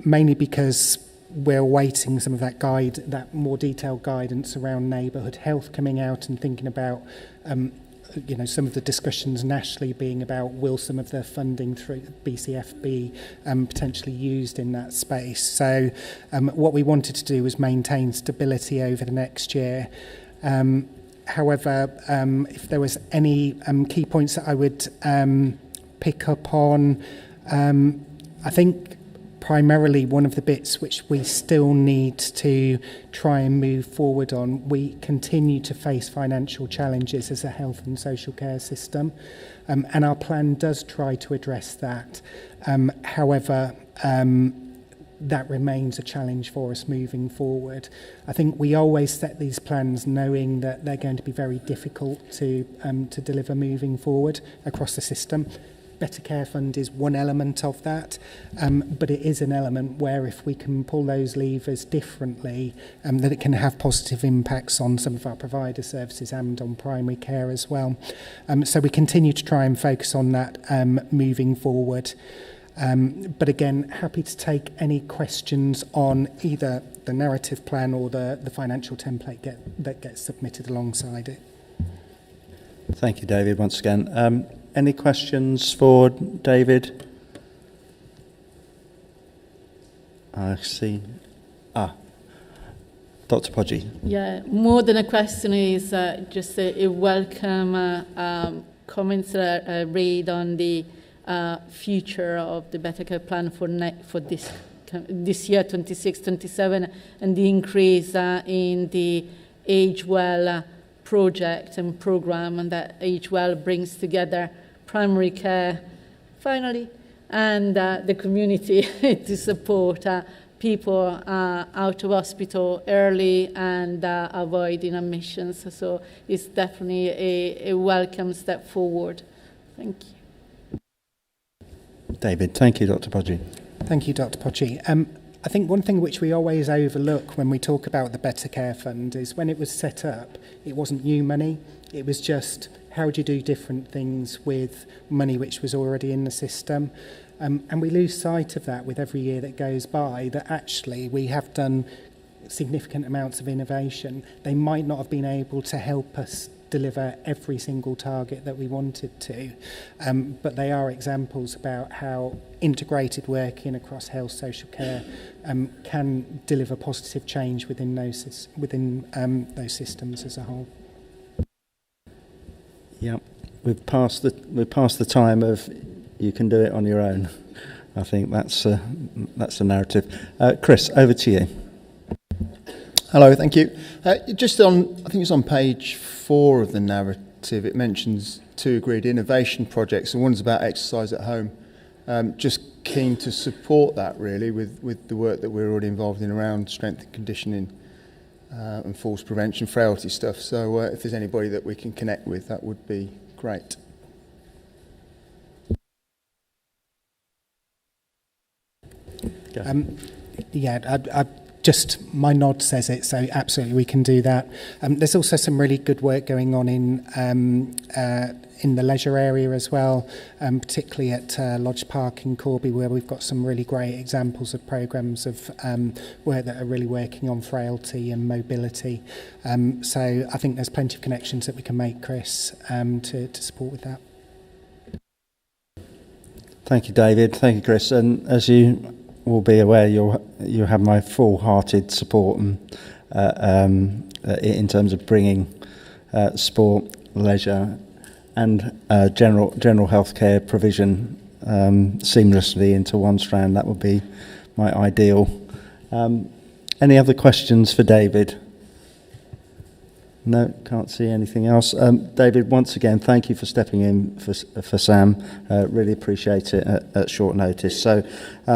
Mainly because we're awaiting some of that more detailed guidance around neighbourhood health coming out, and thinking about some of the discussions nationally being about, will some of the funding through BCF be potentially used in that space. So what we wanted to do was maintain stability over the next year. However, if there was any key points that I would pick up on, I think primarily one of the bits which we still need to try and move forward on, we continue to face financial challenges as a health and social care system, and our plan does try to address that. However, that remains a challenge for us moving forward. I think we always set these plans knowing that they're going to be very difficult to deliver moving forward across the system. Better Care Fund is one element of that, but it is an element where if we can pull those levers differently, that it can have positive impacts on some of our provider services and on primary care as well. So we continue to try and focus on that moving forward. But again, happy to take any questions on either the narrative plan or the financial template that gets submitted alongside it. Thank you, David, once again. Any questions for David? I see. Dr. Podgy. Yeah, more than a question is just a welcome comments that I read on the future of the Better Care Plan for this year, 26-27, and the increase in the Age Well project and program, and that Age Well brings together primary care, finally, and the community to support people out of hospital early and avoiding admissions. So it's definitely a welcome step forward. Thank you. David, thank you, Dr. Podgy. Thank you, Dr. Podgy. I think one thing which we always overlook when we talk about the Better Care Fund is when it was set up, it wasn't new money. It was just how do you do different things with money which was already in the system. And we lose sight of that with every year that goes by, that actually we have done significant amounts of innovation. They might not have been able to help us deliver every single target that we wanted to, but they are examples about how integrated working across health, social care can deliver positive change within those systems as a whole. Yeah, we've passed the time of you can do it on your own. I think that's the narrative. Chris, over to you. Hello, thank you. Just on, I think it's on page 4 of the narrative, it mentions 2 agreed innovation projects, and one's about exercise at home. Just keen to support that really with the work that we're already involved in around strength and conditioning and falls prevention, frailty stuff. So if there's anybody that we can connect with, that would be great. Just my nod says it, so absolutely we can do that. There's also some really good work going on in the leisure area as well, particularly at Lodge Park in Corby, where we've got some really great examples of programmes of work that are really working on frailty and mobility. So I think there's plenty of connections that we can make, Chris, to support with that. Thank you, David. Thank you, Chris. And as you will be aware, you have my full-hearted support in terms of bringing sport, leisure, and general healthcare provision seamlessly into one strand. That would be my ideal. Any other questions for David? No, can't see anything else. David, once again, thank you for stepping in for Sam. Really appreciate it at short notice. So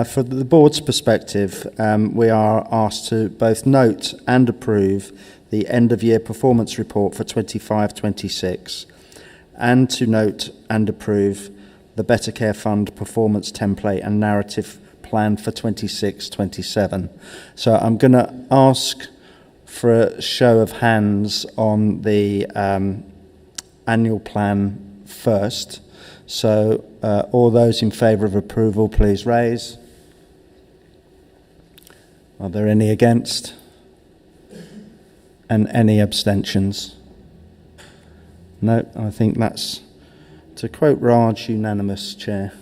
for the board's perspective, we are asked to both note and approve the end-of-year performance report for 25-26, and to note and approve the Better Care Fund performance template and narrative plan for 26-27. So I'm going to ask for a show of hands on the annual plan first. So all those in favour of approval, please raise. Are there any against? And any abstentions? No, I think that's, to quote Raj, unanimous, Chair.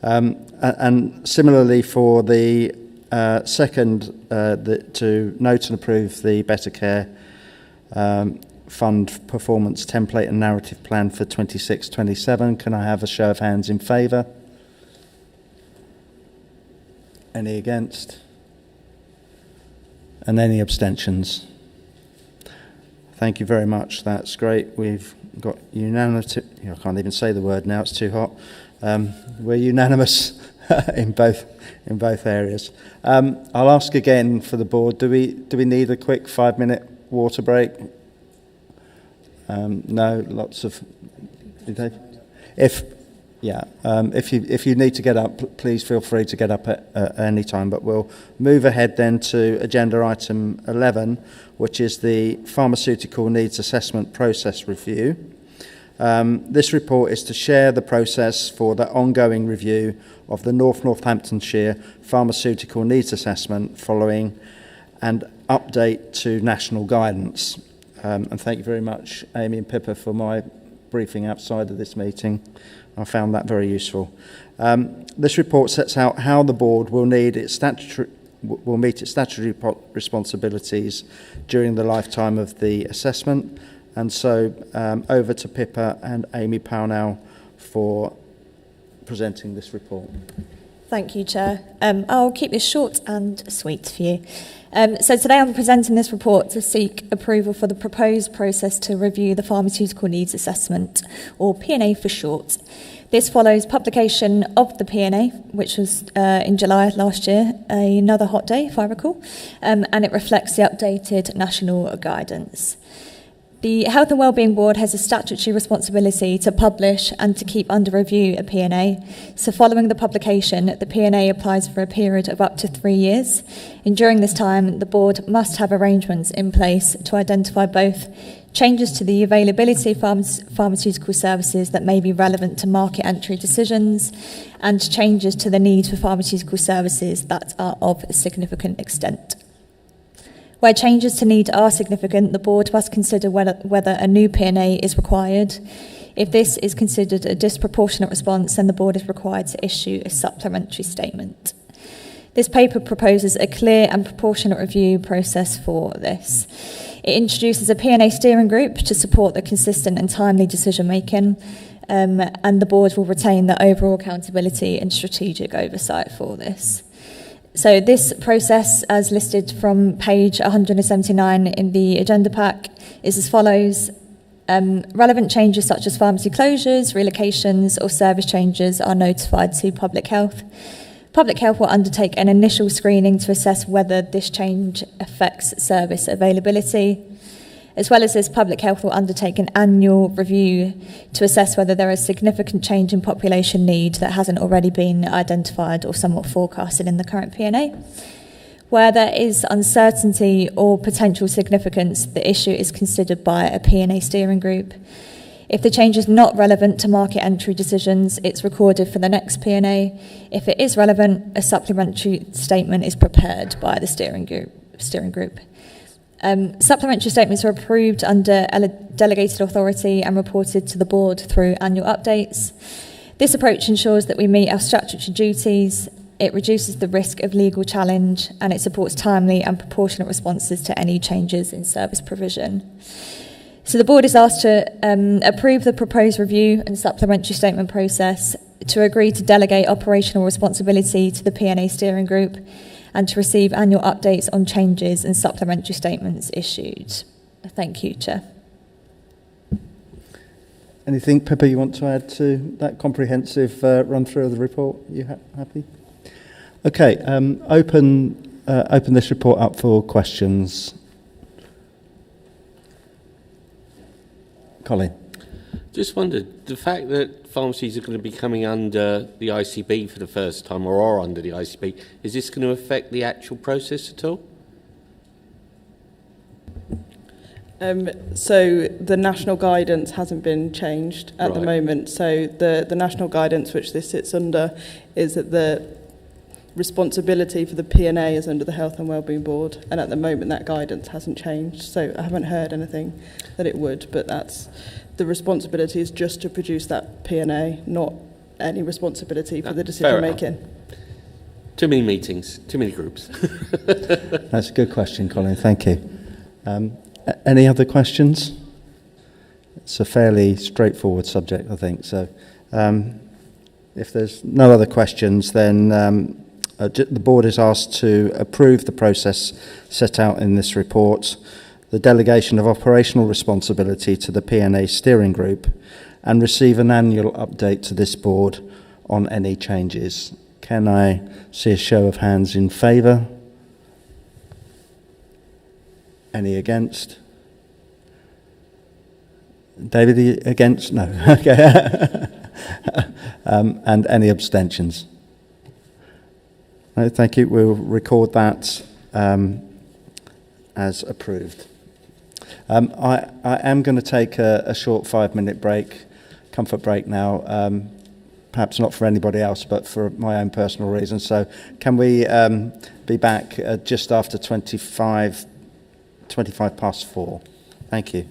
And similarly for the second, to note and approve the Better Care Fund performance template and narrative plan for 26-27. Can I have a show of hands in favour? Any against? And any abstentions? Thank you very much. That's great. We've got unanimous. I can't even say the word now. It's too hot. We're unanimous in both areas. I'll ask again for the board. Do we need a quick 5-minute water break? No. Lots of. If you need to get up, please feel free to get up at any time. But we'll move ahead then to agenda item 11, which is the Pharmaceutical Needs Assessment Process Review. This report is to share the process for the ongoing review of the Northamptonshire Pharmaceutical Needs Assessment following and update to national guidance. And thank you very much, Amy and Pippa, for my briefing outside of this meeting. I found that very useful. This report sets out how the board will meet its statutory responsibilities during the lifetime of the assessment. And so over to Pippa and Amy Pownell for presenting this report. Thank you, Chair. I'll keep this short and sweet for you. So today I'm presenting this report to seek approval for the proposed process to review the Pharmaceutical Needs Assessment, or P&A for short. This follows publication of the P&A, which was in July last year, another hot day, if I recall, and it reflects the updated national guidance. The Health and Wellbeing Board has a statutory responsibility to publish and to keep under review a P&A. So following the publication, the P&A applies for a period of up to 3 years. And during this time, the board must have arrangements in place to identify both changes to the availability of pharmaceutical services that may be relevant to market entry decisions and changes to the need for pharmaceutical services that are of significant extent. Where changes to need are significant, the board must consider whether a new P&A is required. If this is considered a disproportionate response, then the board is required to issue a supplementary statement. This paper proposes a clear and proportionate review process for this. It introduces a P&A steering group to support the consistent and timely decision-making, and the board will retain the overall accountability and strategic oversight for this. So this process, as listed from page 179 in the agenda pack, is as follows. Relevant changes such as pharmacy closures, relocations or service changes are notified to Public Health. Public Health will undertake an initial screening to assess whether this change affects service availability. As well as this, Public Health will undertake an annual review to assess whether there is significant change in population need that hasn't already been identified or somewhat forecasted in the current P&A. Where there is uncertainty or potential significance, the issue is considered by a P&A steering group. If the change is not relevant to market entry decisions, it's recorded for the next P&A. If it is relevant, a supplementary statement is prepared by the steering group. Supplementary statements are approved under delegated authority and reported to the board through annual updates. This approach ensures that we meet our statutory duties, it reduces the risk of legal challenge, and it supports timely and proportionate responses to any changes in service provision. So the board is asked to approve the proposed review and supplementary statement process, to agree to delegate operational responsibility to the P&A steering group, and to receive annual updates on changes and supplementary statements issued. Thank you, Chair. Anything, Pippa, you want to add to that comprehensive run-through of the report? You happy? Okay, open this report up for questions. Colin. Just wondered, the fact that pharmacies are going to be coming under the ICB for the first time, or are under the ICB, is this going to affect the actual process at all? So the national guidance hasn't been changed at the moment. So the national guidance which this sits under is that the responsibility for the P&A is under the Health and Wellbeing Board, and at the moment that guidance hasn't changed. So I haven't heard anything that it would, but that's the responsibility is just to produce that P&A, not any responsibility for the decision making. Too many meetings, too many groups. That's a good question, Colin. Thank you. Any other questions? It's a fairly straightforward subject, I think. So if there's no other questions, then the board is asked to approve the process set out in this report, the delegation of operational responsibility to the P&A steering group, and receive an annual update to this board on any changes. Can I see a show of hands in favour? Any against? David, are you against? No. Okay. And any abstentions? No, thank you. We'll record that as approved. I am going to take a short 5-minute break, comfort break now. Perhaps not for anybody else, but for my own personal reasons. So can we be back just after 25 past 4? Thank you.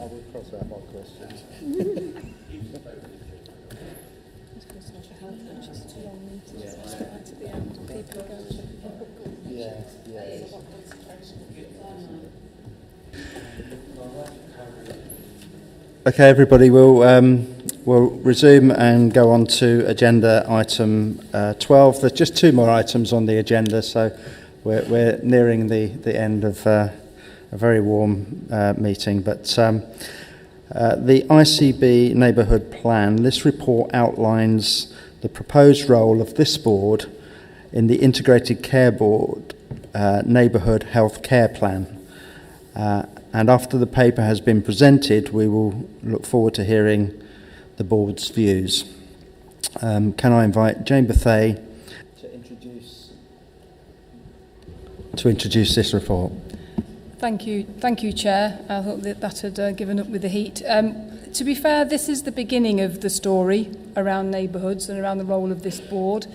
will cross out my questions. Okay, everybody, we'll resume and go on to agenda item 12. There's just two more items on the agenda, so we're nearing the end of a very warm meeting. But the ICB Neighbourhood Plan, this report outlines the proposed role of this board in the Integrated Care Board Neighbourhood Health Care Plan. And after the paper has been presented, we will look forward to hearing the board's views. Can I invite Jane Bethay to introduce this report? Thank you, Chair. I thought that had given up with the heat. To be fair, this is the beginning of the story around neighbourhoods and around the role of this board.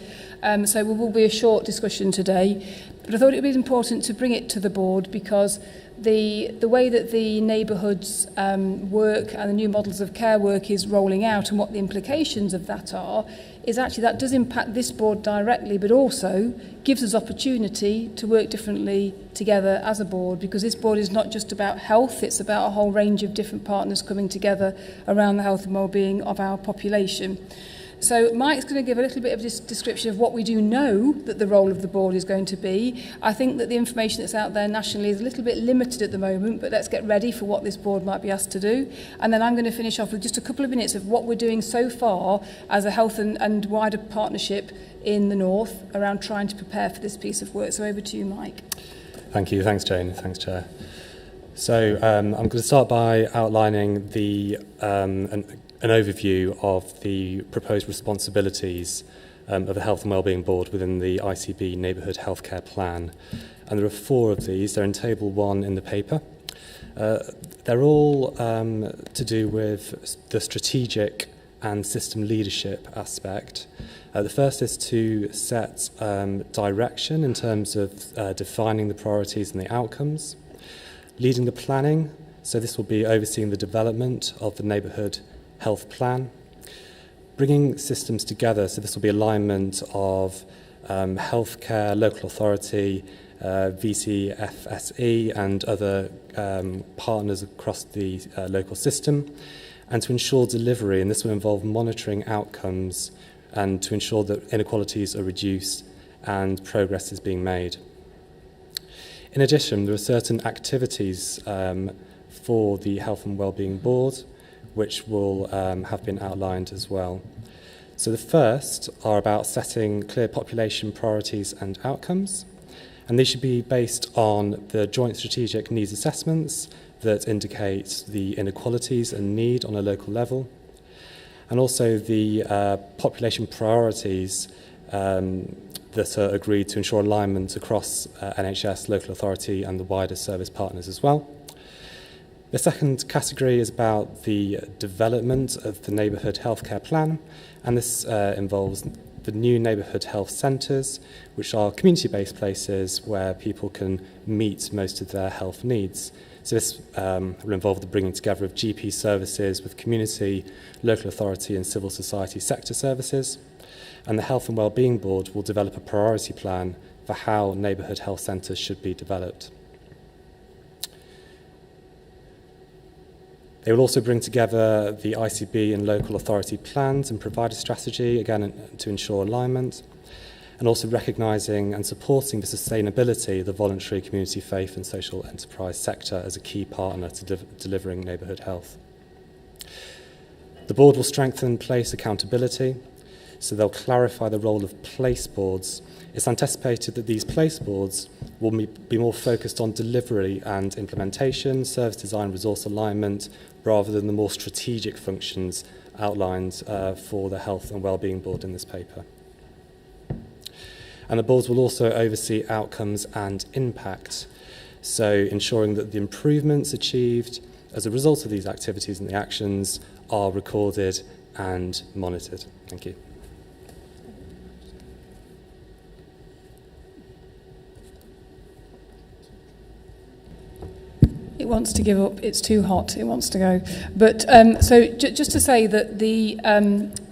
So it will be a short discussion today, but I thought it would be important to bring it to the board because the way that the neighbourhoods work and the new models of care work is rolling out and what the implications of that are is actually that does impact this board directly, but also gives us opportunity to work differently together as a board, because this board is not just about health, it's about a whole range of different partners coming together around the health and well-being of our population. So Mike's going to give a little bit of this description of what we do know that the role of the board is going to be. I think that the information that's out there nationally is a little bit limited at the moment, but let's get ready for what this board might be asked to do. And then I'm going to finish off with just a couple of minutes of what we're doing so far as a health and wider partnership in the North around trying to prepare for this piece of work. So over to you, Mike. Thank you. Thanks, Jane. Thanks, Chair. So I'm going to start by outlining an overview of the proposed responsibilities of the Health and Wellbeing Board within the ICB Neighbourhood Healthcare Plan. And there are 4 of these. They're in Table 1 in the paper. They're all to do with the strategic and system leadership aspect. The first is to set direction in terms of defining the priorities and the outcomes, leading the planning. So this will be overseeing the development of the neighbourhood health plan, bringing systems together, so this will be alignment of healthcare, local authority, VCFSE and other partners across the local system, and to ensure delivery, and this will involve monitoring outcomes and to ensure that inequalities are reduced and progress is being made. In addition, there are certain activities for the Health and Wellbeing Board which will have been outlined as well. So the first are about setting clear population priorities and outcomes, and these should be based on the joint strategic needs assessments that indicate the inequalities and need on a local level, and also the population priorities that are agreed to ensure alignment across NHS, local authority and the wider service partners as well. The second category is about the development of the neighbourhood healthcare plan, and this involves the new neighbourhood health centres, which are community-based places where people can meet most of their health needs. So this will involve the bringing together of GP services with community, local authority and civil society sector services. And the Health and Wellbeing Board will develop a priority plan for how neighbourhood health centres should be developed. They will also bring together the ICB and local authority plans and provide a strategy, again, to ensure alignment, and also recognising and supporting the sustainability of the voluntary community faith and social enterprise sector as a key partner to delivering neighbourhood health. The board will strengthen place accountability, so they'll clarify the role of place boards. It's anticipated that these place boards will be more focused on delivery and implementation, service design, resource alignment, rather than the more strategic functions outlined for the Health and Wellbeing Board in this paper. And the boards will also oversee outcomes and impact, so ensuring that the improvements achieved as a result of these activities and the actions are recorded and monitored. Thank you. wants to give up. It's too hot. It wants to go. But just to say that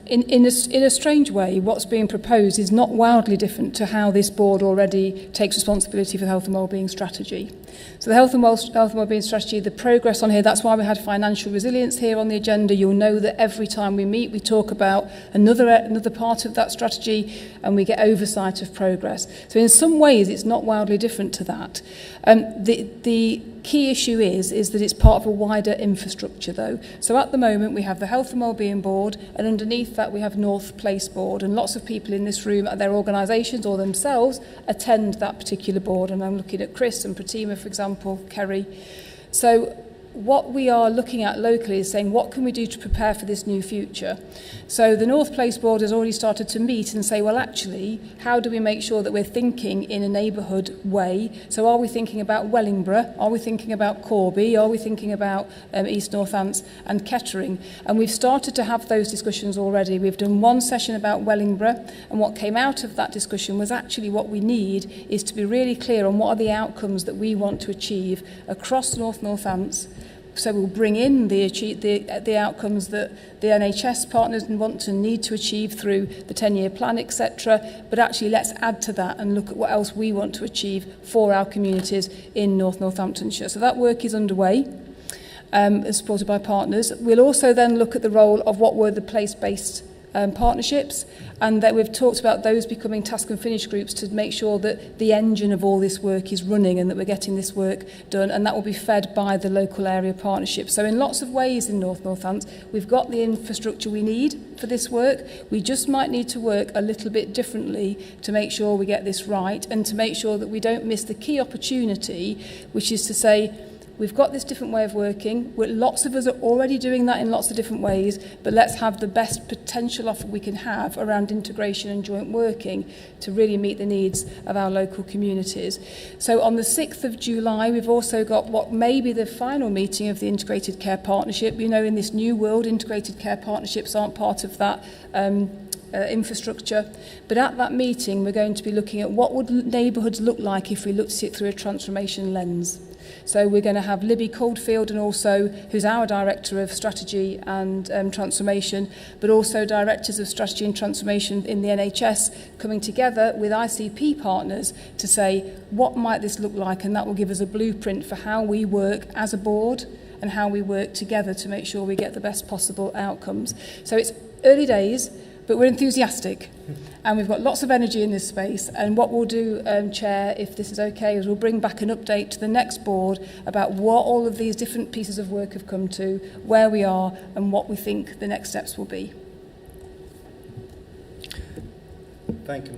in a strange way, what's being proposed is not wildly different to how this board already takes responsibility for the health and wellbeing strategy. So the health and wellbeing strategy, the progress on here, that's why we had financial resilience here on the agenda. You'll know that every time we meet, we talk about another part of that strategy and we get oversight of progress. So in some ways, it's not wildly different to that. The key issue is that it's part of a wider infrastructure, though. So at the moment, we have the Health and Wellbeing Board, and underneath that, we have North Place Board, and lots of people in this room, at their organisations or themselves, attend that particular board. And I'm looking at Chris and Pratima, for example, Kerry. So what we are looking at locally is saying, what can we do to prepare for this new future? So the North Place Board has already started to meet and say, well, actually, how do we make sure that we're thinking in a neighbourhood way? So are we thinking about Wellingborough? Are we thinking about Corby? Are we thinking about East Northants and Kettering? And we've started to have those discussions already. We've done one session about Wellingborough, and what came out of that discussion was actually what we need is to be really clear on what are the outcomes that we want to achieve across North Northants. So we'll bring in the outcomes that the NHS partners want to need to achieve through the 10-year plan, etc. But actually, let's add to that and look at what else we want to achieve for our communities in North Northamptonshire. So that work is underway, supported by partners. We'll also then look at the role of what were the place-based partnerships, and that we've talked about those becoming task and finish groups to make sure that the engine of all this work is running and that we're getting this work done, and that will be fed by the local area partnerships. So in lots of ways in North Northants, we've got the infrastructure we need for this work. We just might need to work a little bit differently to make sure we get this right and to make sure that we don't miss the key opportunity, which is to say, we've got this different way of working. Lots of us are already doing that in lots of different ways, but let's have the best potential offer we can have around integration and joint working to really meet the needs of our local communities. So on the 6th of July, we've also got what may be the final meeting of the Integrated Care Partnership. You know, in this new world, integrated care partnerships aren't part of that infrastructure. But at that meeting, we're going to be looking at what would neighbourhoods look like if we looked at it through a transformation lens. So we're going to have Libby Coldfield, and also who's our Director of Strategy and Transformation, but also Directors of Strategy and Transformation in the NHS, coming together with ICP partners to say, what might this look like? And that will give us a blueprint for how we work as a board and how we work together to make sure we get the best possible outcomes. So it's early days, but we're enthusiastic. And we've got lots of energy in this space. And what we'll do, Chair, if this is okay, is we'll bring back an update to the next board about what all of these different pieces of work have come to, where we are, and what we think the next steps will be. Thank you,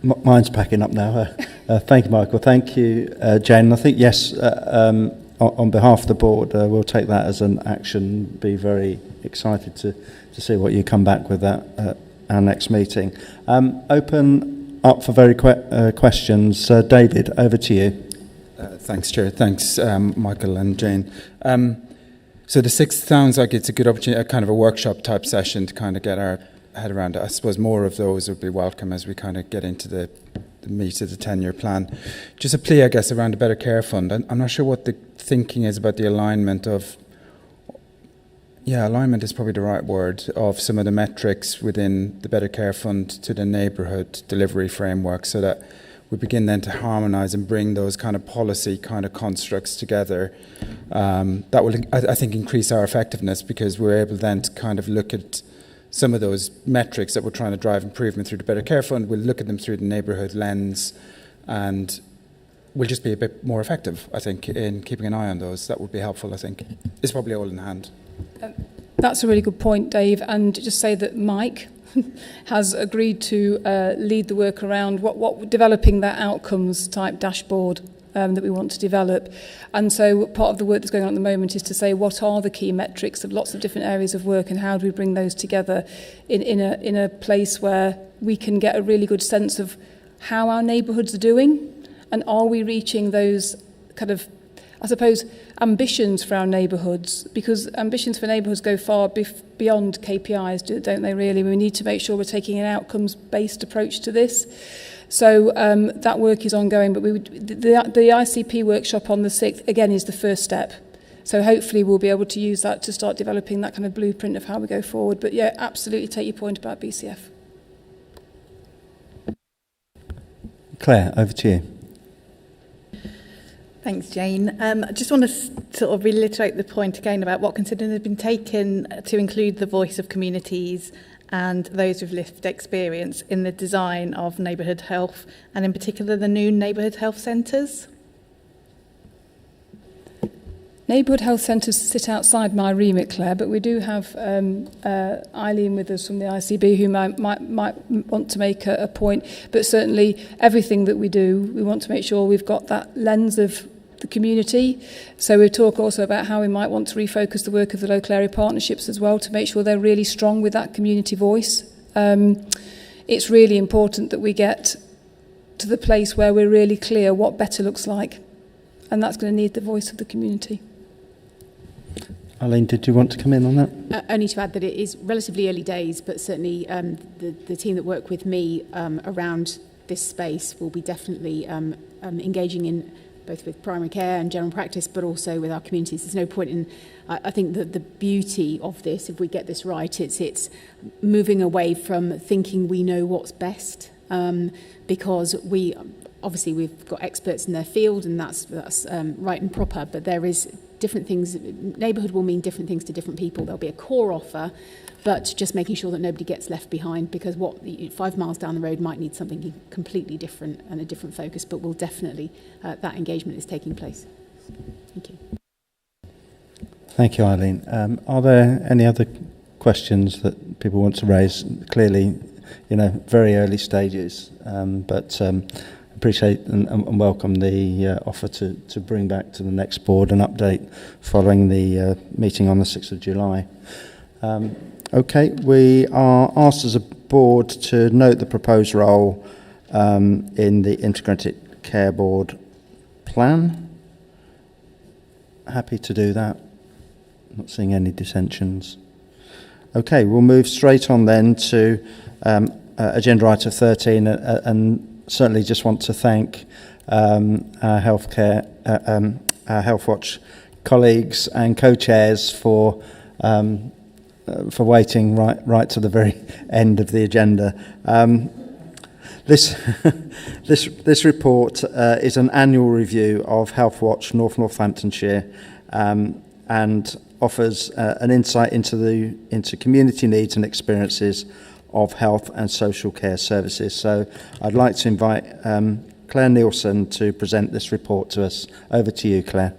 Mike. Mine's packing up now. Thank you, Michael. Thank you, Jane. I think, yes, on behalf of the board, we'll take that as an action, be very excited to see what you come back with at our next meeting. Open up for very questions. David, over to you. Thanks, Chair. Thanks, Michael and Jane. So the 6th sounds like it's a good opportunity, a kind of a workshop type session to kind of get our head around it. I suppose more of those would be welcome as we kind of get into the meat of the 10-year plan. Just a plea, I guess, around the Better Care Fund. I'm not sure what the thinking is about the alignment of, alignment is probably the right word, of some of the metrics within the Better Care Fund to the neighbourhood delivery framework, so that we begin then to harmonise and bring those kind of policy kind of constructs together. That will, I think, increase our effectiveness, because we're able then to kind of look at some of those metrics that we're trying to drive improvement through the Better Care Fund. We'll look at them through the neighbourhood lens, and we'll just be a bit more effective, I think, in keeping an eye on those. That would be helpful, I think. It's probably all in hand. That's a really good point, Dave. And just say that Mike has agreed to lead the work around what developing that outcomes type dashboard that we want to develop. And so part of the work that's going on at the moment is to say, what are the key metrics of lots of different areas of work, and how do we bring those together in a place where we can get a really good sense of how our neighbourhoods are doing, and are we reaching those kind of, I suppose, ambitions for our neighbourhoods, because ambitions for neighbourhoods go far beyond KPIs, don't they really? We need to make sure we're taking an outcomes-based approach to this. So that work is ongoing, but the ICP workshop on the 6th, again, is the first step. So hopefully we'll be able to use that to start developing that kind of blueprint of how we go forward. But yeah, absolutely take your point about BCF. Claire, over to you. Thanks, Jane. I just want to sort of reiterate the point again about what consideration has been taken to include the voice of communities and those with lived experience in the design of neighbourhood health, and in particular the new neighbourhood health centres. Neighbourhood health centres sit outside my remit, Claire, but we do have Eileen with us from the ICB who might want to make a point. But certainly everything that we do, we want to make sure we've got that lens of the community. So we talk also about how we might want to refocus the work of the local area partnerships as well to make sure they're really strong with that community voice. It's really important that we get to the place where we're really clear what better looks like. And that's going to need the voice of the community. Eileen, did you want to come in on that? Only to add that it is relatively early days, but certainly the team that work with me around this space will be definitely engaging in both with primary care and general practice, but also with our communities. There's no point in, I think that the beauty of this, if we get this right, it's moving away from thinking we know what's best, because obviously we've got experts in their field, and that's right and proper, but there is different things. Neighbourhood will mean different things to different people. There'll be a core offer, but just making sure that nobody gets left behind, because 5 miles down the road might need something completely different and a different focus, but will definitely, that engagement is taking place. Thank you. Thank you, Eileen. Are there any other questions that people want to raise? Clearly, very early stages, but appreciate and welcome the offer to bring back to the next board an update following the meeting on the 6th of July. Okay, we are asked as a board to note the proposed role in the Integrated Care Board plan. Happy to do that. Not seeing any dissensions. Okay, we'll move straight on then to agenda item 13 and certainly just want to thank our Healthwatch colleagues and co-chairs for waiting right to the very end of the agenda. This report is an annual review of Healthwatch Northamptonshire and offers an insight into community needs and experiences of health and social care services. So I'd like to invite Claire Nielsen to present this report to us. Over to you, Claire.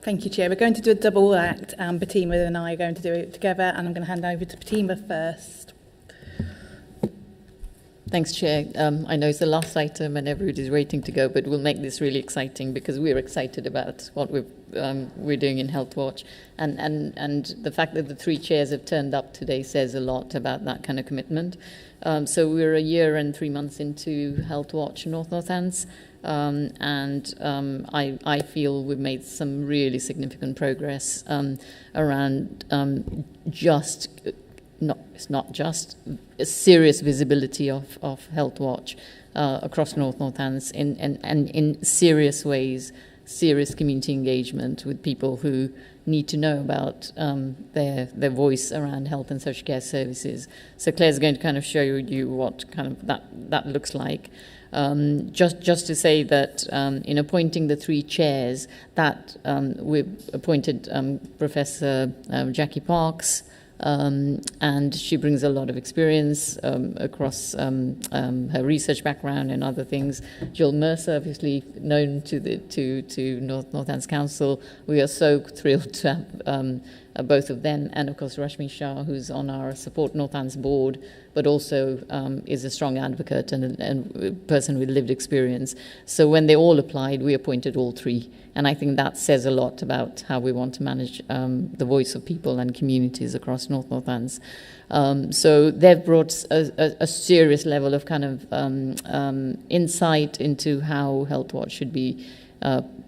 Thank you, Chair. We're going to do a double act. Bettina and I are going to do it together, and I'm going to hand over to Bettina first. Thanks, Chair. I know it's the last item and everybody's waiting to go, but we'll make this really exciting because we're excited about what we're doing in Healthwatch. And the fact that the 3 chairs have turned up today says a lot about that kind of commitment. So we're a year and 3 months into Healthwatch Northants, and I feel we've made some really significant progress around it's not just a serious visibility of Healthwatch across Northants and in serious ways, serious community engagement with people who need to know about their voice around health and social care services. So Claire's going to kind of show you what kind of that looks like. Just to say that in appointing the 3 chairs, that we've appointed Professor Jackie Parks, and she brings a lot of experience across her research background and other things. Jill Mercer, obviously known to Northants Council. We are so thrilled to have both of them, and of course Rashmi Shah, who's on our Support Northants board, but also is a strong advocate and a person with lived experience. So when they all applied, we appointed all 3. And I think that says a lot about how we want to manage the voice of people and communities across Northants. So they've brought a serious level of kind of insight into how Healthwatch should be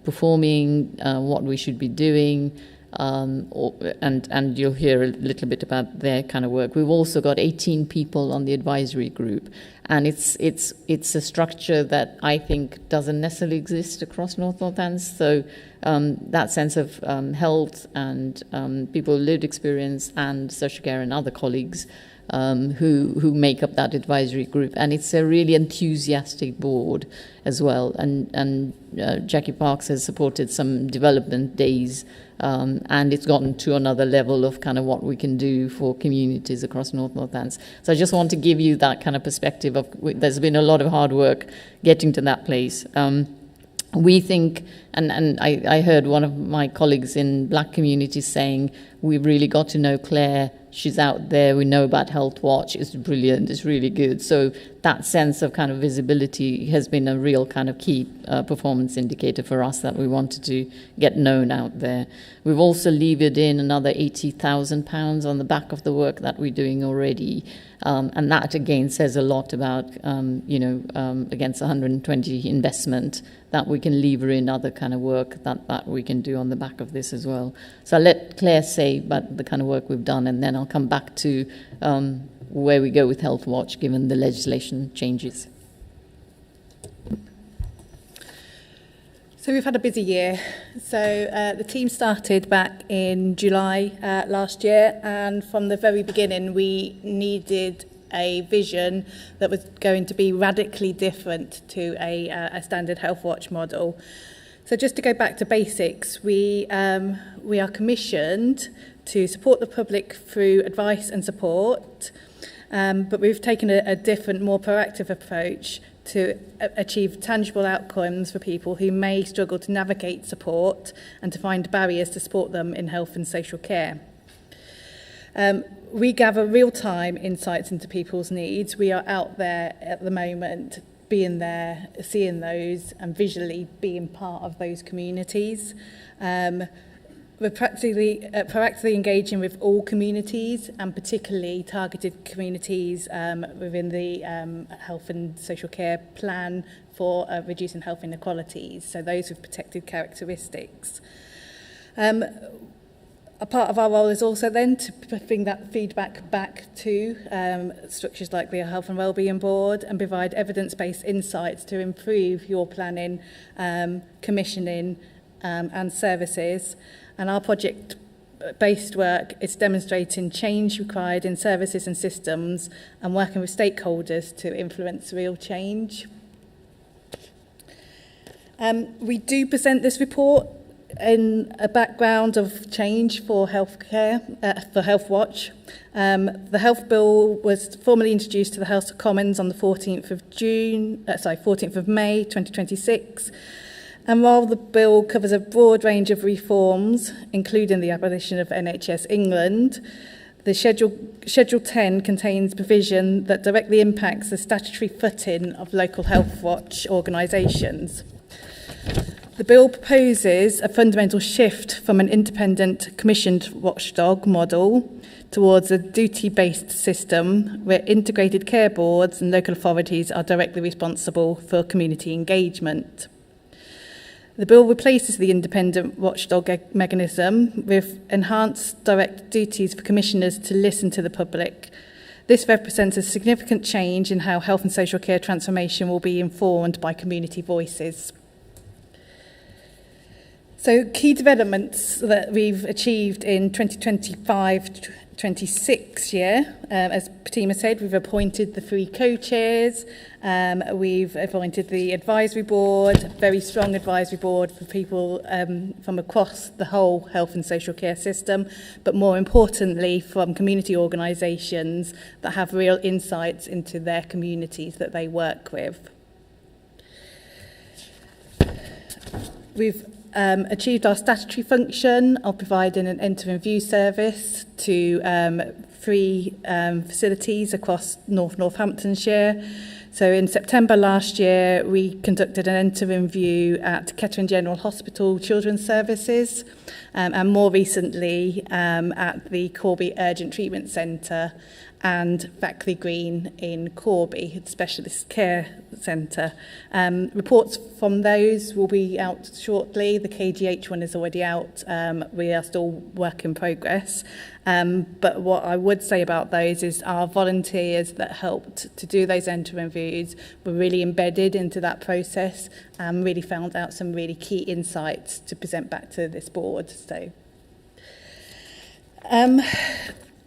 performing, what we should be doing, and you'll hear a little bit about their kind of work. We've also got 18 people on the advisory group, and it's a structure that I think doesn't necessarily exist across North Northants. So that sense of health and people with lived experience and social care and other colleagues who make up that advisory group, and it's a really enthusiastic board as well. And Jackie Parks has supported some development days, and it's gotten to another level of kind of what we can do for communities across North Northants. So I just want to give you that kind of perspective of there's been a lot of hard work getting to that place. We think, and I heard one of my colleagues in black communities saying, we've really got to know Claire. She's out there. We know about Healthwatch. It's brilliant. It's really good. So that sense of kind of visibility has been a real kind of key performance indicator for us that we wanted to get known out there. We've also levered in another £80,000 on the back of the work that we're doing already. And that, again, says a lot about, against 120 investment, that we can lever in other kind of work that we can do on the back of this as well. So I'll let Claire say about the kind of work we've done, and then I'll come back to where we go with Healthwatch, given the legislation changes. So we've had a busy year. So the team started back in July last year, and from the very beginning we needed a vision that was going to be radically different to a standard Healthwatch model. So just to go back to basics, we are commissioned to support the public through advice and support, but we've taken a different, more proactive approach to achieve tangible outcomes for people who may struggle to navigate support and to find barriers to support them in health and social care. We gather real-time insights into people's needs. We are out there at the moment, being there, seeing those, and visually being part of those communities. We're proactively engaging with all communities, and particularly targeted communities within the health and social care plan for reducing health inequalities, so those with protected characteristics. A part of our role is also then to bring that feedback back to structures like the Health and Wellbeing Board and provide evidence-based insights to improve your planning, commissioning and services. And our project-based work is demonstrating change required in services and systems and working with stakeholders to influence real change. We do present this report in a background of change for healthcare, for Healthwatch. The Health Bill was formally introduced to the House of Commons on the 14th of May 2026. And while the bill covers a broad range of reforms, including the abolition of NHS England, the Schedule 10 contains provision that directly impacts the statutory footing of local Healthwatch organisations. The bill proposes a fundamental shift from an independent commissioned watchdog model towards a duty-based system where integrated care boards and local authorities are directly responsible for community engagement. The bill replaces the independent watchdog mechanism with enhanced direct duties for commissioners to listen to the public. This represents a significant change in how health and social care transformation will be informed by community voices. So key developments that we've achieved in 2025-26 year, as Pratima said, we've appointed the 3 co-chairs, we've appointed the advisory board, very strong advisory board for people from across the whole health and social care system, but more importantly from community organisations that have real insights into their communities that they work with. We've achieved our statutory function of providing an interim view service to 3 facilities across Northamptonshire. So in September last year, we conducted an interim view at Kettering General Hospital Children's Services, and more recently at the Corby Urgent Treatment Centre. and Fackley Green in Corby, a specialist care centre. Reports from those will be out shortly. The KGH one is already out. We are still work in progress. But what I would say about those is our volunteers that helped to do those end-to-end reviews were really embedded into that process and really found out some really key insights to present back to this board. So,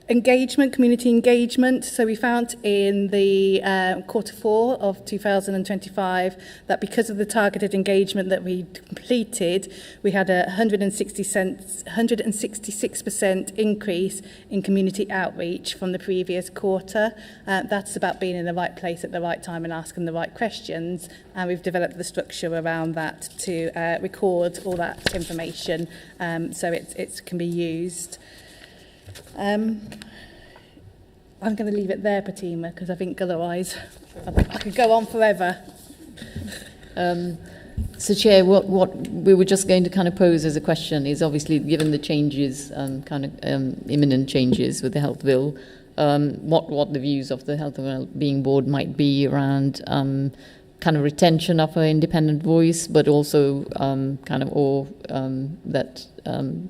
engagement, community engagement. So we found in the Q4 of 2025 that because of the targeted engagement that we completed, we had a 166% increase in community outreach from the previous quarter. That's about being in the right place at the right time and asking the right questions. And we've developed the structure around that to record all that information so it can be used. I'm going to leave it there, Pratima, because I think otherwise I could go on forever. So, Chair, what we were just going to kind of pose as a question is obviously, given the changes, imminent changes with the health bill, what the views of the Health and Wellbeing Board might be around kind of retention of an independent voice, but also that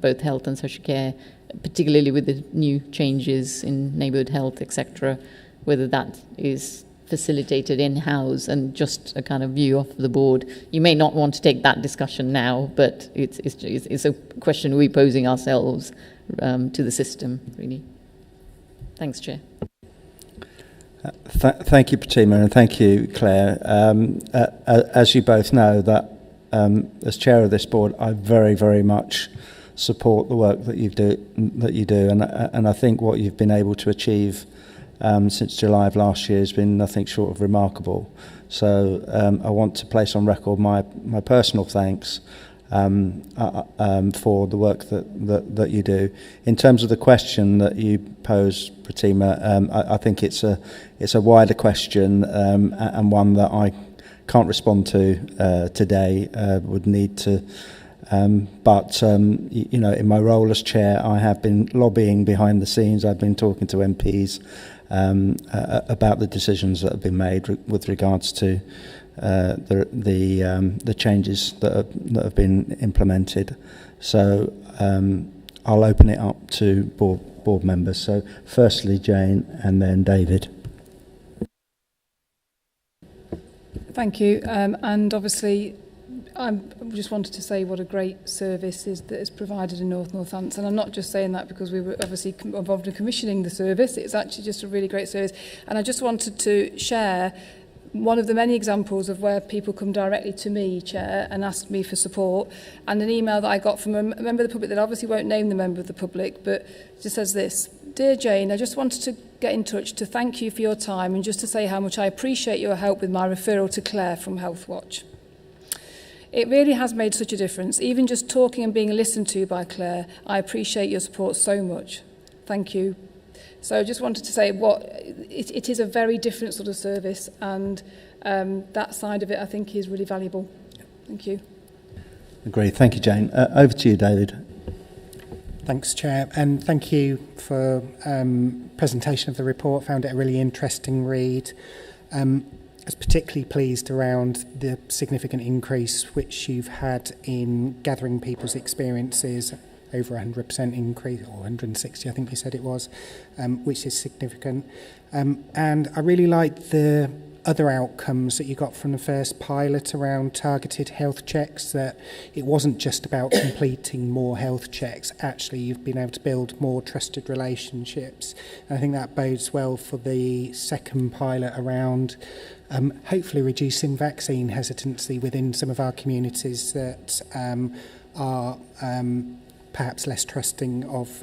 both health and social care, particularly with the new changes in neighbourhood health, etc., whether that is facilitated in-house, and just a kind of view of the board. You may not want to take that discussion now, but it's a question we're posing ourselves to the system, really. Thanks, Chair. Thank you, Pratima, and thank you, Claire. As you both know, that as chair of this board, I very, very much support the work that you do, and I think what you've been able to achieve since July of last year has been nothing short of remarkable. So I want to place on record my personal thanks for the work that you do. In terms of the question that you pose, Pratima, I think it's a wider question and one that I can't respond to today. Would need to. But in my role as chair, I have been lobbying behind the scenes. I've been talking to MPs about the decisions that have been made with regards to the changes that have been implemented. So I'll open it up to board members. So firstly, Jane, and then David. Thank you. And obviously, I just wanted to say what a great service is that is provided in Northampton. And I'm not just saying that because we were obviously involved in commissioning the service. It's actually just a really great service. And I just wanted to share one of the many examples of where people come directly to me, Chair, and ask me for support. And an email that I got from a member of the public that obviously won't name the member of the public, but just says this: Dear Jane, I just wanted to get in touch to thank you for your time and just to say how much I appreciate your help with my referral to Claire from Healthwatch. It really has made such a difference. Even just talking and being listened to by Claire, I appreciate your support so much. Thank you. So I just wanted to say it is a very different sort of service, and that side of it I think is really valuable. Thank you. Agreed. Thank you, Jane. Over to you, David. Thanks, Chair, and thank you for presentation of the report. Found it a really interesting read. I was particularly pleased around the significant increase which you've had in gathering people's experiences, over 100% increase, or 160 I think you said it was, which is significant. And I really liked the other outcomes that you got from the first pilot around targeted health checks, that it wasn't just about completing more health checks. Actually, you've been able to build more trusted relationships. And I think that bodes well for the second pilot around hopefully reducing vaccine hesitancy within some of our communities that are perhaps less trusting of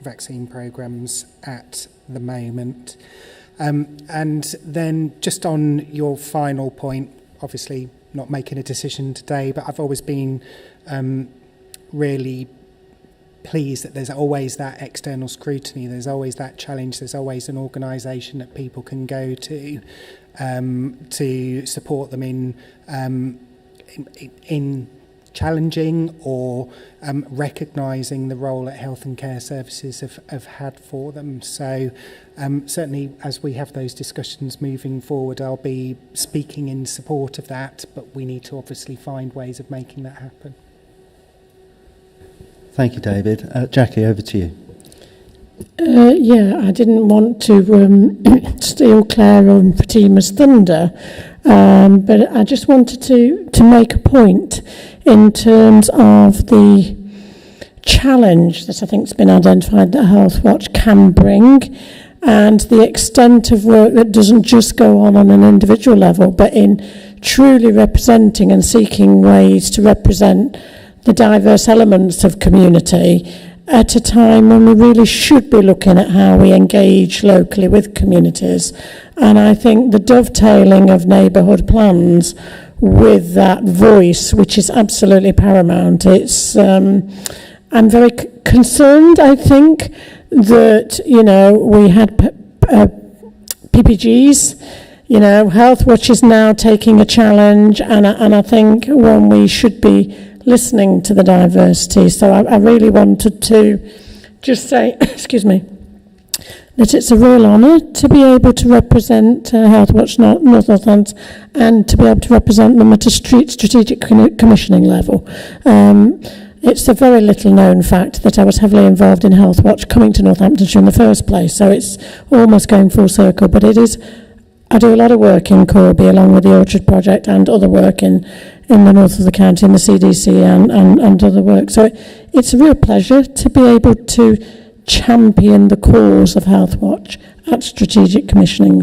vaccine programmes at the moment. And then just on your final point, obviously not making a decision today, but I've always been really pleased that there's always that external scrutiny, there's always that challenge, there's always an organisation that people can go to support them in challenging or recognising the role that health and care services have had for them. So certainly as we have those discussions moving forward, I'll be speaking in support of that, but we need to obviously find ways of making that happen. Thank you, David. Jackie, over to you. Yeah, I didn't want to steal Claire and Fatima's thunder, but I just wanted to make a point in terms of the challenge that I think has been identified that Healthwatch can bring, and the extent of work that doesn't just go on an individual level, but in truly representing and seeking ways to represent the diverse elements of community at a time when we really should be looking at how we engage locally with communities. And I think the dovetailing of neighbourhood plans with that voice, which is absolutely paramount, it's I'm very concerned, I think, that, we had PPGs, Healthwatch is now taking a challenge, and I think when we should be listening to the diversity. So I really wanted to just say, excuse me, that it's a real honour to be able to represent Healthwatch North Northants and to be able to represent them at a strategic commissioning level. It's a very little known fact that I was heavily involved in Healthwatch coming to Northamptonshire in the first place, so it's almost going full circle, but it is. I do a lot of work in Corby along with the Orchard Project and other work in the north of the county, in the CDC and other work. So it's a real pleasure to be able to champion the cause of Healthwatch at strategic commissioning.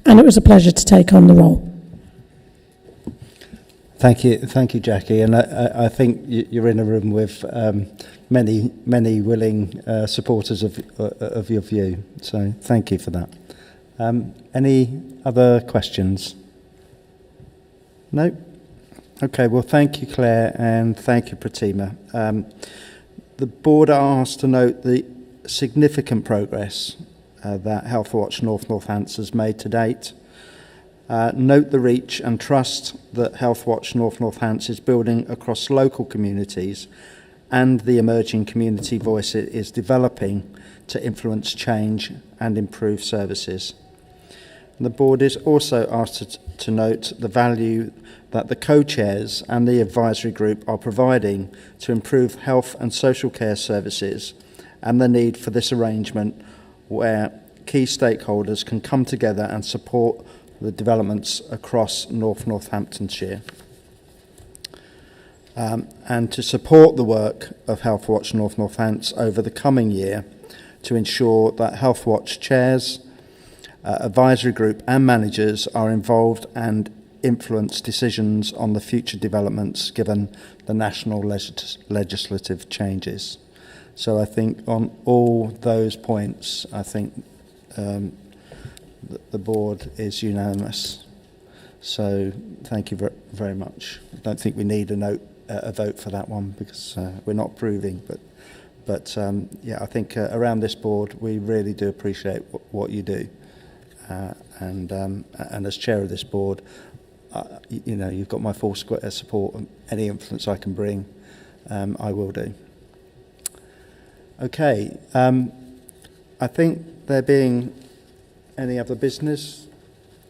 And it was a pleasure to take on the role. Thank you, Jackie. And I think you're in a room with many willing supporters of your view. So thank you for that. Any other questions? No? Okay, well, thank you, Claire, and thank you, Pratima. The board are asked to note the significant progress that Healthwatch North Northants has made to date. Note the reach and trust that Healthwatch North Northants is building across local communities and the emerging community voice it is developing to influence change and improve services. The board is also asked to note the value that the co-chairs and the advisory group are providing to improve health and social care services, and the need for this arrangement where key stakeholders can come together and support the developments across North Northamptonshire. And to support the work of Healthwatch North Northants over the coming year to ensure that Healthwatch chairs, advisory group and managers are involved and influence decisions on the future developments given the national legislative changes. So I think on all those points, I think the board is unanimous. So thank you very much. I don't think we need a vote for that one because we're not approving, but yeah, I think around this board we really do appreciate what you do. And as chair of this board, you've got my full support. Any influence I can bring, I will do. Okay, I think there being any other business,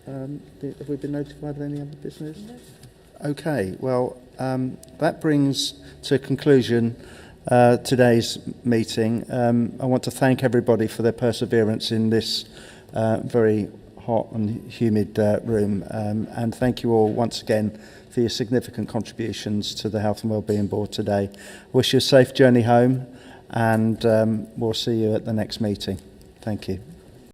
have we been notified of any other business? No. Okay, well, that brings to a conclusion today's meeting. I want to thank everybody for their perseverance in this very hot and humid room, and thank you all once again for your significant contributions to the Health and Wellbeing Board today. Wish you a safe journey home, and we'll see you at the next meeting. Thank you.